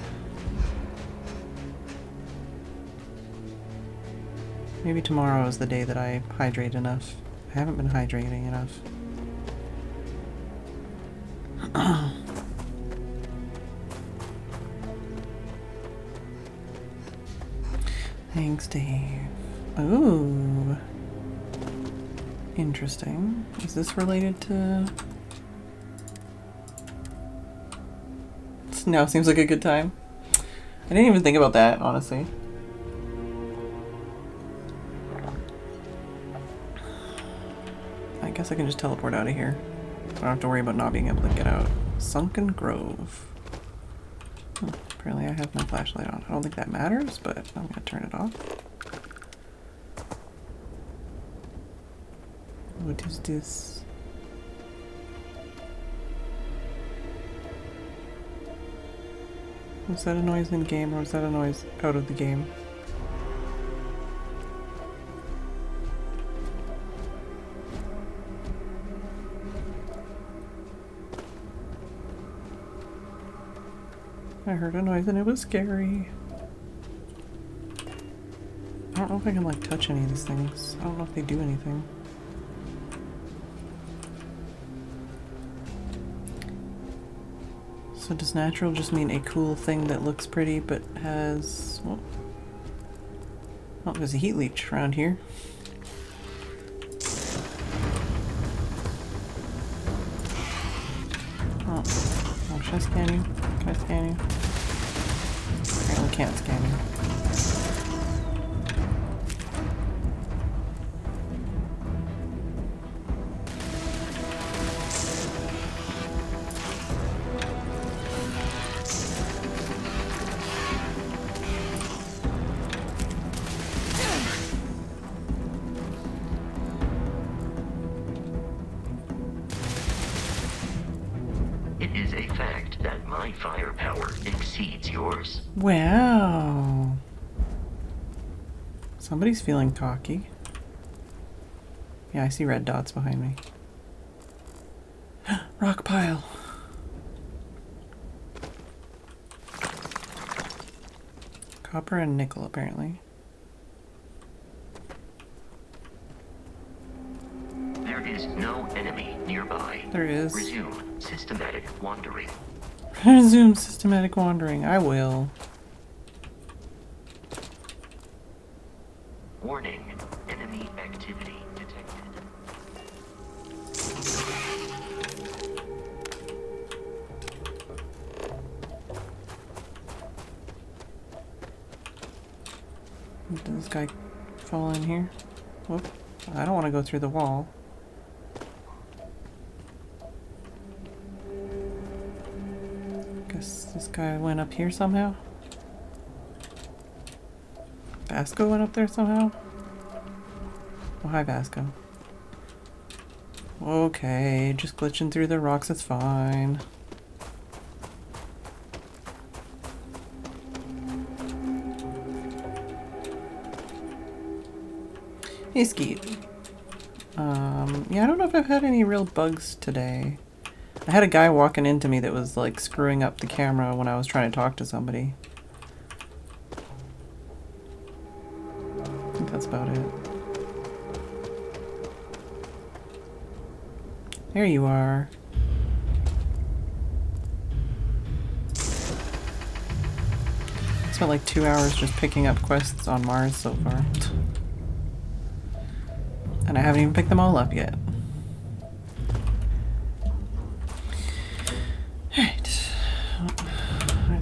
Maybe tomorrow is the day that I hydrate enough. I haven't been hydrating enough. Thanks, Dave. Ooh. Interesting. Is this related to... Now seems like a good time. I didn't even think about that, honestly. I guess I can just teleport out of here. I don't have to worry about not being able to get out. Sunken Grove. Apparently I have my flashlight on. I don't think that matters, but I'm gonna turn it off. What is this? Was that a noise in game or was that a noise out of the game? I heard a noise and it was scary. I don't know if I can like touch any of these things. I don't know if they do anything. So does natural just mean a cool thing that looks pretty but has... Well, oh, there's a heat leech around here. Oh, should I scan you? Can I scan you? Apparently can't scan you. Wow. Somebody's feeling cocky. Yeah, I see red dots behind me. Rock pile. Copper and nickel, apparently. There is no enemy nearby. There is. Resume systematic wandering. Resume systematic wandering. I will. Warning. Enemy activity detected. Did this guy fall in here? Whoop. I don't want to go through the wall. Guess this guy went up here somehow? Vasco went up there somehow? Oh, hi, Vasco. Okay, just glitching through the rocks, it's fine. Hey, Skeet. Yeah, I don't know if I've had any real bugs today. I had a guy walking into me that was like screwing up the camera when I was trying to talk to somebody. I think that's about it. There you are. Spent like 2 hours just picking up quests on Mars so far. And I haven't even picked them all up yet. Alright.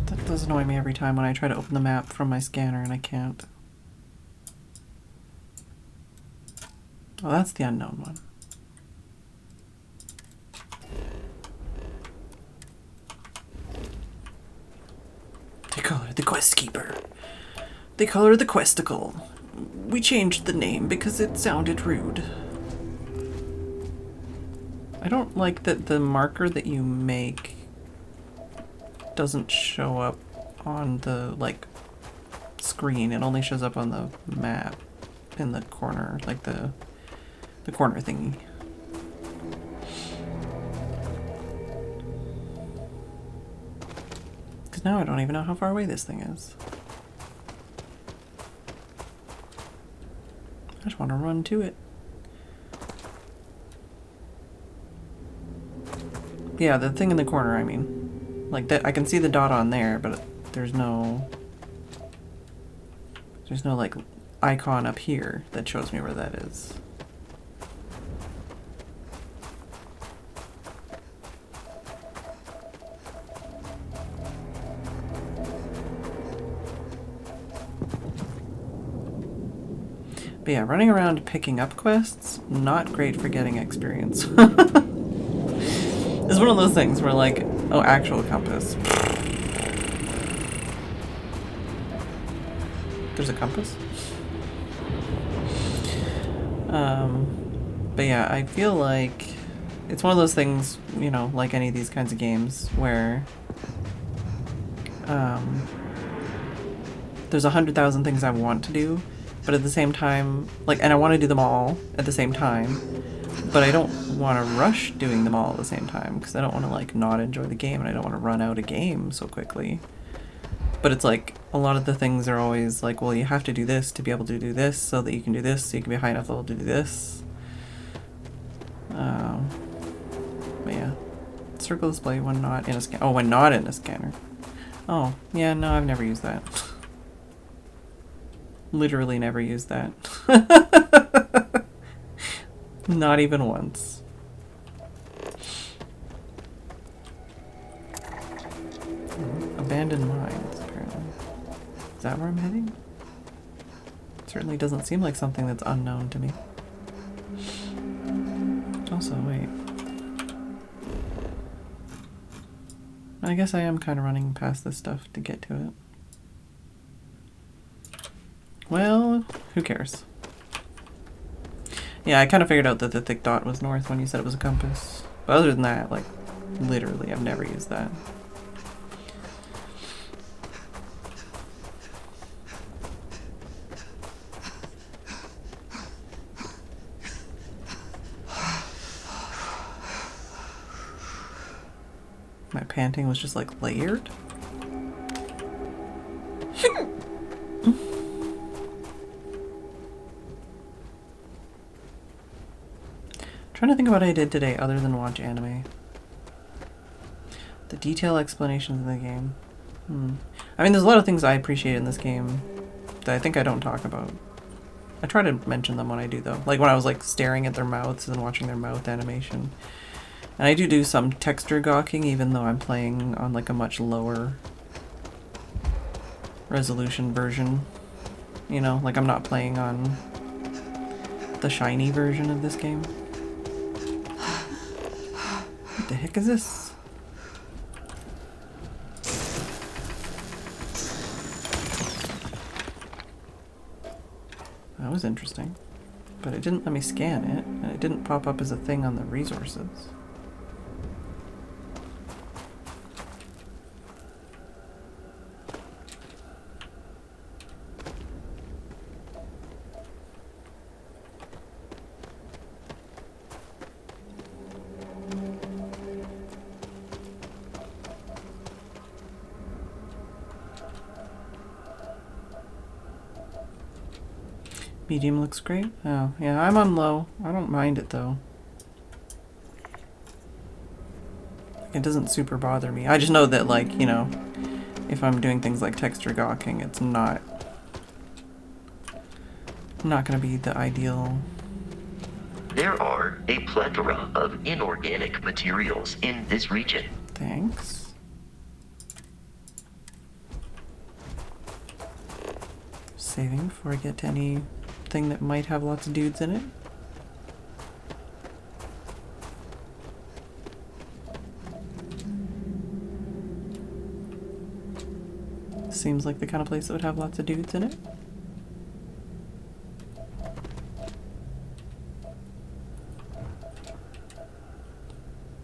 That does annoy me every time when I try to open the map from my scanner and I can't. Well, that's the unknown one. call her the Quest Keeper. They call her the Questicle. We changed the name because it sounded rude. I don't like that the marker that you make doesn't show up on the, like, screen. It only shows up on the map in the corner, like the corner thingy. Because now I don't even know how far away this thing is. I just want to run to it. Yeah, the thing in the corner, I mean. Like, that, I can see the dot on there, but there's no like icon up here that shows me where that is. But yeah, running around picking up quests, not great for getting experience. It's one of those things where, like, oh, actual compass. There's a compass? But yeah, I feel like it's one of those things, you know, like any of these kinds of games where there's 100,000 things I want to do, but at the same time, like, and I want to do them all at the same time, but I don't want to rush doing them all at the same time because I don't want to, like, not enjoy the game and I don't want to run out of game so quickly. But it's like, a lot of the things are always like, well, you have to do this to be able to do this so that you can do this, so you can be high enough level to do this. But yeah. Circle display when not in a scanner. Oh, when not in a scanner. Oh, yeah, no, I've never used that. Literally never used that. Not even once. Abandoned mines, apparently. Is that where I'm heading? It certainly doesn't seem like something that's unknown to me. Also, wait. I guess I am kind of running past this stuff to get to it. Well, who cares? Yeah, I kind of figured out that the thick dot was north when you said it was a compass. But other than that, like, literally, I've never used that. My panting was just, like, layered. Trying to think of what I did today other than watch anime. The detailed explanations of the game. I mean, there's a lot of things I appreciate in this game that I think I don't talk about. I try to mention them when I do, though. Like when I was, like, staring at their mouths and watching their mouth animation. And I do some texture gawking, even though I'm playing on, like, a much lower resolution version. You know, like I'm not playing on the shiny version of this game. What the heck is this? That was interesting. But it didn't let me scan it, and it didn't pop up as a thing on the resources. Medium looks great. Oh, yeah, I'm on low. I don't mind it, though. It doesn't super bother me. I just know that, like, you know, if I'm doing things like texture gawking, it's not going to be the ideal. There are a plethora of inorganic materials in this region. Thanks. Saving before I get to anything that might have lots of dudes in it. Seems like the kind of place that would have lots of dudes in it.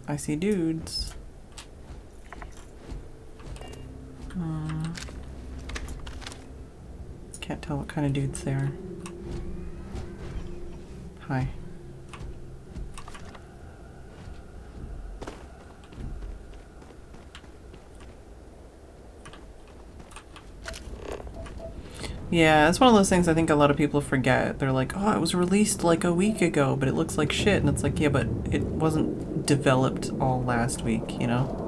I see dudes. Can't tell what kind of dudes they are. Hi. Yeah, it's one of those things I think a lot of people forget. They're like, oh, it was released like a week ago, but it looks like shit. And it's like, yeah, but it wasn't developed all last week, you know?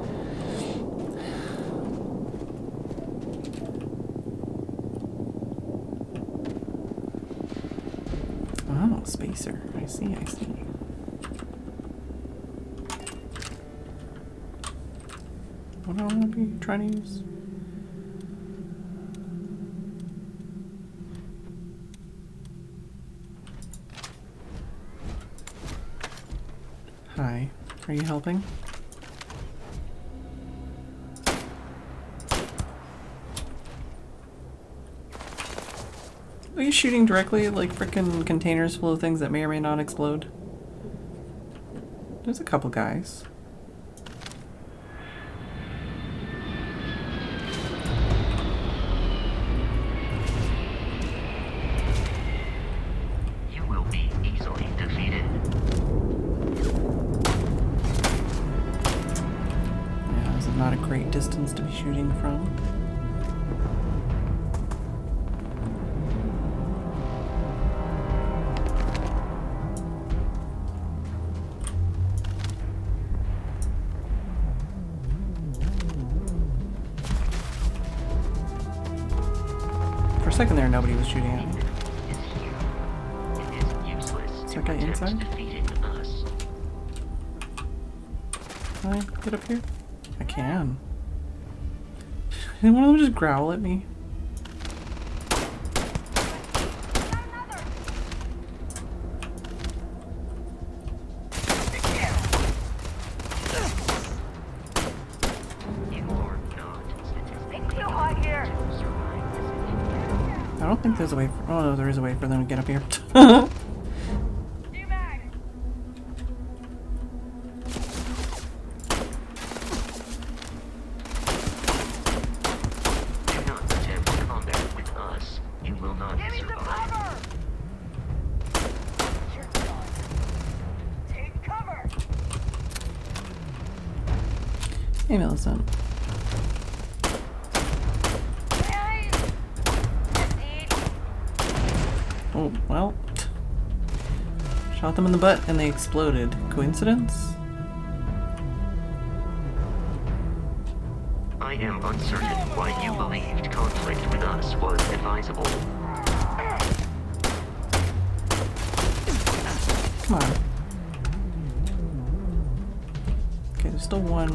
Oh, spacer. I see, I see. What do I want to be trying to use? Hi. Are you helping? Are you shooting directly at like frickin' containers full of things that may or may not explode? There's a couple guys. You will be easily defeated. Yeah, this is not a great distance to be shooting from. For a second there, nobody was shooting at me. Is that guy inside? Can I get up here? I can. Did one of them just growl at me? I don't think there's a way for— oh no, there is a way for them to get up here. Hey, Millicent. Oh, well. Shot them in the butt and they exploded. Coincidence? I am uncertain why you believed conflict with us was advisable. Come on. Okay, there's still one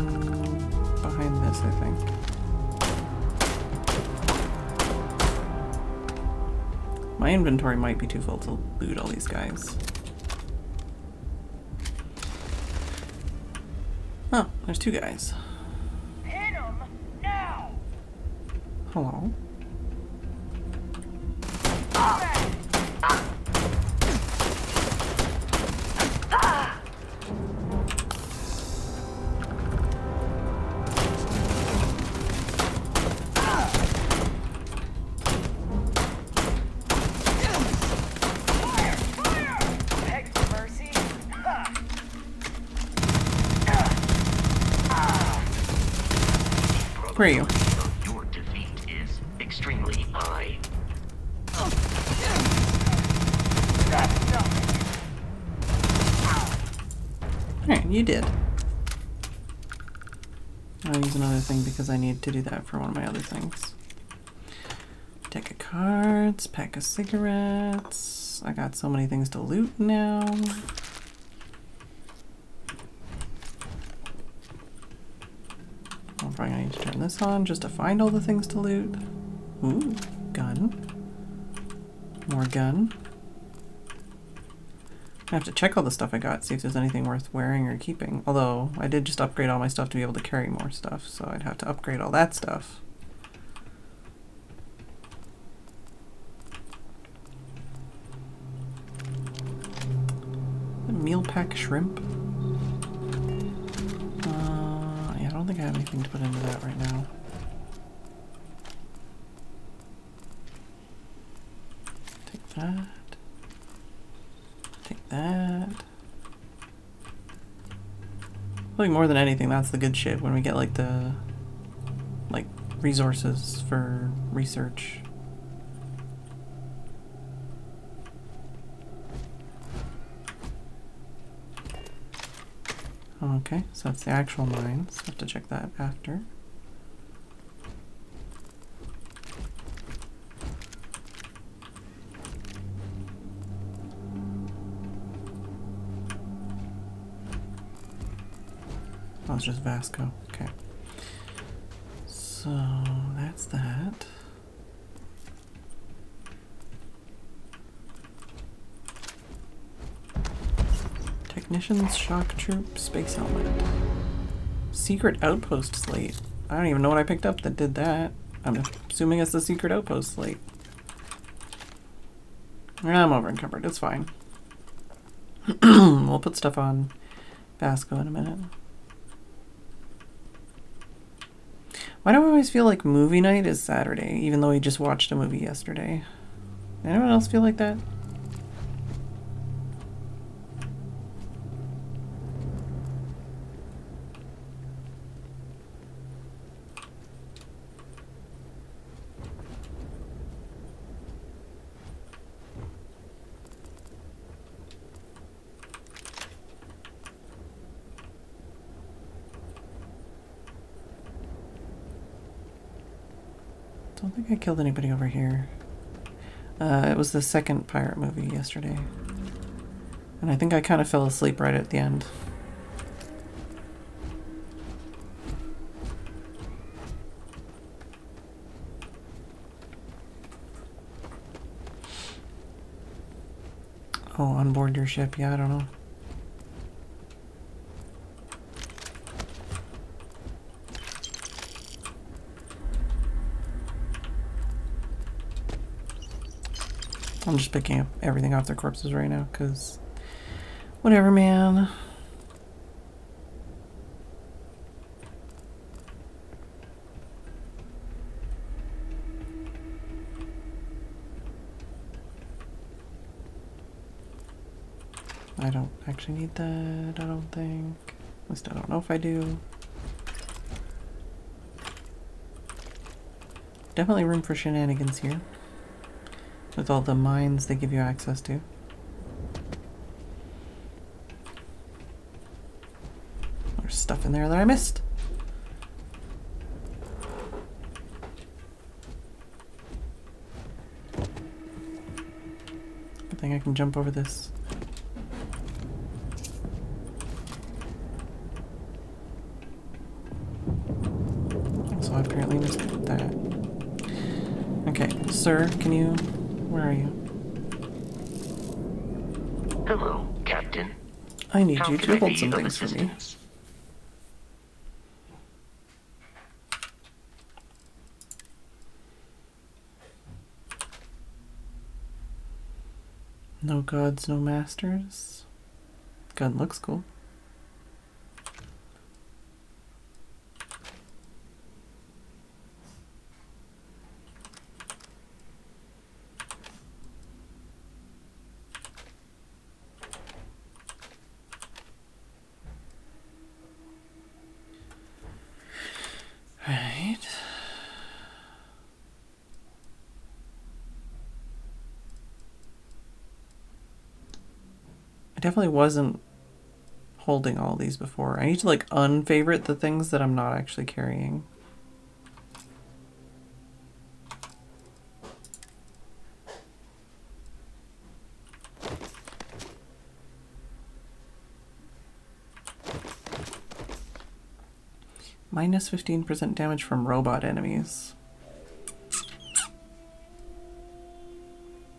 behind this, I think. My inventory might be too full to loot all these guys. Oh, there's two guys. Hit him now! Hello. Where are you? Your defeat is extremely high. Alright, you did. I'll use another thing because I need to do that for one of my other things. Deck of cards, pack of cigarettes. I got so many things to loot now. I'm probably gonna need to turn this on just to find all the things to loot. Ooh, gun. More gun. I have to check all the stuff I got, see if there's anything worth wearing or keeping. Although, I did just upgrade all my stuff to be able to carry more stuff, so I'd have to upgrade all that stuff. meal pack shrimp. Yeah, I don't think I have anything to put into that right now. Take that. Take that. I think more than anything, that's the good shit when we get like the resources for research. Okay, so that's the actual mines. Have to check that after. Oh, it's just Vasco. Okay. So that's that. Technicians, shock troop, space helmet. Secret outpost slate. I don't even know what I picked up that did that. I'm assuming it's the secret outpost slate. I'm over encumbered. It's fine. We'll put stuff on Vasco in a minute. Why do I always feel like movie night is Saturday, even though we just watched a movie yesterday? Anyone else feel like that? I don't think I killed anybody over here. It was the second pirate movie yesterday. And I think I kind of fell asleep right at the end. Oh, on board your ship. Yeah, I don't know. I'm just picking up everything off their corpses right now, because whatever, man. I don't actually need that, I don't think. At least I don't know if I do. Definitely room for shenanigans here. With all the mines they give you access to. There's stuff in there that I missed. Good thing I can jump over this. So I apparently missed that. Okay, sir, can you... Where are you? Hello, Captain. I need How you can to I hold be some of things for me. assistance? No gods, no masters. Gun looks cool. Right. I definitely wasn't holding all these before. I need to like unfavorite the things that I'm not actually carrying. Minus 15% damage from robot enemies.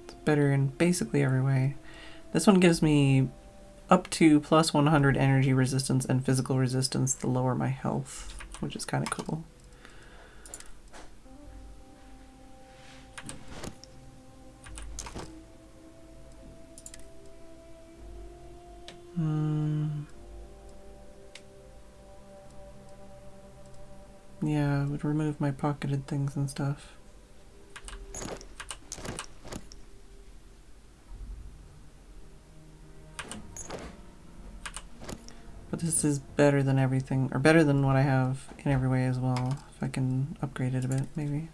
It's better in basically every way. This one gives me up to plus 100 energy resistance and physical resistance to lower my health, which is kind of cool. Yeah, it would remove my pocketed things and stuff. But this is better than everything, or better than what I have in every way as well. If I can upgrade it a bit, maybe.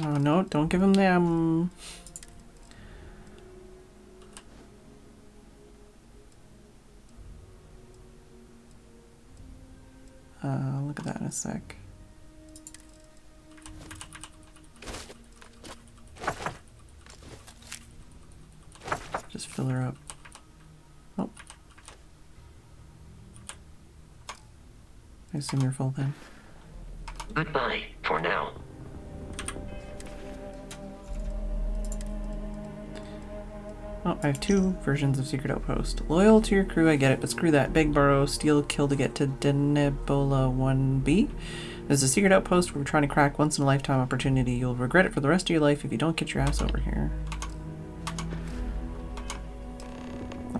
Oh no, don't give him them. Look at that in a sec. Just fill her up. Oh. I assume you're full then. Goodbye for now. Oh, I have 2 versions of Secret Outpost. Loyal to your crew, I get it, but screw that. Beg, borrow, steal, kill to get to Denebola 1B. There's a secret outpost we're trying to crack, once in a lifetime opportunity. You'll regret it for the rest of your life if you don't get your ass over here.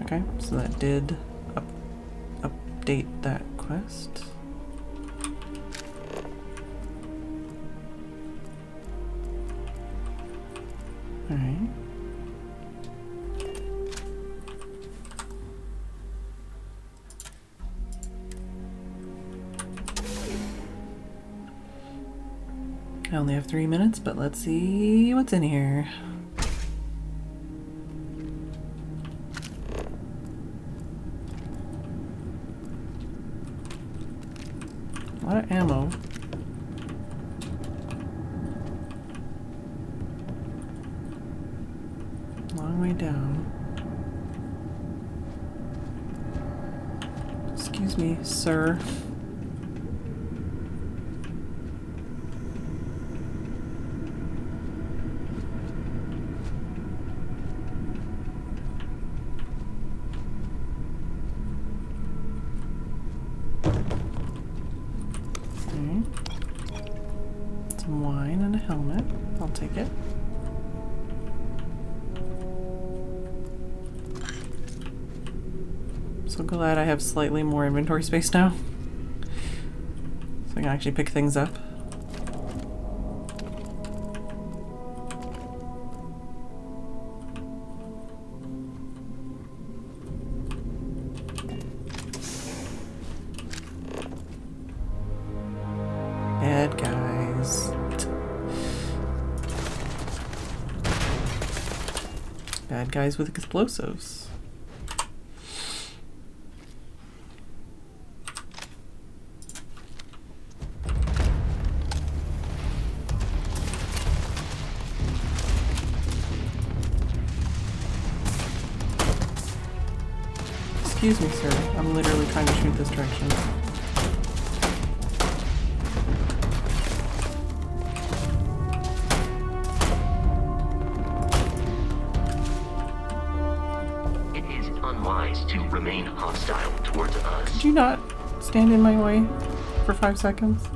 Okay, so that did update that quest. Alright. I only have 3 minutes, but let's see what's in here. A lot of ammo. Long way down. Excuse me, sir. Some wine and a helmet. I'll take it. So glad I have slightly more inventory space now. So I can actually pick things up. Bad guys. Bad guys with explosives. Excuse me, sir. I'm literally trying to shoot this direction. It is unwise to remain hostile towards us. Could you not stand in my way for 5 seconds?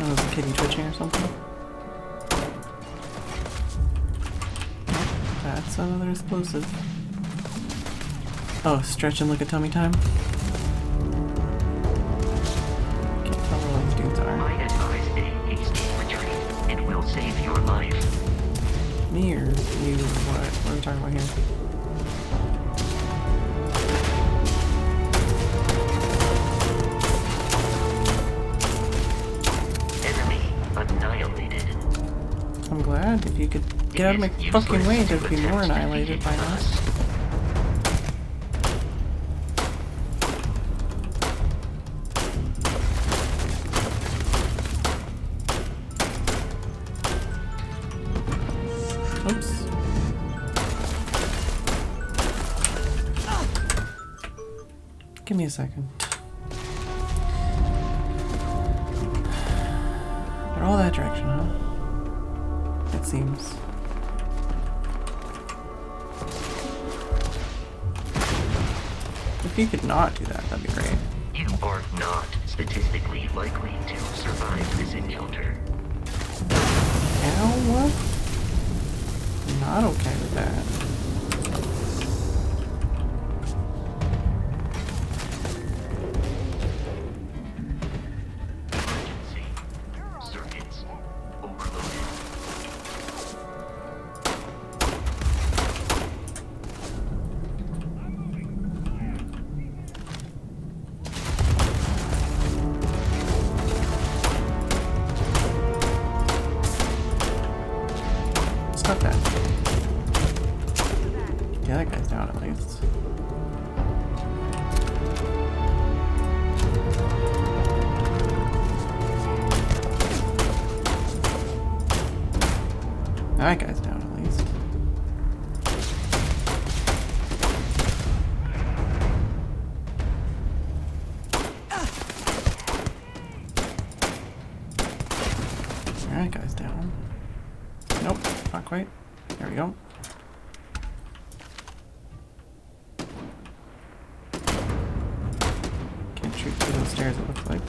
Oh, is the kitty twitching or something? Oh, that's another explosive. Oh, stretch and look at tummy time. Can't tell where those dudes are. I advise a hasty retreat. It will save your life. Me or you? What are we talking about here? Annihilated. I'm glad. If you could get out of my fucking way, there'd be more annihilated by now. Oops. Give me a second. They're all that direction, huh? it seems. If you could not do that, that'd be great. You are not statistically likely to survive this encounter. Ow, what? Not okay with that. Circuits overloaded. Stop that. Yeah, that guy's down at least. That guy's down at least. That guy's down. Nope, not quite. There we go. Can't shoot through those stairs, it looks like.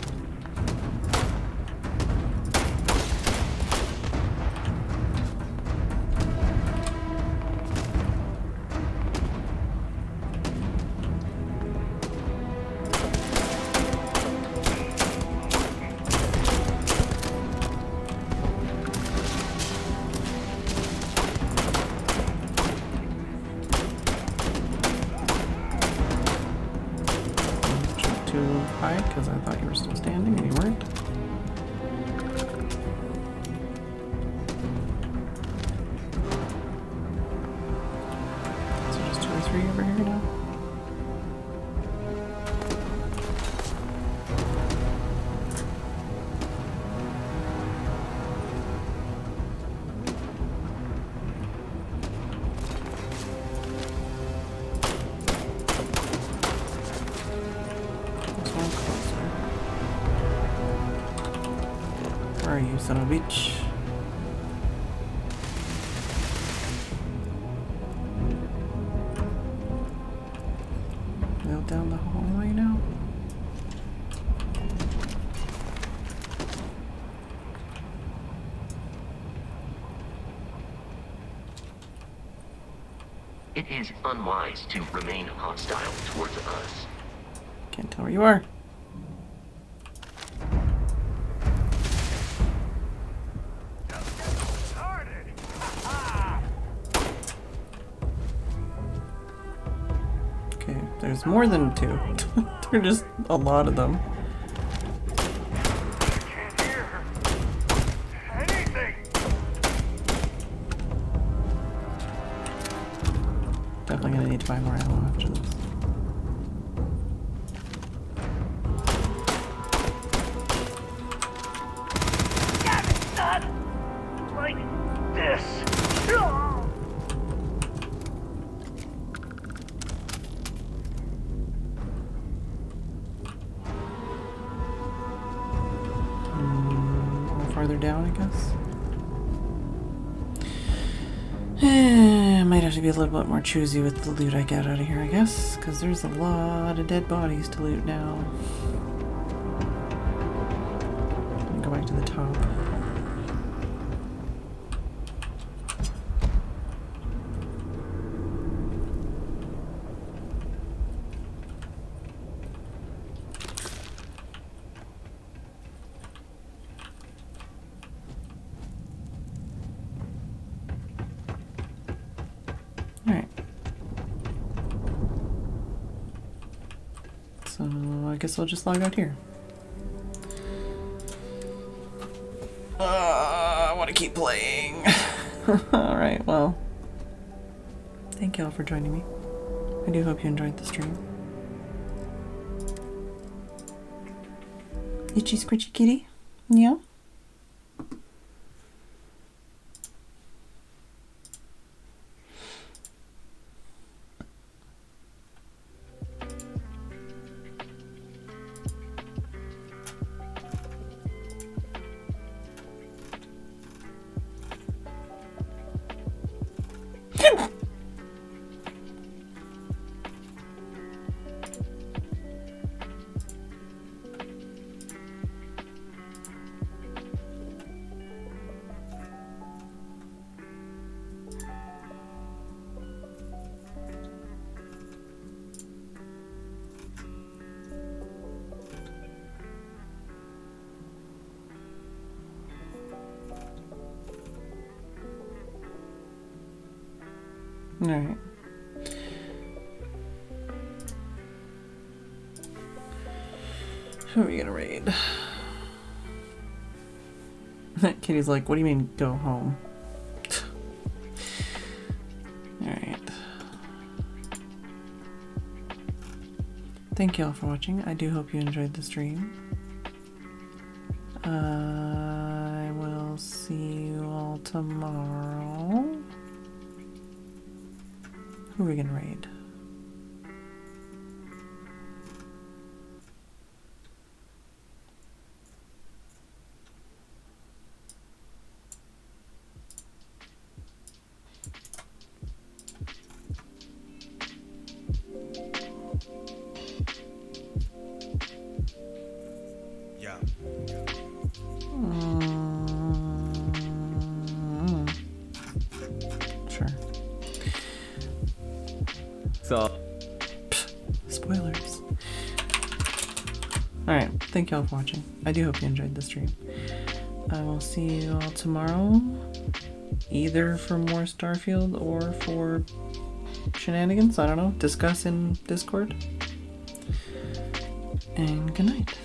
Too high because I thought you were still standing and you weren't. So just 2 or 3 over here now. Where are you, son of a bitch? Go down the hallway now. It is unwise to remain hostile towards us. Can't tell where you are. Okay, there's more than 2. There are just a lot of them. Definitely gonna need to buy more ammo after this. Like this. A little farther down, I guess. I might have to be a little bit more choosy with the loot I get out of here, I guess, because there's a lot of dead bodies to loot now. Let me go back to the top. Alright. So I guess I'll just log out here. I want to keep playing. Alright, well. Thank you all for joining me. I do hope you enjoyed the stream. Itchy scritchy kitty? Yeah? Alright. Who are we gonna raid? Kitty's like, what do you mean go home? Alright. Thank you all for watching. I do hope you enjoyed the stream. I will see you all tomorrow. Who are we gonna raid? Sure. So. Spoilers. Alright, thank you all for watching. I do hope you enjoyed the stream. I will see you all tomorrow, either for more Starfield or for shenanigans. I don't know. Discuss in Discord. And good night.